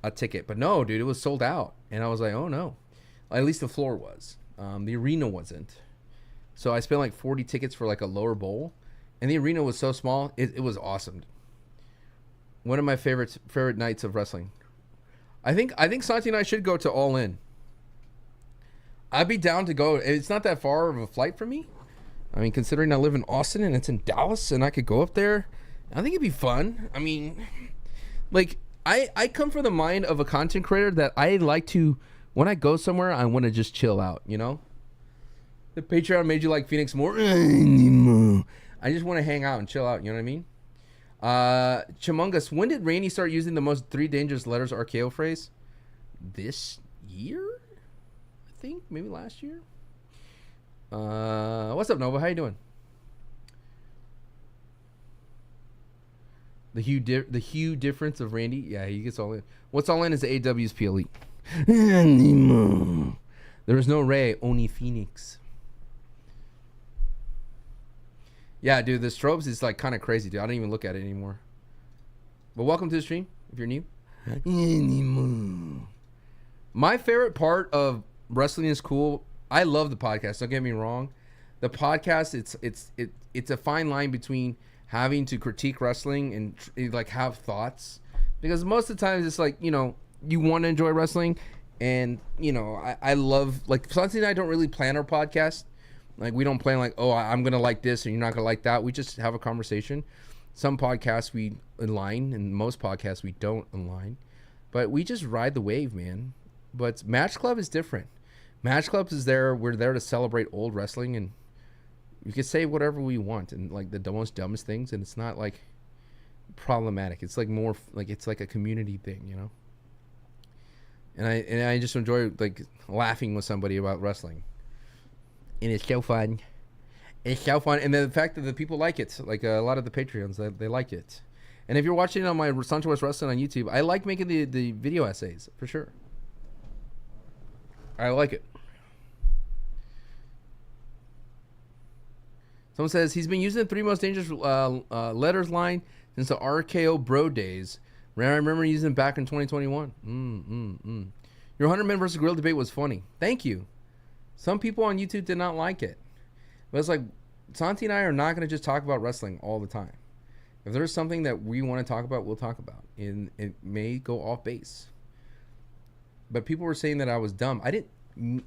a ticket. But no, dude, it was sold out. And I was like, oh, no. At least the floor was. The arena wasn't. So I spent like 40 tickets for like a lower bowl, and the arena was so small, it was awesome. One of my favorite nights of wrestling. I think Santi and I should go to All In. I'd be down to go. It's not that far of a flight for me. I mean, considering I live in Austin and it's in Dallas and I could go up there, I think it'd be fun. I mean, like I come from the mind of a content creator that I like to, when I go somewhere, I want to just chill out, you know? The Patreon made you like Phoenix more. I just want to hang out and chill out, you know what I mean? Chimungus, when did Randy start using the most 3 dangerous letters RKO phrase? This year? I think maybe last year. What's up, Nova? How you doing? The hue difference of Randy. Yeah, he gets all in. What's all in is the AW's PLE. There is no Ray, only Phoenix. Yeah, dude, the strobes is like kind of crazy, dude. I don't even look at it anymore. But welcome to the stream if you're new. My favorite part of wrestling is cool. I love the podcast. Don't get me wrong. The podcast, it's a fine line between having to critique wrestling and like have thoughts, because most of the times it's like, you know, you want to enjoy wrestling, and you know, I love, like Santi and I don't really plan our podcast. Like, we don't plan like, oh, I'm going to like this and you're not going to like that. We just have a conversation. Some podcasts we align, and most podcasts we don't align. But we just ride the wave, man. But Match Club is different. Match Club is there. We're there to celebrate old wrestling, and you can say whatever we want and like the most dumbest things, and it's not like problematic. It's like more like it's like a community thing, you know? And I just enjoy like laughing with somebody about wrestling. And it's so fun. It's so fun. And the fact that the people like it, like a lot of the Patreons, they like it. And if you're watching it on my Santos Wrestling on YouTube, I like making the video essays, for sure. I like it. Someone says, he's been using the 3 most dangerous letters line since the RKO bro days. I remember using them back in 2021. Your 100-man versus Gorilla debate was funny. Thank you. Some people on YouTube did not like it. But it's like, Santi and I are not going to just talk about wrestling all the time. If there's something that we want to talk about, we'll talk about. And it may go off base. But people were saying that I was dumb. I didn't,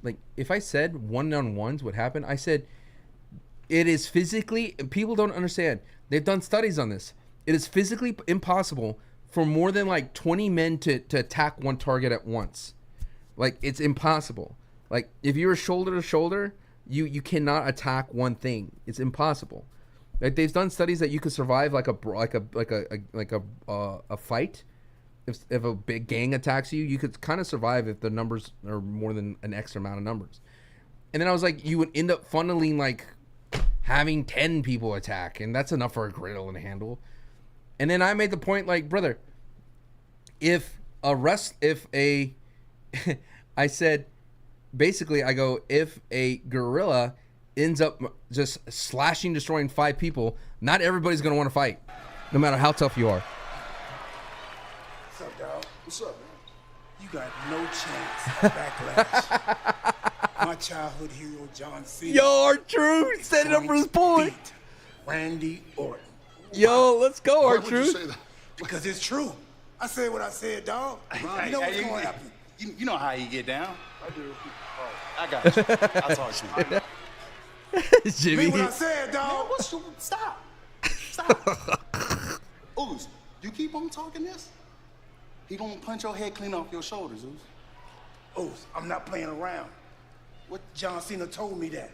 like, if I said one-on-ones would happen, I said, it is physically, people don't understand. They've done studies on this. It is physically impossible for more than like 20 men to attack one target at once. Like, it's impossible. Like, if you're shoulder to shoulder, you cannot attack one thing. It's impossible. Like, they've done studies that you could survive like a fight. If a big gang attacks you, you could kind of survive if the numbers are more than an extra amount of numbers. And then I was like, you would end up funneling like having 10 people attack, and that's enough for a griddle and a handle. And then I made the point, like, brother, if a I said, basically, I go, if a gorilla ends up just slashing, destroying 5 people, not everybody's going to want to fight, no matter how tough you are. What's up, dog? What's up, man? You got no chance at Backlash. My childhood hero, John Cena. Yo, R-Truth, set it up for his boy. Randy Orton. Yo, let's go, R-Truth. Because it's true. I said what I said, dog. Right. You know what's Hey, going to happen. You know how you get down. I do. I got you. I'll talk to you. Jimmy. Mean what I said, dog. Stop. Stop. Ooze, you keep on talking this, he gonna punch your head clean off your shoulders, Ooze. Ooze, I'm not playing around. What John Cena told me that.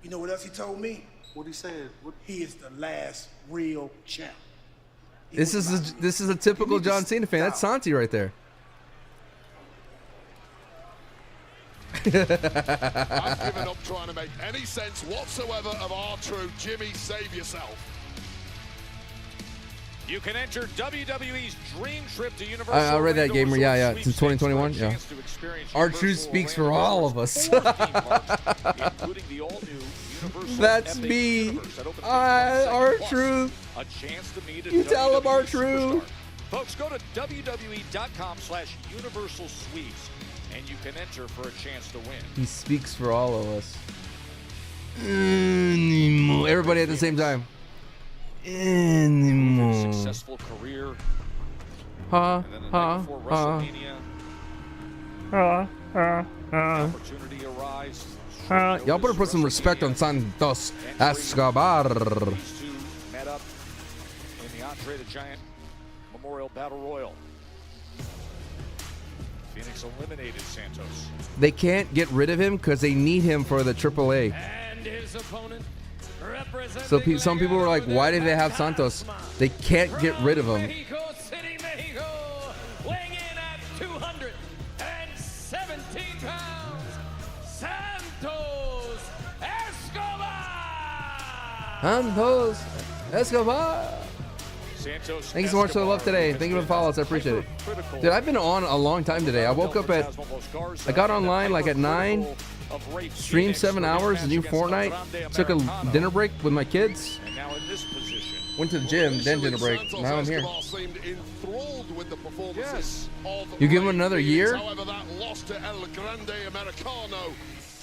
You know what else he told me? What he said? He is the last real champ. This is a typical John Cena fan. That's Santi right there. I've given up trying to make any sense whatsoever of R-Truth. Jimmy, save yourself. You can enter WWE's dream trip to Universal. I read that, Gamer. Yeah. Since 2021. Yeah. R-Truth speaks for all of us. That's me. R-Truth. A chance to meet You tell him R-Truth. Folks, go to WWE.com/Universal Suites, and you can enter for a chance to win. He speaks for all of us. Everybody at the same time. Successful career. And then the night before WrestleMania, opportunity arrives. Y'all better put some respect on Santos Escobar. These two met up in the Andre the Giant Memorial Battle Royal. Phoenix eliminated Santos. They can't get rid of him because they need him for the AAA. And his opponent, So some people were like, why did they have Santos? They can't get rid of him. Mexico City, Mexico, weighing in at 217 pounds, Santos Escobar. Santos Escobar. Santos Thank you so much for the love today. Thank you for the follows. I appreciate it. Dude, I've been on a long time today. I woke up at, I got online like at 9, streamed 7 hours, new Fortnite, took a dinner break with my kids, And now in this position, went to the gym, then dinner break. Now I'm here. Seemed enthralled with the performances of You give him another year? However, that loss to El Grande Americano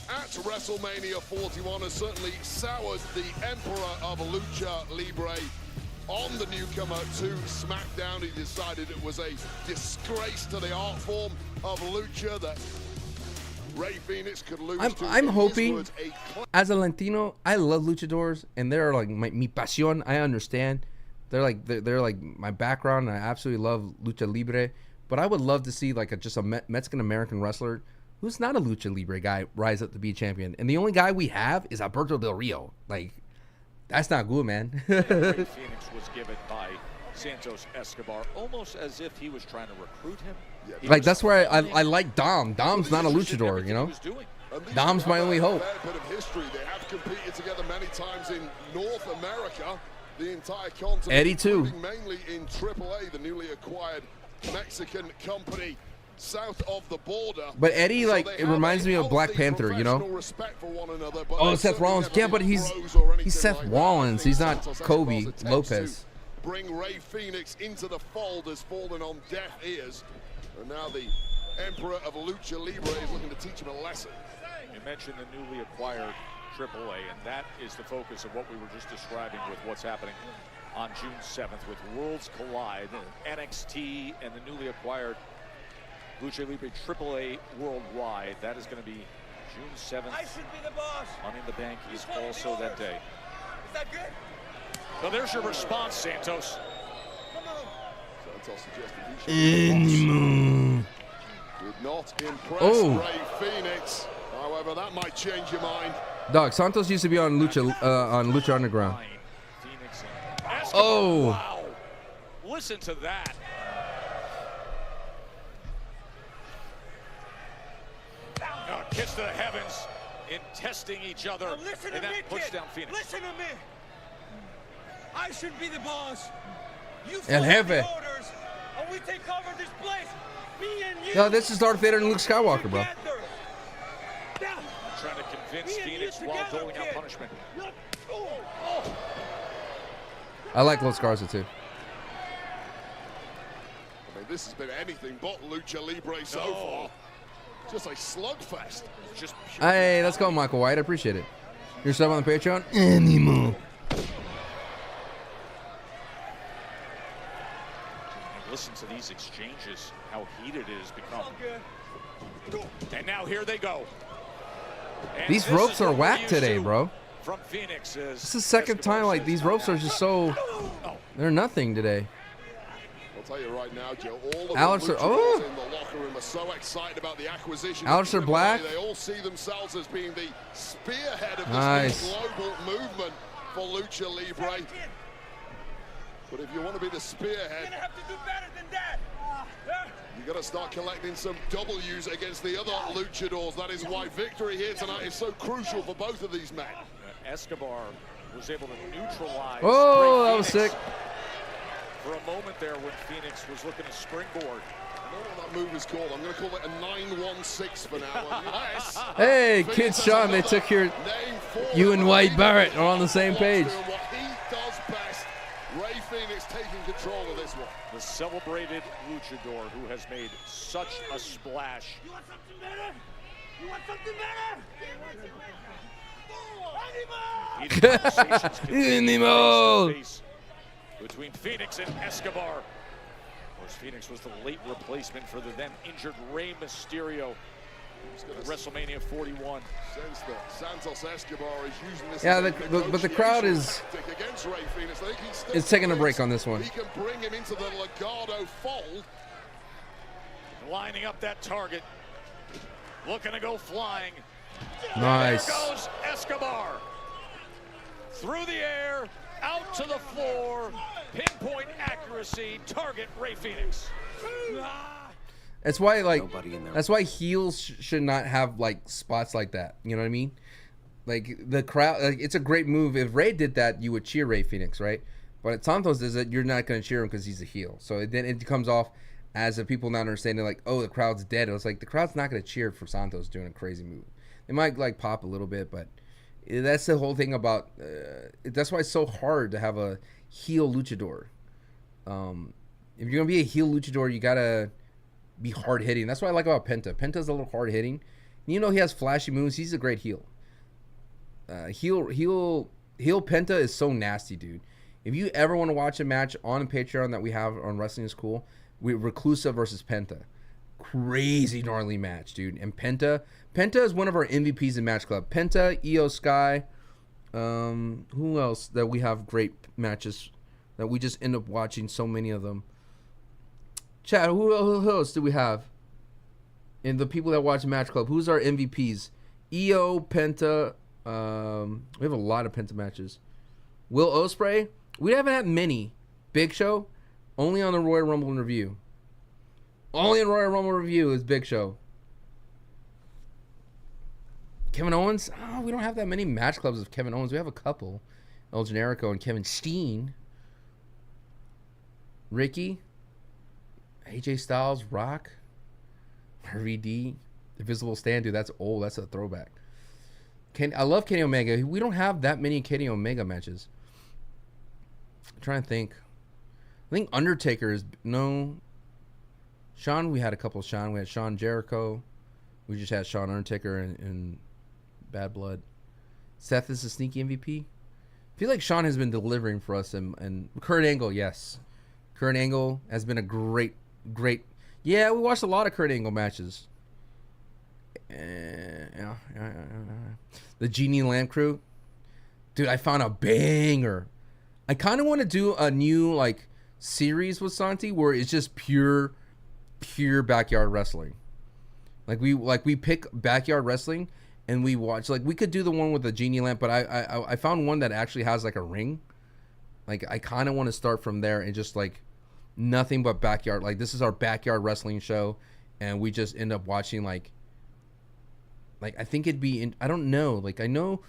at WrestleMania 41 has certainly soured the Emperor of Lucha Libre. On the newcomer to SmackDown, he decided it was a disgrace to the art form of Lucha that Ray Phoenix could lose to. I'm in his hoping, words, as a Latino, I love luchadors, and they're like mi pasión. I understand. They're like my background, and I absolutely love lucha libre. But I would love to see like just a Mexican American wrestler who's not a lucha libre guy rise up to be a champion. And the only guy we have is Alberto Del Rio. Like, that's not good, man. Ray Phoenix was given by Santos Escobar almost as if he was trying to recruit him. Like, that's where I like Dom. Dom's not a luchador, you know? Dom's my only hope. A bit of history. They have competed together many times in North America, the entire continent. Eddie, too. Including mainly in AAA, the newly acquired Mexican company south of the border. But Eddie, So like, they it have reminds a me of Black healthy Panther, you know? professional respect for one another, but Oh, they Seth certainly Rollins. never Yeah, but been he's bros or anything Seth like that. Rollins. He's not Santos Kobe Escobar's attempts Lopez. to bring Ray Phoenix into the fold has fallen on deaf ears. And now the Emperor of Lucha Libre is looking to teach him a lesson. You mentioned the newly acquired AAA, and that is the focus of what we were just describing with what's happening on June 7th with Worlds Collide, NXT, and the newly acquired Lucha Libre AAA worldwide. That is going to be June 7th. I should be the boss. Money in the Bank is also that day. Is that good? So there's your response, Santos. Santos suggested he should did not impress Oh. Ray Phoenix. However, that might change your mind. Dog, Santos used to be on Lucha Underground. Phoenix and Oh. Wow. Listen to that. Kiss to the heavens in testing each other. Now listen to and me, that puts kid. down Phoenix. Listen to me. I should be the boss. You El follow jefe. the orders, and we take over this place. No, this is Darth Vader and Luke Skywalker, bro. Trying to convince Phoenix while doling out punishment. I like Los Garza too. I mean, this has been anything but Lucha Libre so far. Just a slugfest. Just Hey, let's go, Michael White. I appreciate it. You're sub on the Patreon? Anymore. Listen to these exchanges, how heated it has become. And now here they go. And These ropes are whack today, bro. From Phoenix This is the second time like these ropes are just so they're nothing today. I'll tell you right now, Joe, all of Alistair, the oh. in the locker room are so excited about the acquisition. Alistair Black. They all see themselves as being the spearhead of this Nice. global movement for Lucha Libre. But if you want to be the spearhead, you got to start collecting some W's against the other luchadors. That is why victory here tonight is so crucial for both of these men. Escobar was able to neutralize. Oh, Rey that was Fenix sick. For a moment there when Phoenix was looking to springboard. I don't know what that move is called. I'm going to call it a 916 for now. Yes. Hey, Kid Sean, they took you and White Barrett are on the same page. What he does best, Rey Fenix taking control of this one. The celebrated luchador who has made such a splash. You want something better? You want something better? Animal. Between Phoenix and Escobar. Of course, Phoenix was the late replacement for the then injured Rey Mysterio at WrestleMania 41. Since the Santos Escobar is using this. Yeah, but the crowd is taking a break on this one. He can bring him into the Legado fold. Lining up that target. Looking to go flying. Nice. There goes Escobar. Through the air, out to the floor. Pinpoint accuracy. Target Rey Fenix. That's why, that's why heels should not have like spots like that. You know what I mean? Like the crowd, like, it's a great move. If Rey did that, you would cheer Rey Fenix, right? But if Santos does it, you're not going to cheer him because he's a heel. So then it comes off as if people not understanding, like, oh, the crowd's dead. It was like the crowd's not going to cheer for Santos doing a crazy move. They might like pop a little bit, but that's the whole thing about. That's why it's so hard to have a heel luchador. If you're gonna be a heel luchador, you gotta be hard hitting. That's what I like about Penta. Penta's a little hard hitting. You know, he has flashy moves. He's a great heel. Heel Penta is so nasty, dude. If you ever want to watch a match on Patreon that we have on Wrestling is Cool, Reclusa versus Penta. Crazy gnarly match, dude. And Penta is one of our MVPs in Match Club. Penta, Io Sky, who else that we have great matches that we just end up watching so many of them. Chad, who else do we have? And the people that watch Match Club, who's our MVPs? Io, Penta, we have a lot of Penta matches. Will Ospreay, we haven't had many. Big Show, only on the Royal Rumble in Review. Only in Royal Rumble Review is Big Show. Kevin Owens, oh, we don't have that many match clubs of Kevin Owens. We have a couple. El Generico and Kevin Steen. Ricky, AJ Styles, Rock, RVD, Invisible Stand, dude, that's old. That's a throwback. I love Kenny Omega. We don't have that many Kenny Omega matches. I'm trying to think. I think Undertaker is no. Sean, we had a couple of Sean. We had Sean Jericho. We just had Sean Undertaker and Bad Blood. Seth is a sneaky MVP. I feel like Sean has been delivering for us, and Kurt Angle, yes. Kurt Angle has been a great. Yeah, we watched a lot of Kurt Angle matches. Yeah. The Genie Lamb Crew. Dude, I found a banger. I kind of want to do a new like series with Santi where it's just pure backyard wrestling. Like we pick backyard wrestling and we watch. Like we could do the one with the Genie Lamp, but I found one that actually has like a ring. Like I kind of want to start from there and just like nothing but backyard. Like this is our backyard wrestling show, and we just end up watching like I think it'd be I don't know. Like I know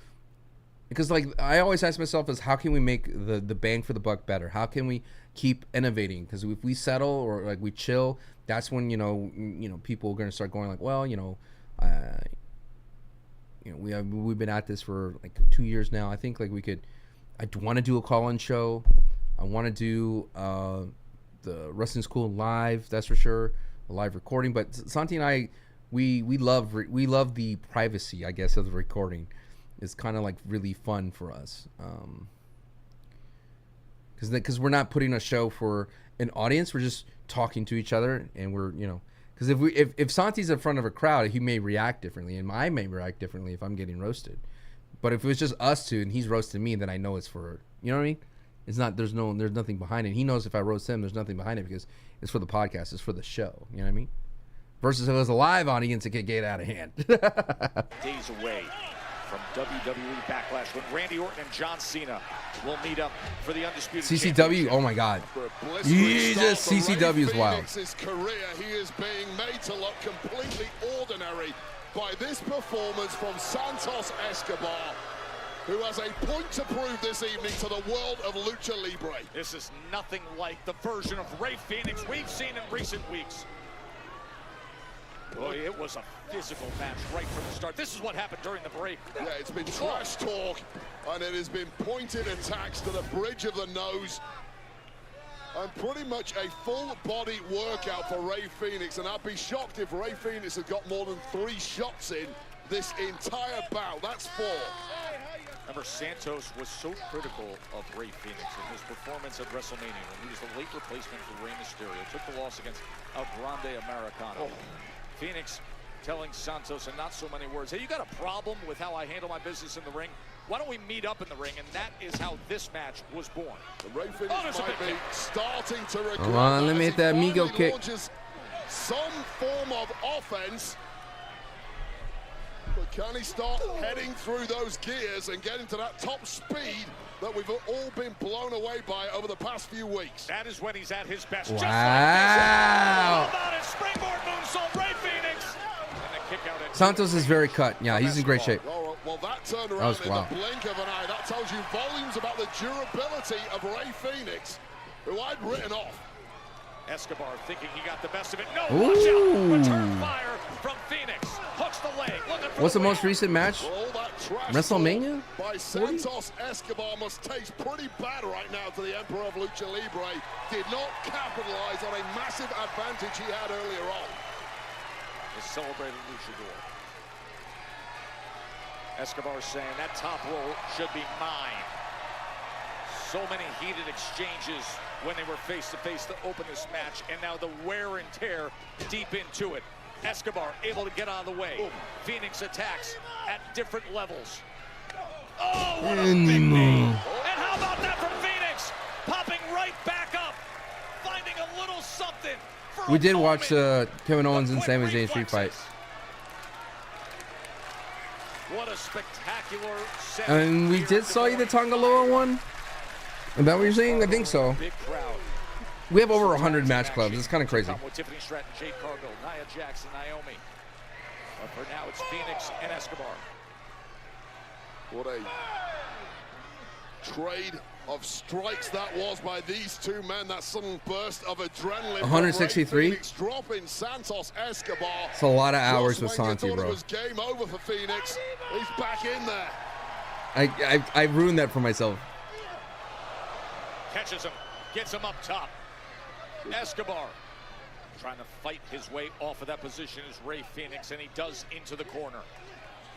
Because like I always ask myself is how can we make the bang for the buck better? How can we keep innovating? Because if we settle or like we chill, that's when people are going to start going like, well, we've been at this for like 2 years now. I think like I want to do a call-in show. I want to do the Wrestling School live, that's for sure, a live recording. But Santi and I, we love the privacy, I guess, of the recording. It's kind of like really fun for us, because we're not putting a show for an audience. We're just talking to each other, and we're because if Santi's in front of a crowd, he may react differently, and I may react differently if I'm getting roasted. But if it was just us two and he's roasting me, then I know it's for, you know what I mean? It's not, there's nothing behind it. He knows if I roast him, there's nothing behind it because it's for the podcast, it's for the show. You know what I mean? Versus if it was a live audience, it could get out of hand. Days away from WWE Backlash when Randy Orton and John Cena will meet up for the Undisputed CCW, oh my God. Jesus, CCW is wild. His career, he is being made to look completely ordinary by this performance from Santos Escobar, who has a point to prove this evening to the world of Lucha Libre. This is nothing like the version of Rey Fenix we've seen in recent weeks. Boy, it was a physical match right from the start. This is what happened during the break. Yeah, it's been trash talk, and it has been pointed attacks to the bridge of the nose. And pretty much a full-body workout for Rey Fenix, and I'd be shocked if Rey Fenix had got more than 3 shots in this entire bout. That's 4. Remember, Santos was so critical of Rey Fenix in his performance at WrestleMania when he was the late replacement for Rey Mysterio. Took the loss against El Grande Americano. Phoenix telling Santos in not so many words, hey, you got a problem with how I handle my business in the ring? Why don't we meet up in the ring? And that is how this match was born. The Rey Fenix might be starting to regret. Come on, let me hit that Migo kick. Some form of offense. But can he start heading through those gears and getting to that top speed that we've all been blown away by over the past few weeks? That is when he's at his best. Wow. Just like this. How about it? Springboard moonsault, Rey Fenix. And the kick out. Santos is very cut. Yeah, he's in great shape. Well, that turned around in the blink of an eye. That tells you volumes about the durability of Rey Fenix, who I'd written off. Escobar thinking he got the best of it. No, watch out. Return fire from Phoenix. Hooks the leg. What's the most recent match? WrestleMania? By Santos Escobar must taste pretty bad right now to the Emperor of Lucha Libre. Did not capitalize on a massive advantage he had earlier on. The celebrated luchador. Escobar saying that top roll should be mine. So many heated exchanges when they were face-to-face to open this match, and now the wear and tear deep into it. Escobar able to get out of the way. Phoenix attacks at different levels. Oh, what a big knee. And how about that from Phoenix? Popping right back up, finding a little something. We did watch Kevin Owens and Sami Zayn street fight. What a spectacular set. And we did saw you the Tongaloa one? Is that what you're saying? I think so. Big crowd. We have over 100 match clubs. It's kind of crazy. With Tiffany Stratton, Jade Cargill, Nia Jackson, Naomi. But for now, it's Phoenix and Escobar. What a trade of strikes that was by these two men. That sudden burst of adrenaline. 163. Dropping Santos Escobar. It's a lot of hours with Santi, bro. It was game over for Phoenix. He's back in there. I ruined that for myself. Catches him, gets him up top. Escobar trying to fight his way off of that position is Rey Fenix, and he does into the corner.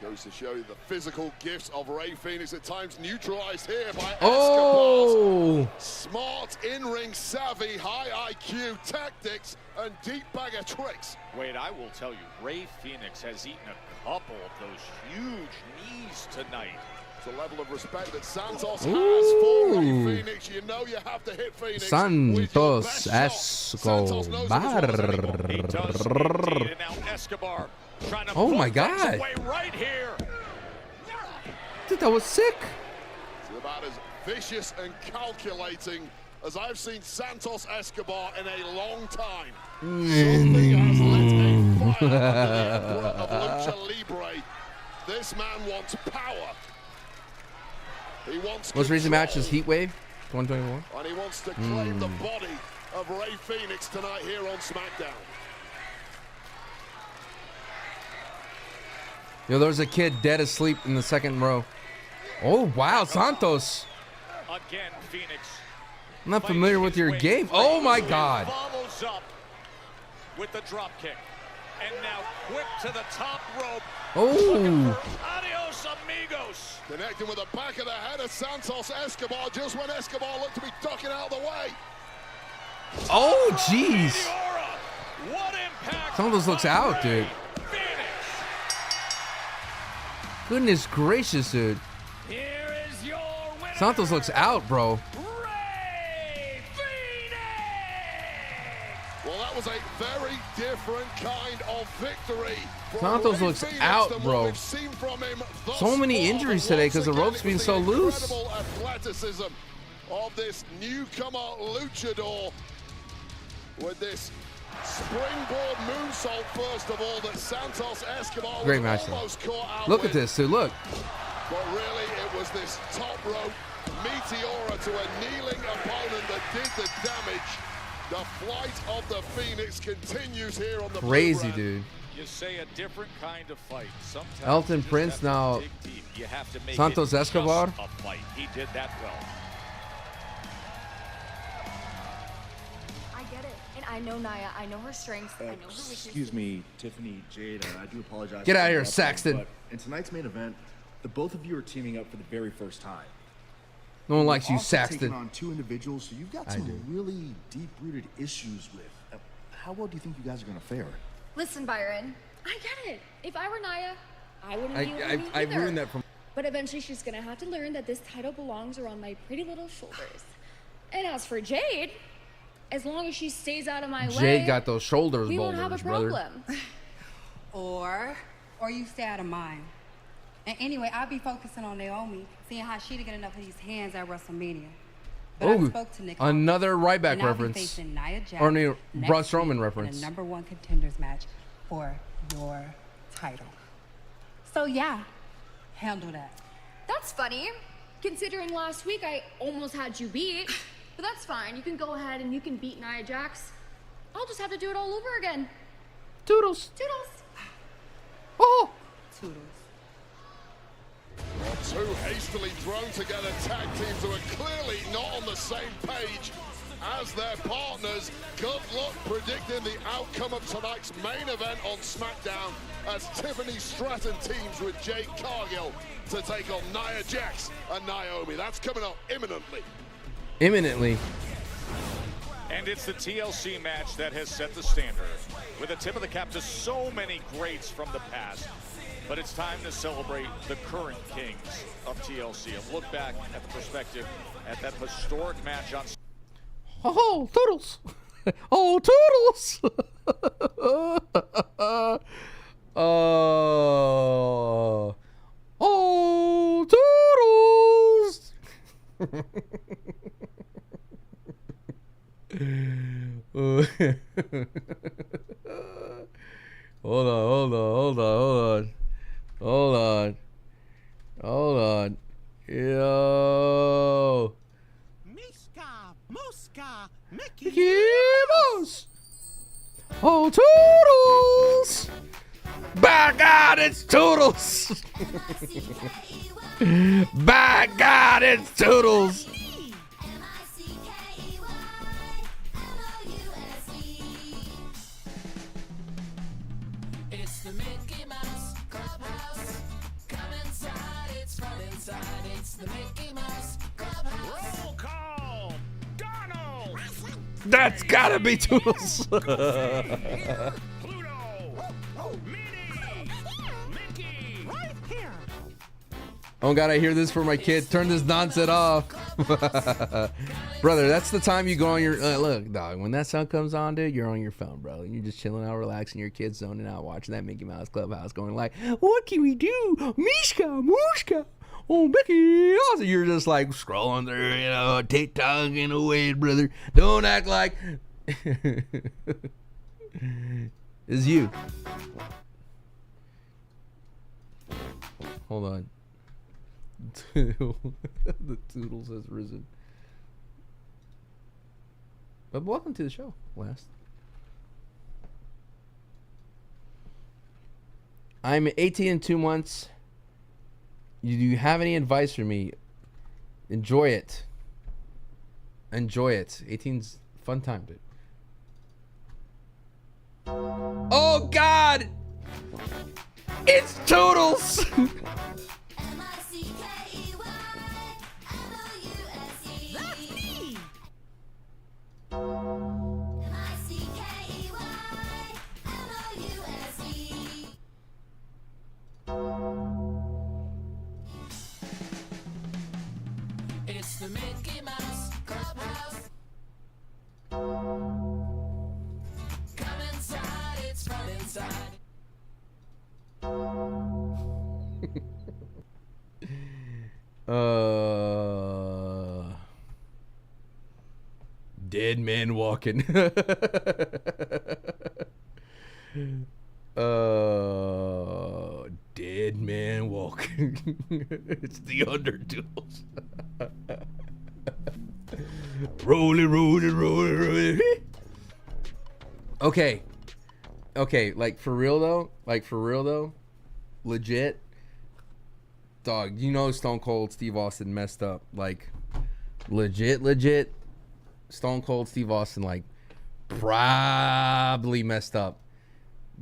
Goes to show you the physical gifts of Rey Fenix, at times neutralized here by Escobar. Smart in-ring savvy, high IQ tactics, and deep bag of tricks. Wade, I will tell you, Rey Fenix has eaten a couple of those huge knees tonight. The level of respect that Santos has for Rey Fenix. You know you have to hit Phoenix. Santos Escobar. Oh my God. Right here. Dude, that was sick. It's about as vicious and calculating as I've seen Santos Escobar in a long time. Something has lit a fire under the Emperor of Lucha Libre. This man wants power. He wants Most recent control. match is Heat Wave 2021. And he wants to claim the body of Rey Fenix tonight here on SmackDown. Yo, there's a kid dead asleep in the second row. Oh, wow, Santos. Again, Phoenix. I'm not familiar with your game. Oh, my God. Follows up with the drop kick. And now quick to the top rope. Oh. Adios, amigos. Connecting with the back of the head of Santos Escobar just when Escobar looked to be ducking out of the way. Oh, jeez. What impact? Santos looks out, dude. Goodness gracious, dude. Here is your winner. Santos looks out, bro. Well, that was a very different kind of victory. Santos looks out, bro. So many injuries today because the rope's being so loose. Incredible athleticism of this newcomer luchador with this springboard moonsault, first of all, that Santos Escobar Great was match, though. almost caught out Look with. at this, dude. Look. But really, it was this top rope meteora to a kneeling opponent that did the damage. The flight of the Phoenix continues here on the Crazy, Blue dude. You say a different kind of fight. Sometimes Elton you just Prince have to now. dig deep. You have to make Santos it Escobar. just a fight. He did that well. I get it. And I know Nia. I know her strengths. I know her weaknesses. Excuse me, Tiffany, Jade, I do apologize. Get for out of here, interrupting, Saxton. But in tonight's main event, the both of you are teaming up for the very first time. No one likes you, Also Saxton. taking on two individuals, so you've got I some do. really deep-rooted issues with. How well do you think you guys are going to fare? Listen, Byron. I get it. If I were Nia, I wouldn't be with me I either. ruined that from. But eventually she's going to have to learn that this title belongs around my pretty little shoulders. And as for Jade, as long as she stays out of my way, Jade got those shoulders we won't boulders, have a brother. problem. Or you stay out of mine. And anyway, I'll be focusing on Naomi, seeing how she to get enough of these hands at WrestleMania. But I Oh, spoke to Nick. another Ryback and I'll be reference. facing Nia Jax Or no, next Braun week Strowman in reference. a #1 contenders match for your title. So yeah, handle that. That's funny, considering last week I almost had you beat. But that's fine. You can go ahead and you can beat Nia Jax. I'll just have to do it all over again. Toodles. Toodles. Oh. Toodles. Well, two hastily thrown together tag teams who are clearly not on the same page as their partners. Good luck predicting the outcome of tonight's main event on SmackDown as Tiffany Stratton teams with Jade Cargill to take on Nia Jax and Naomi. That's coming up imminently. Imminently. And it's the TLC match that has set the standard, with a tip of the cap to so many greats from the past. But it's time to celebrate the current kings of TLC and look back at the perspective at that historic match on. Oh, Toodles. Oh, Toodles. Oh, Toodles. Hold on. Yo. Mickey Mouse. Oh, Toodles. By God, it's Toodles. By God, it's Toodles. It's the Mickey Mouse Clubhouse. Come inside, it's fun inside. It's the Mickey Mouse Clubhouse. Roll call, Donald. That's gotta be Toodles. Oh God, I hear this for my kid. Turn this nonsense off. Brother, that's the time you go on your look, dog. When that sound comes on, dude, you're on your phone, bro. And you're just chilling out, relaxing, your kid's zoning out, watching that Mickey Mouse Clubhouse, going like, what can we do? Mishka, Mooshka. Oh, Mickey. Also, you're just like scrolling through, TikToking away, brother. Don't act like it's you. Hold on. The Toodles has risen. But welcome to the show, Last. I'm 18 in 2 months. Do you have any advice for me? Enjoy it. Enjoy it. 18's fun time, dude. Oh, God! It's Toodles! It's the Mickey Mouse Clubhouse. Come inside, it's from inside. Dead man walking. Dead man walking. It's the Undertools. rolling. Okay, like for real though, legit, dog. You know, Stone Cold Steve Austin messed up. Like, legit. Stone Cold Steve Austin like probably messed up.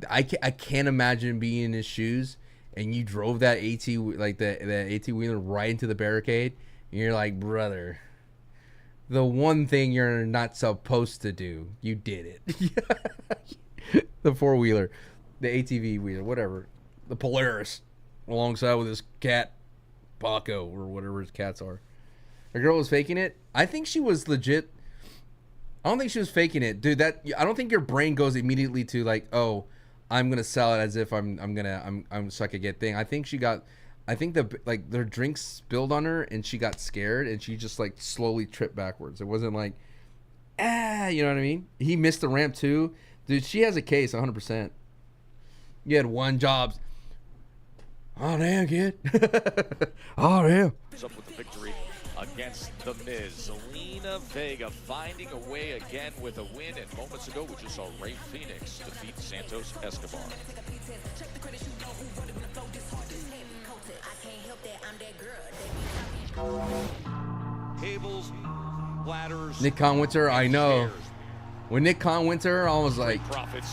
I can't imagine being in his shoes and you drove that AT like that AT wheeler right into the barricade and you're like, brother, the one thing you're not supposed to do, you did it. The 4-wheeler, the ATV wheeler, whatever, the Polaris, alongside with his cat Paco or whatever his cats are. The girl was faking it. I think she was legit. I don't think she was faking it, dude. I don't think your brain goes immediately to like, oh, I'm gonna sell it as if I'm so I could get thing. I think their drinks spilled on her and she got scared and she just like slowly tripped backwards. It wasn't like, you know what I mean? He missed the ramp too, dude. She has a case, 100%. You had one job. Oh damn, kid. Oh damn. Up with the victory against The Miz. Zelina Vega finding a way again with a win. And moments ago, we just saw Rey Fenix defeat Santos Escobar. Tables, ladders, Nick Khan Winter, I know. chairs. When Nick Khan Winter, I was like, Profits,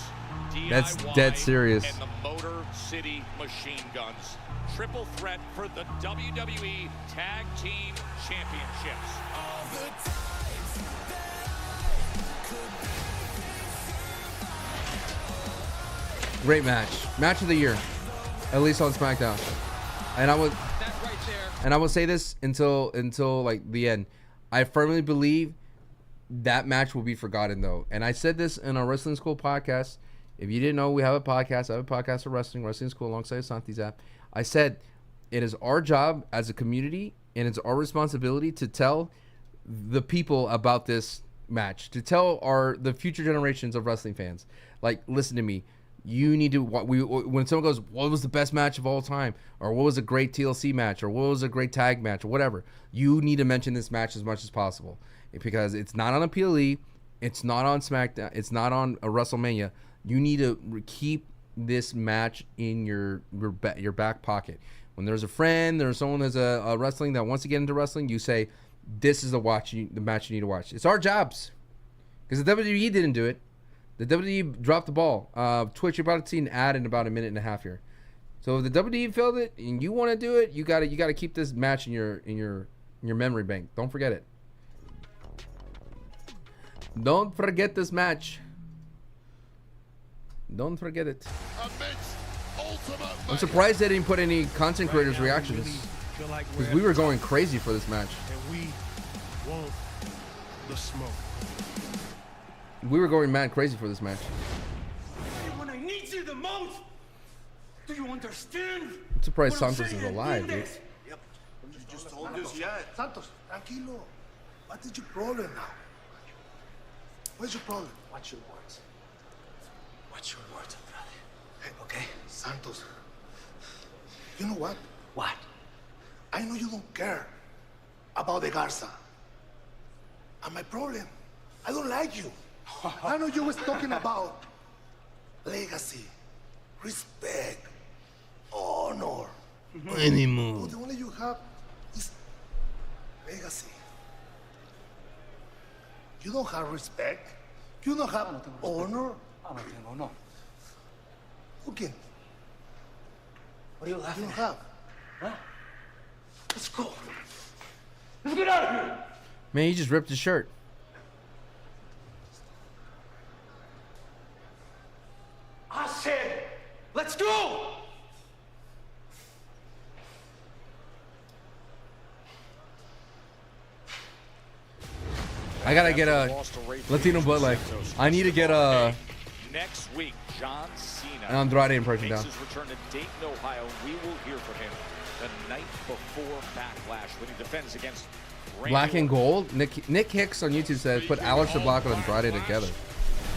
that's DIY, dead serious. And the Motor City Machine Guns. Triple threat for the WWE Tag Team Championships. Great match. Match of the year. At least on SmackDown. And I will say this until like the end. I firmly believe that match will be forgotten though. And I said this in our Wrestling School podcast. If you didn't know, we have a podcast. I have a podcast for Wrestling School alongside Santi's app. I said it is our job as a community and it's our responsibility to tell the people about this match, to tell the future generations of wrestling fans. Like, listen to me. You need to, when someone goes, what was the best match of all time? Or what was a great TLC match? Or what was a great tag match? Or whatever. You need to mention this match as much as possible. Because it's not on a PLE. It's not on SmackDown. It's not on a WrestleMania. You need to keep this match in your back pocket. When there's a friend, there's someone that's a wrestling that wants to get into wrestling, you say, this is the match you need to watch. It's our jobs. Because the WWE didn't do it. The WWE dropped the ball. Twitch, you're about to see an ad in about a minute and a half here. So if the WWE failed it and you want to do it, you gotta keep this match in your memory bank. Don't forget it. Don't forget this match. Don't forget it. I'm surprised they didn't put any content creators' reactions. Because we were going crazy for this match. And we want the smoke. We were going mad crazy for this match. When I need you the most, do you understand? I'm surprised Santos is alive, dude. Yep. You just told us yet. Santos, tranquilo. What is your problem now? What's your problem? Watch your words. Watch your words, brother. Hey, okay? Santos. You know what? What? I know you don't care about the Garza. And my problem, I don't like you. I know you was talking about legacy, respect, honor. Anymore. But the only you have is legacy. You don't have respect. You don't have honor. No. Okay. What are you laughing You don't at? have. Huh? Let's go. Let's get out of here. Man, you just ripped his shirt. I said, let's go. I gotta get a Latino blood. Like, I need to get a Next week, John Cena an Andrade impression makes down. his return to Dayton, Ohio. We will hear from him the night before Backlash when he defends against Randy Black and Orton. gold. Nick Hicks on YouTube said put Alistair Black and Andrade together.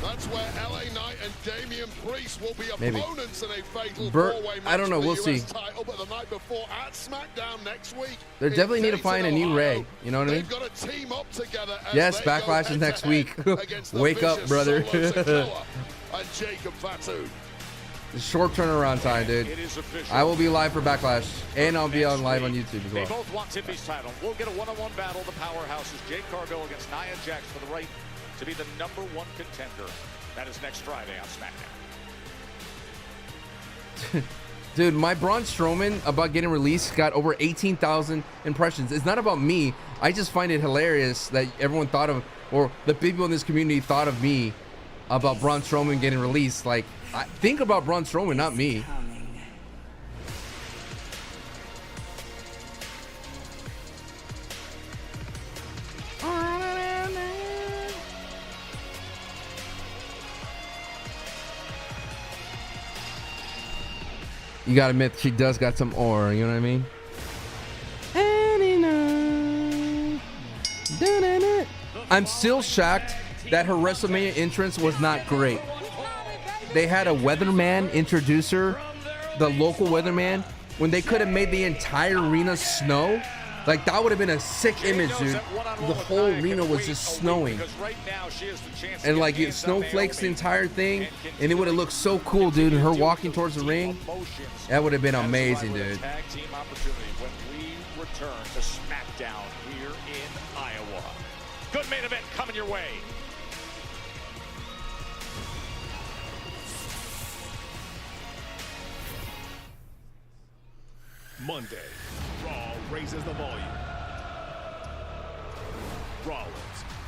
That's where LA Knight and Damian Priest will be Maybe. opponents in a fatal Bert, four-way match I don't know. for the We'll US see. title, but the night before at SmackDown next week. They in definitely need to Dayton, find a new Ohio. Ray. You know what I mean? They've got to team up together as Yes, they go Backlash is next week. head-to-head against the Wake up, vicious brother. Solo Sikoa and Jacob Fatu. Short turnaround time, dude. It is official. I will be live for Backlash, and I'll be on live on week, YouTube as They well. both want Tiffy's title. We'll get a one-on-one battle. The powerhouses, Jade Cargill against Nia Jax for the right to be the #1 contender. That is next Friday on SmackDown. Dude, my Braun Strowman about getting released got over 18,000 impressions. It's not about me. I just find it hilarious that everyone thought of, or the people in this community thought of me about Braun Strowman getting released. Like, think about Braun Strowman, not me. You gotta admit, she does got some aura, you know what I mean? I'm still shocked that her WrestleMania entrance was not great. They had a weatherman introduce her, the local weatherman, when they could have made the entire arena snow. Like, that would have been a sick image, dude. The whole arena was just snowing. And, like, it snowflakes the entire thing, and it would have looked so cool, dude. And her walking towards the ring, that would have been amazing, dude. Tag team opportunity when we return to SmackDown here in Iowa. Good main event coming your way. Monday, Raw raises the volume. Rollins,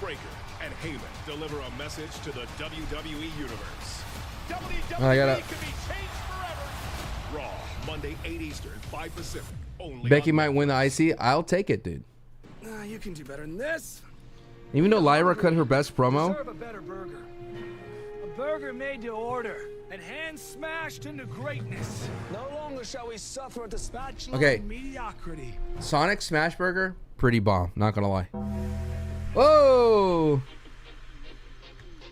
Breaker, and Heyman deliver a message to the WWE Universe. WWE I gotta- can be changed forever. Raw, Monday, 8 Eastern, 5 Pacific. Only Becky on might win the IC. I'll take it, dude. You can do better than this. Even though Lyra cut her best promo, Serve a better burger. A burger made to order and hand smashed into greatness. No longer shall we suffer the spatula Okay. of mediocrity. Sonic Smash Burger, pretty bomb. Not gonna lie. Whoa!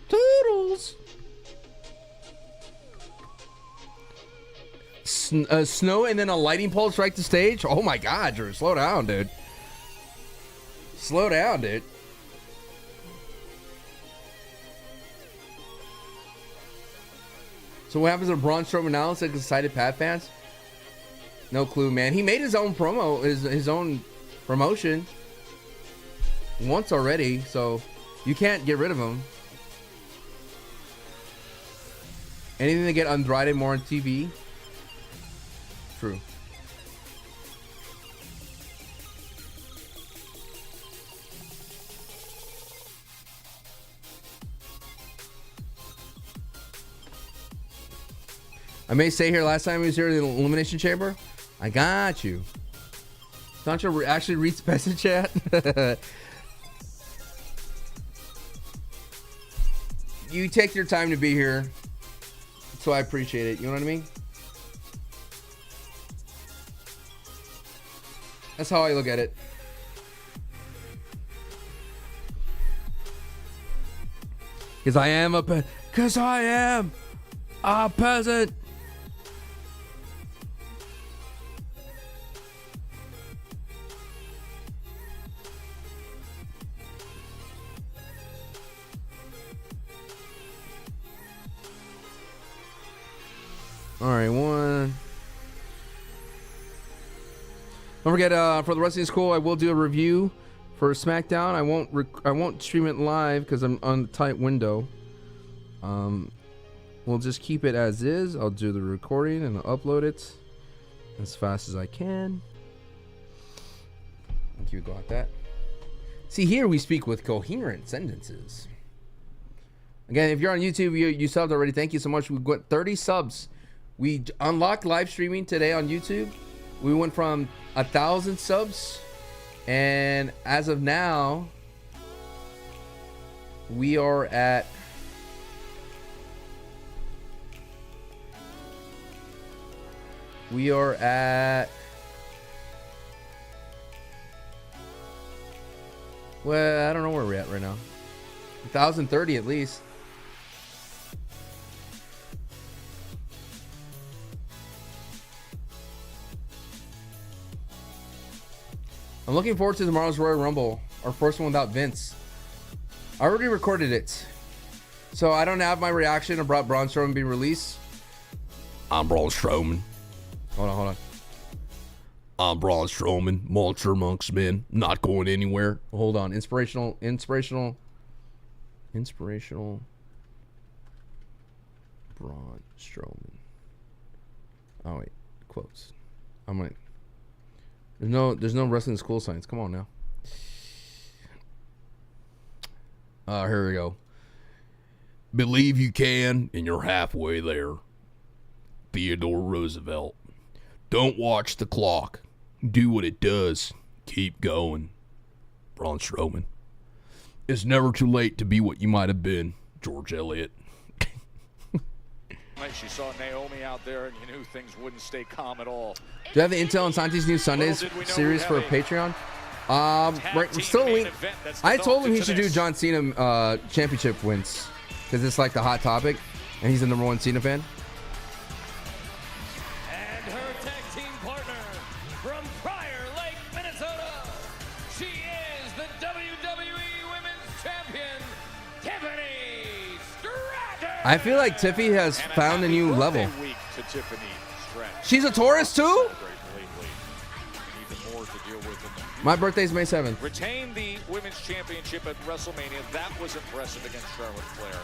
Toodles! Snow and then a lighting pole strike the stage? Oh my god, Drew. Slow down, dude. Slow down, dude. So what happens to Braun Strowman now? It's like excited Pat fans? No clue, man. He made his own promo, his own promotion once already, so you can't get rid of him. Anything to get Andrade more on TV? True. I may stay here. Last time he was here in the Elimination Chamber. I got you. Sancho actually reads the message chat. You take your time to be here, so I appreciate it. You know what I mean? That's how I look at it. Because I am a peasant. All right, one. Don't forget, for the Wrestling School, I will do a review for SmackDown. I won't stream it live because I'm on a tight window. We'll just keep it as is. I'll do the recording and I'll upload it as fast as I can. Thank you. Go like that. See, here we speak with coherent sentences. Again, if you're on YouTube, you subbed already. Thank you so much. We've got 30 subs. We unlocked live streaming today on YouTube. We went from 1,000 subs, and as of now, we are at well, I don't know where we're at right now. 1,030 at least. I'm looking forward to tomorrow's Royal Rumble, our first one without Vince. I already recorded it, so I don't have my reaction about Braun Strowman being released. I'm Braun Strowman. Hold on. I'm Braun Strowman, Monster Amongst Men, not going anywhere. Hold on, inspirational. Braun Strowman. Oh wait, quotes. I'm like, there's no Wrestling School signs. Come on now. Here we go. Believe you can, and you're halfway there. Theodore Roosevelt. Don't watch the clock. Do what it does. Keep going. Braun Strowman. It's never too late to be what you might have been. George Eliot. She saw Naomi out there, and you knew things wouldn't stay calm at all. Do you have the intel on Santos' new Sundays series for Patreon? Right, we're still waiting. I told him he should do John Cena championship wins because it's like the hot topic, and he's the #1 Cena fan. And her tag team partner from Prior Lake, Minnesota. She is the WWE Women's Champion, Tiffany Stratton. I feel like Tiffy has found a new level. She's a Taurus too? My birthday's May 7th. Retain the Women's Championship at WrestleMania. That was impressive against Charlotte Flair.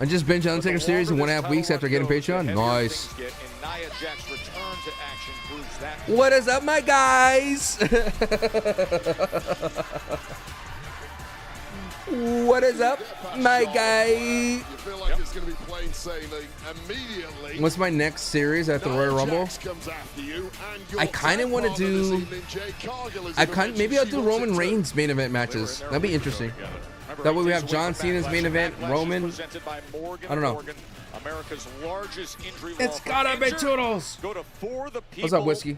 I just binged Undertaker series in 1.5 weeks after getting Patreon. Nice. What is up, my guys? What is up, my guy? You feel like it's going to be plain sailing immediately. What's my next series after Royal Rumble? I kind of want to do. Maybe I'll do Roman Reigns main event matches. That'd be interesting. That way we have John Cena's main event, Roman. I don't know. America's largest injury It's gotta be Toodles. Go to What's up, Whiskey?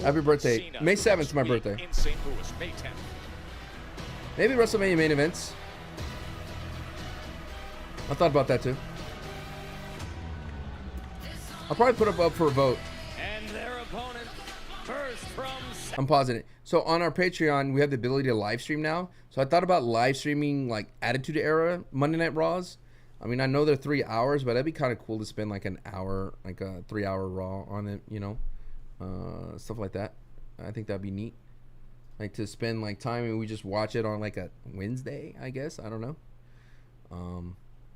Happy birthday. May 7th is my birthday. In St. Louis, May 10th. Maybe WrestleMania main events. I thought about that too. I'll probably put up for a vote. And their opponent, first from... I'm pausing it. So on our Patreon, we have the ability to live stream now. So I thought about live streaming like Attitude Era Monday Night Raws. I mean, I know they're 3 hours, but that'd be kind of cool to spend like an hour, like a 3-hour Raw on it, you know, stuff like that. I think that'd be neat. Like to spend like time and we just watch it on like a Wednesday, I guess. I don't know.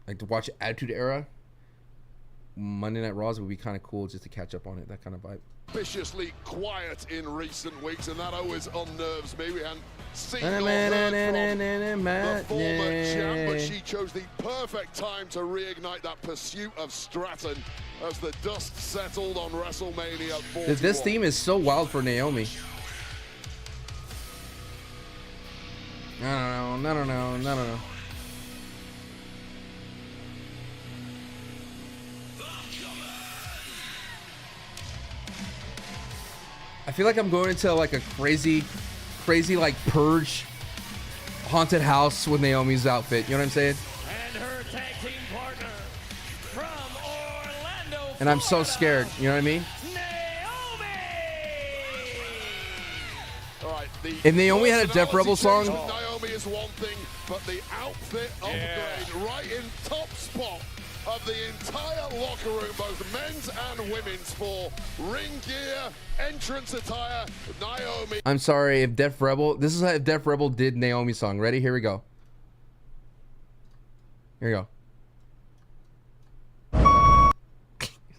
Like to watch Attitude Era Monday Night Raws would be kind of cool just to catch up on it, that kind of vibe. Viciously quiet in recent weeks, and that always unnerves me. We hadn't seen or heard from the former champ, but she chose the perfect time to reignite that pursuit of Stratton as the dust settled on WrestleMania 41. This theme is so wild for Naomi. No. I feel like I'm going into like a crazy like purge haunted house with Naomi's outfit. You know what I'm saying? And her tag team partner from Orlando, And I'm so scared. You know what I mean? If Naomi had a Def Rebel song, Naomi is one thing, but the outfit upgrade right in top spot of the entire locker room, both men's and women's, for ring gear, entrance attire, Naomi. I'm sorry if Def Rebel. This is how if Def Rebel did Naomi song. Ready? Here we go. Here we go.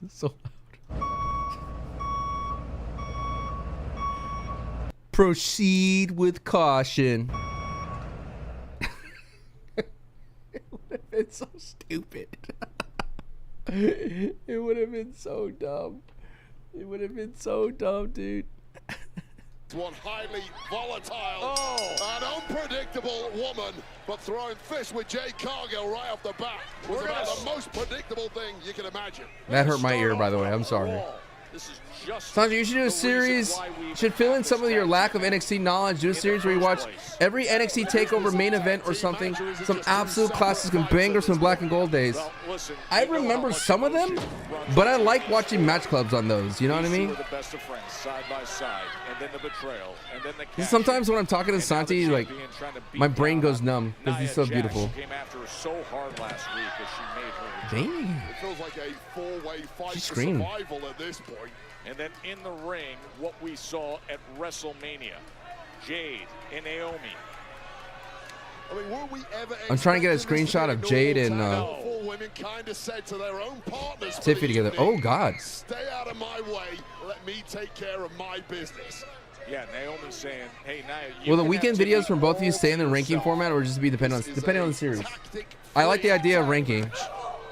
So loud. Proceed with caution. It would have been so stupid. It would have been so dumb. It would have been so dumb, dude. One highly volatile and unpredictable woman, but throwing fists with Jade Cargill right off the bat was about the most predictable thing you can imagine. That hurt my ear, by the way. I'm sorry. This is just Santos, you should do a series. Should fill in some of your lack of NXT knowledge. Do a series where you watch every NXT TakeOver main event or something. Some absolute classics and bangers from Black and Gold days. I remember some of them, but I like watching match clubs on those. You know what I mean? The best of friends, side by side, and then the betrayal, and then the Sometimes when I'm talking to Santi, like my brain goes numb because he's so beautiful. Came after her so hard last week as she made her. Dang. It feels like a four-way fight She for screamed. survival at this point. And then in the ring, what we saw at WrestleMania, Jade and Naomi. I mean, were we ever I'm trying to get a screenshot of Jade and four women kind of said to their own partners, Tiffy together. Oh God. stay out of my way, let me take care of my business. Yeah, Naomi's saying, hey, Nia, Will the weekend videos from both of you stay in the ranking format or just be depending on the series? I like the idea of ranking.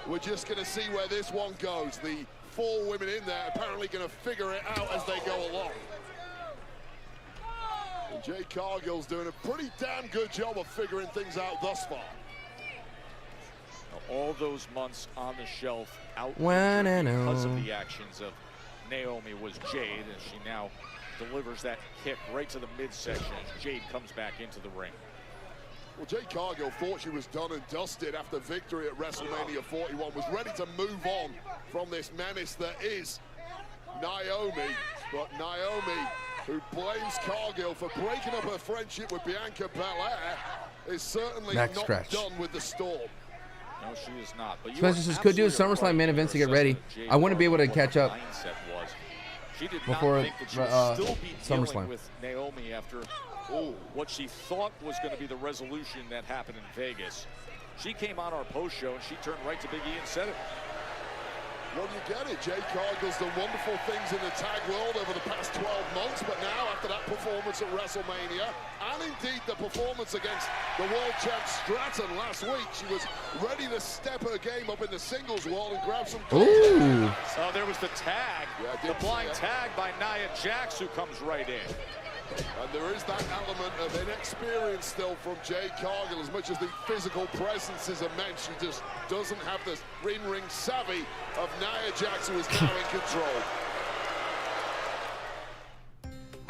We're just going to see where this one goes. The four women in there apparently going to figure it out as they go along. And Jade Cargill's doing a pretty damn good job of figuring things out thus far. Now, all those months on the shelf out because of the actions of Naomi was Jade, and she now delivers that kick right to the midsection as Jade comes back into the ring. Well, Jade Cargill thought she was done and dusted after victory at WrestleMania 41, was ready to move on from this menace that is Naomi. But Naomi, who blames Cargill for breaking up her friendship with Bianca Belair, is certainly not done with the storm. No, she is not. But Spencer says, could do a SummerSlam main events to get ready. I want to be able to catch up She did before not think that she would still be SummerSlam. dealing with Naomi after what she thought was going to be the resolution that happened in Vegas. She came on our post show and she turned right to Big E and said it. Well, you get it. Jade Cargill's done wonderful things in the tag world over the past 12 months, but now after that performance at WrestleMania, and indeed the performance against the world champ Stratton last week, she was ready to step her game up in the singles world and grab some Ooh. So there was the tag, the blind tag by Nia Jax, who comes right in. And there is that element of inexperience still from Jade Cargill. As much as the physical presence is immense, she just doesn't have the ring savvy of Nia Jax, who is now in control.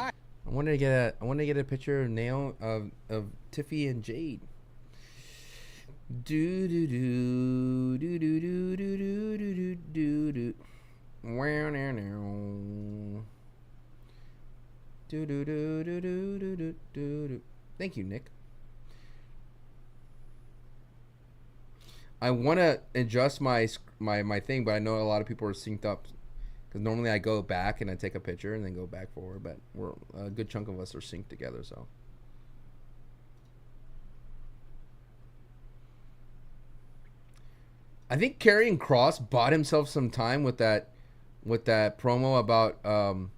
I wanted to get a picture of of Tiffy and Jade. Do do do do do do do do do do do. Wow, now, now. Do do do do do do do do. Thank you, Nick. I want to adjust my thing, but I know a lot of people are synced up because normally I go back and I take a picture and then go back forward, but a good chunk of us are synced together, so. I think Karrion Kross bought himself some time with that promo about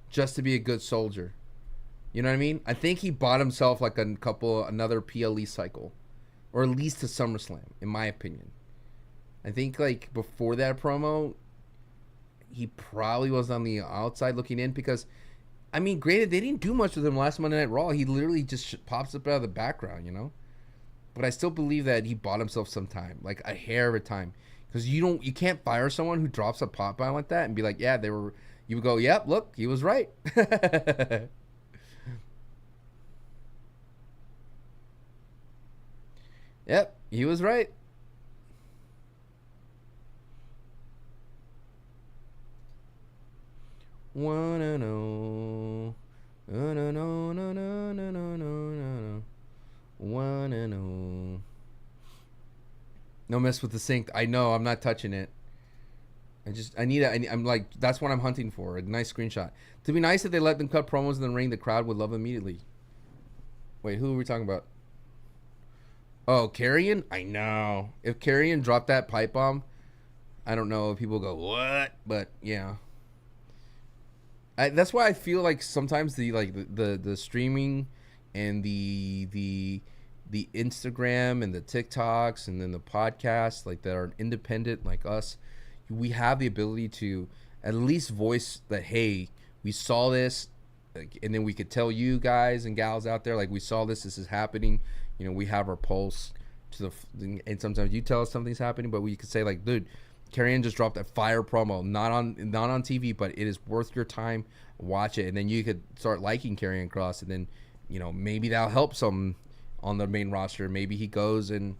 just to be a good soldier. You know what I mean? I think he bought himself like another PLE cycle, or at least to SummerSlam, in my opinion. I think like before that promo, he probably was on the outside looking in because, I mean, granted, they didn't do much with him last Monday Night Raw. He literally just pops up out of the background, you know? But I still believe that he bought himself some time, like a hair of a time. Because you can't fire someone who drops a pop bomb like that and be like, yeah, they were. You would go, yep, look, he was right. Yep, he was right. Wanna know. No, no, no, no, no, no, no, no, no. Wanna know. No mess with the sink. I know. I'm not touching it. I'm like, that's what I'm hunting for. A nice screenshot. To be nice if they let them cut promos in the ring, the crowd would love immediately. Wait, who are we talking about? Oh, Carrion? I know. If Carrion dropped that pipe bomb, I don't know if people go, what? But yeah. That's why I feel like sometimes the streaming and the Instagram and the TikToks and then the podcasts like that are independent like us, we have the ability to at least voice that, hey, we saw this, like, and then we could tell you guys and gals out there, like, we saw this is happening. You know, we have our pulse to and sometimes you tell us something's happening, but we could say like, dude, Carrion just dropped a fire promo, not on TV, but it is worth your time. Watch it, and then you could start liking Karrion Kross, and then, you know, maybe that'll help some on the main roster. Maybe he goes and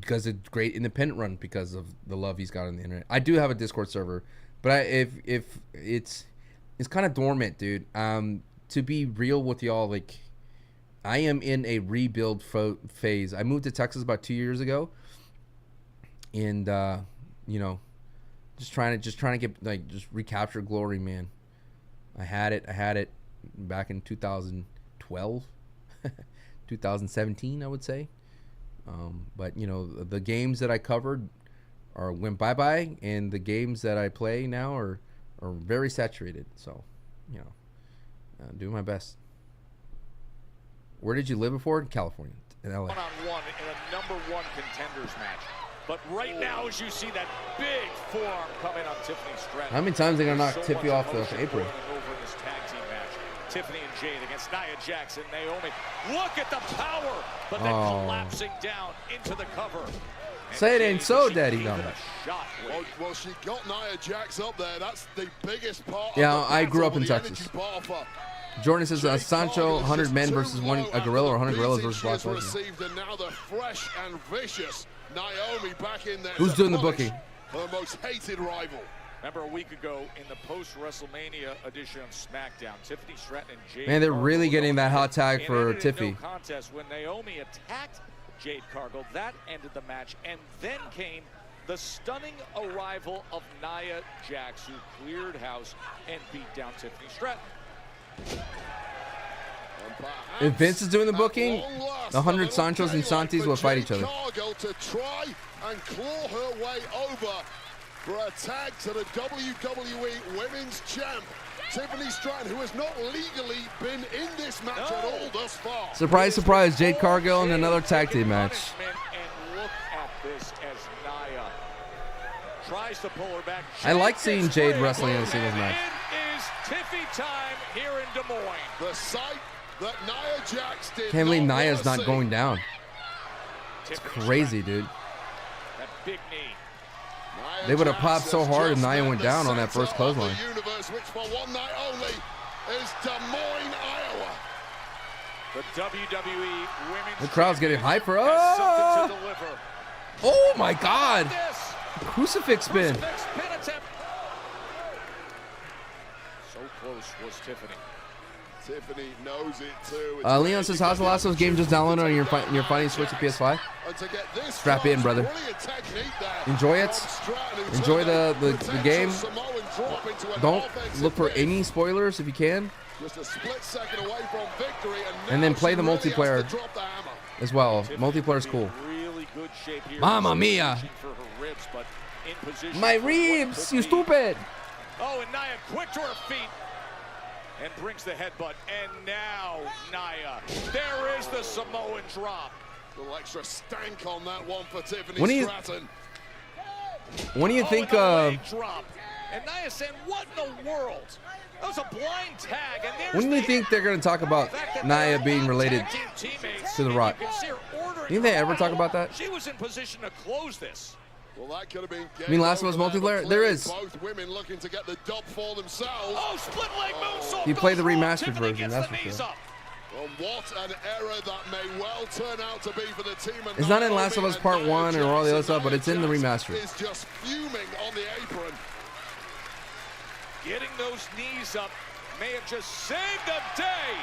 does a great independent run because of the love he's got on the internet. I do have a Discord server, but if it's kind of dormant, dude. To be real with y'all, like, I am in a rebuild phase. I moved to Texas about 2 years ago. And you know, just trying to get, like, just recapture glory, man. I had it back in 2012, 2017, I would say. But you know, the games that I covered went bye-bye, and the games that I play now are very saturated. So, you know, doing my best. Where did you live before? California, in LA. One-on-one in a #1 contenders match. But right now, as you see that big forearm coming on Tiffany Stratton. How many times are they going to knock Tiffy off the apron? Over in this tag team match. Tiffany and Jade against Nia Jax and Naomi. Look at the power, but then collapsing down into the cover. Say it ain't so, Daddy. Well, she got Nia Jax up there. That's the biggest part. Yeah, I grew up in Texas. Jordan says Sancho, 100 men versus a gorilla, or 100 gorillas versus Brock Lesnar. And now the fresh and vicious Naomi back in there. Who's doing the booking? Her most hated rival. Remember a week ago in the post-WrestleMania edition of SmackDown, Tiffany Stratton and Jade. Man, they're really getting that hot tag for Tiffy. No contest when Naomi attacked Jade Cargill. That ended the match, and then came the stunning arrival of Nia Jax, who cleared house and beat down Tiffany Stratton. If Vince is doing the booking, the 100 Sanchos and Santis will fight each other. Cargill to try and claw her way over for a tag to the WWE Women's Champ, Tiffany Stratton, who has not legally been in this match at all thus far. Surprise, surprise, Jade Cargill in another tag team match. And look at this as Nia tries to pull her back. I like seeing Jade wrestling in a singles match. It is Tiffy time here in Des Moines. The sight that Nia Jax did. Can't believe Nia's not going down. It's crazy, dude. That big knee. They would have popped so hard if Nia went down on that first clothesline. Universe, which for one night only is Des Moines, Iowa. The WWE Women's The crowd's getting hyped for Oh my God! Crucifix spin. So close was Tiffany. Tiffany knows it too. Leon says, how's the last of those game just downloaded on your fighting Switch or PS5? Strap in, brother. Enjoy it. Enjoy the game. Don't look for any spoilers if you can. Just a split second away from victory, and then play the multiplayer as well. Multiplayer is cool. Mamma mia! My ribs, you stupid! Oh, and Nia quick to her feet. And brings the headbutt. And now, Nia. There is the Samoan drop. A little extra stank on that one for Tiffany Stratton. When do you think... drop. And Nia saying, what in the world? That was a blind tag. And when do you think they're going to talk about Nia being related to The Rock? Do you think they ever talk about that? She was in position to close this. Well, that could have been. You mean Last of Us multiplayer? There is. Both women looking to get the dub for themselves. Oh, split leg moonsault. You play the remastered version, that's for sure. Well, what an error that may well turn out to be for the team. It's not in Last of Us Part 1 or all the other stuff, but it's in the remastered. Is just fuming on the apron. Getting those knees up may have just saved the day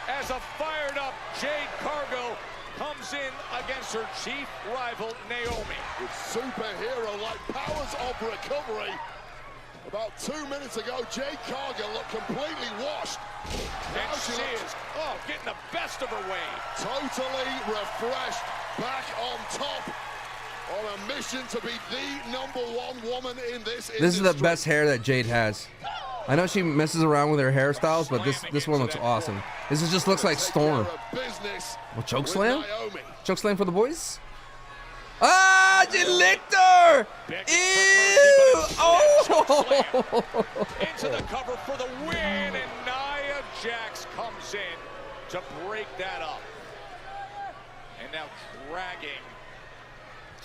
as a fired up Jade Cargill comes in against her chief rival, Naomi. With superhero-like powers of recovery. About 2 minutes ago, Jade Cargill looked completely washed. Now she is getting the best of her way. Totally refreshed, back on top, on a mission to be the #1 woman in this industry. This is the best hair that Jade has. I know she messes around with her hairstyles, but this one looks awesome. This just looks like Storm. Well, choke slam? Choke slam for the boys? Ah, she licked her! Ew! Oh! Into the cover for the win, and Nia Jax comes in to break that up. And now dragging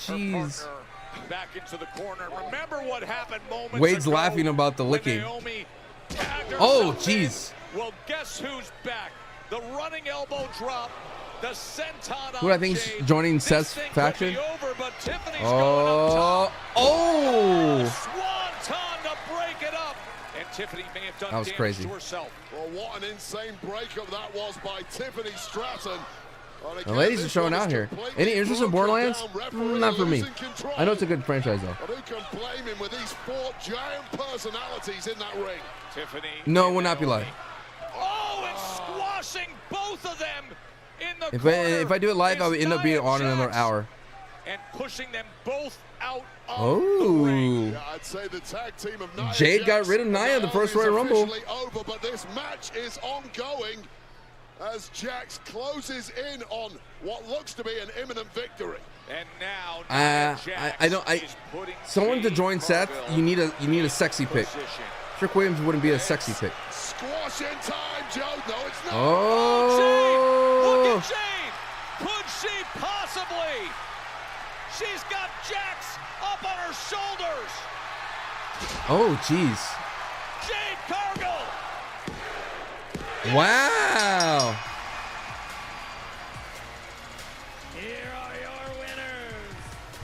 her partner back into the corner. Remember what happened moments Wade's ago laughing about the when licking. Naomi tagged Oh, herself in? jeez. Well, guess who's back? The running elbow drop. The senton Who I think is joining Seth's faction? Oh! Swanton to break it up. And Tiffany may have done That was damage crazy. to herself. Well, what an insane breakup that was by Tiffany Stratton. The ladies are showing out here. Any interest in Borderlands? Not for me. I know it's a good franchise though. But who can blame him with these 4 giant personalities in that ring? Tiffany. No, it would not be live. Oh, and squashing both of them in the If I do it live, I would end up being on another hour. and pushing them both out of Oh. Yeah, I'd say the tag team of Nia Jade got Jax rid of Nia the first Royal Rumble. officially over, but this match is ongoing as Jax closes in on what looks to be an imminent victory. And now Someone to join Seth, you need a sexy pick. Trick Williams wouldn't be a sexy pick. Squash in time, Joe. No, it's not. Oh! Look at Jade. Could she possibly? She's got Jax up on her shoulders. Oh, jeez. Jade Cargill. Wow. Here are your winners.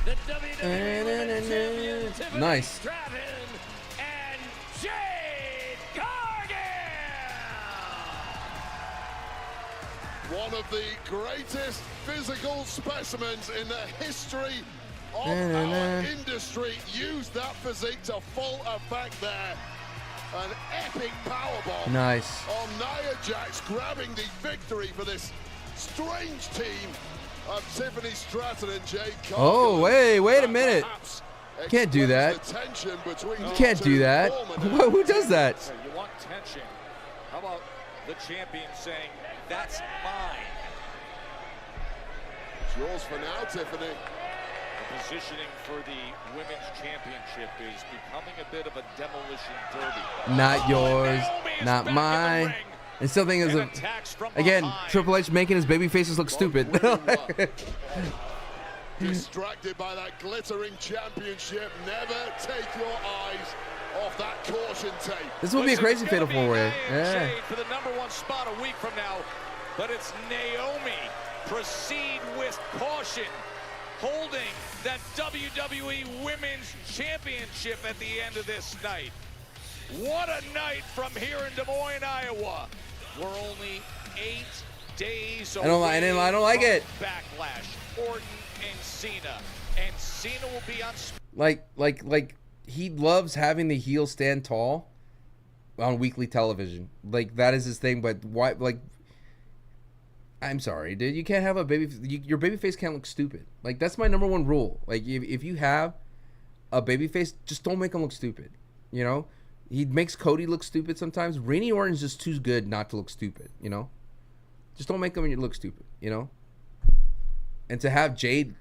The WWE Women's Champion, Tiffany Nice. Stratton and Jade Cargill. One of the greatest physical specimens in the history of our industry used that physique to full effect there. An epic powerbomb Nice. on Nia Jax, grabbing the victory for this strange team of Tiffany Stratton and Jade Cargill. Oh, wait a minute. Can't do that. You can't do that. Who does that? You want tension. How about the champion saying, that's mine? It's yours for now, Tiffany. The positioning for the women's championship is becoming a bit of a demolition derby. Not yours, not mine. And still think again, Triple H making his baby faces look stupid. Distracted by that glittering championship. Never take your eyes off that caution tape. This will be a crazy fatal four-way. Yeah. For the #1 spot a week from now, but it's Naomi. Proceed with caution, holding that WWE Women's Championship at the end of this night. What a night from here in Des Moines, Iowa. We're only 8 days away. I don't like it. Backlash, Orton and Cena, and Cena will be on. Like he loves having the heel stand tall on weekly television. Like that is his thing. But why? Like, I'm sorry, dude. You can't have a baby. Your baby face can't look stupid. Like that's my #1 rule. Like if you have a baby face, just don't make him look stupid. You know, he makes Cody look stupid sometimes. Randy Orton's just too good not to look stupid. You know, just don't make him look stupid. You know, and to have Jade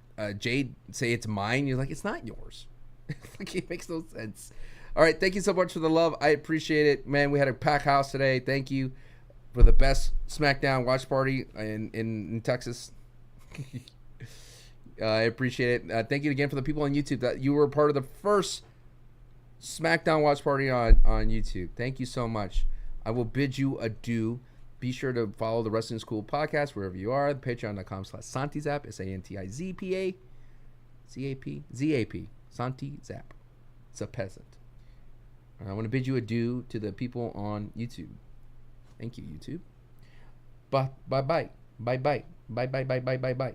say it's mine, you're like it's not yours. Like it makes no sense. All right, thank you so much for the love. I appreciate it, man. We had a packed house today. Thank you for the best SmackDown watch party in Texas. I appreciate it. Thank you again for the people on YouTube that you were part of the first SmackDown watch party on YouTube. Thank you so much. I will bid you adieu. Be sure to follow the Wrestling School podcast wherever you are. Patreon.com/SantiZap, SantiZap. Santi Zap. It's a peasant. And I want to bid you adieu to the people on YouTube. Thank you, YouTube. Bye-bye. Bye-bye. Bye, bye, bye, bye, bye, bye.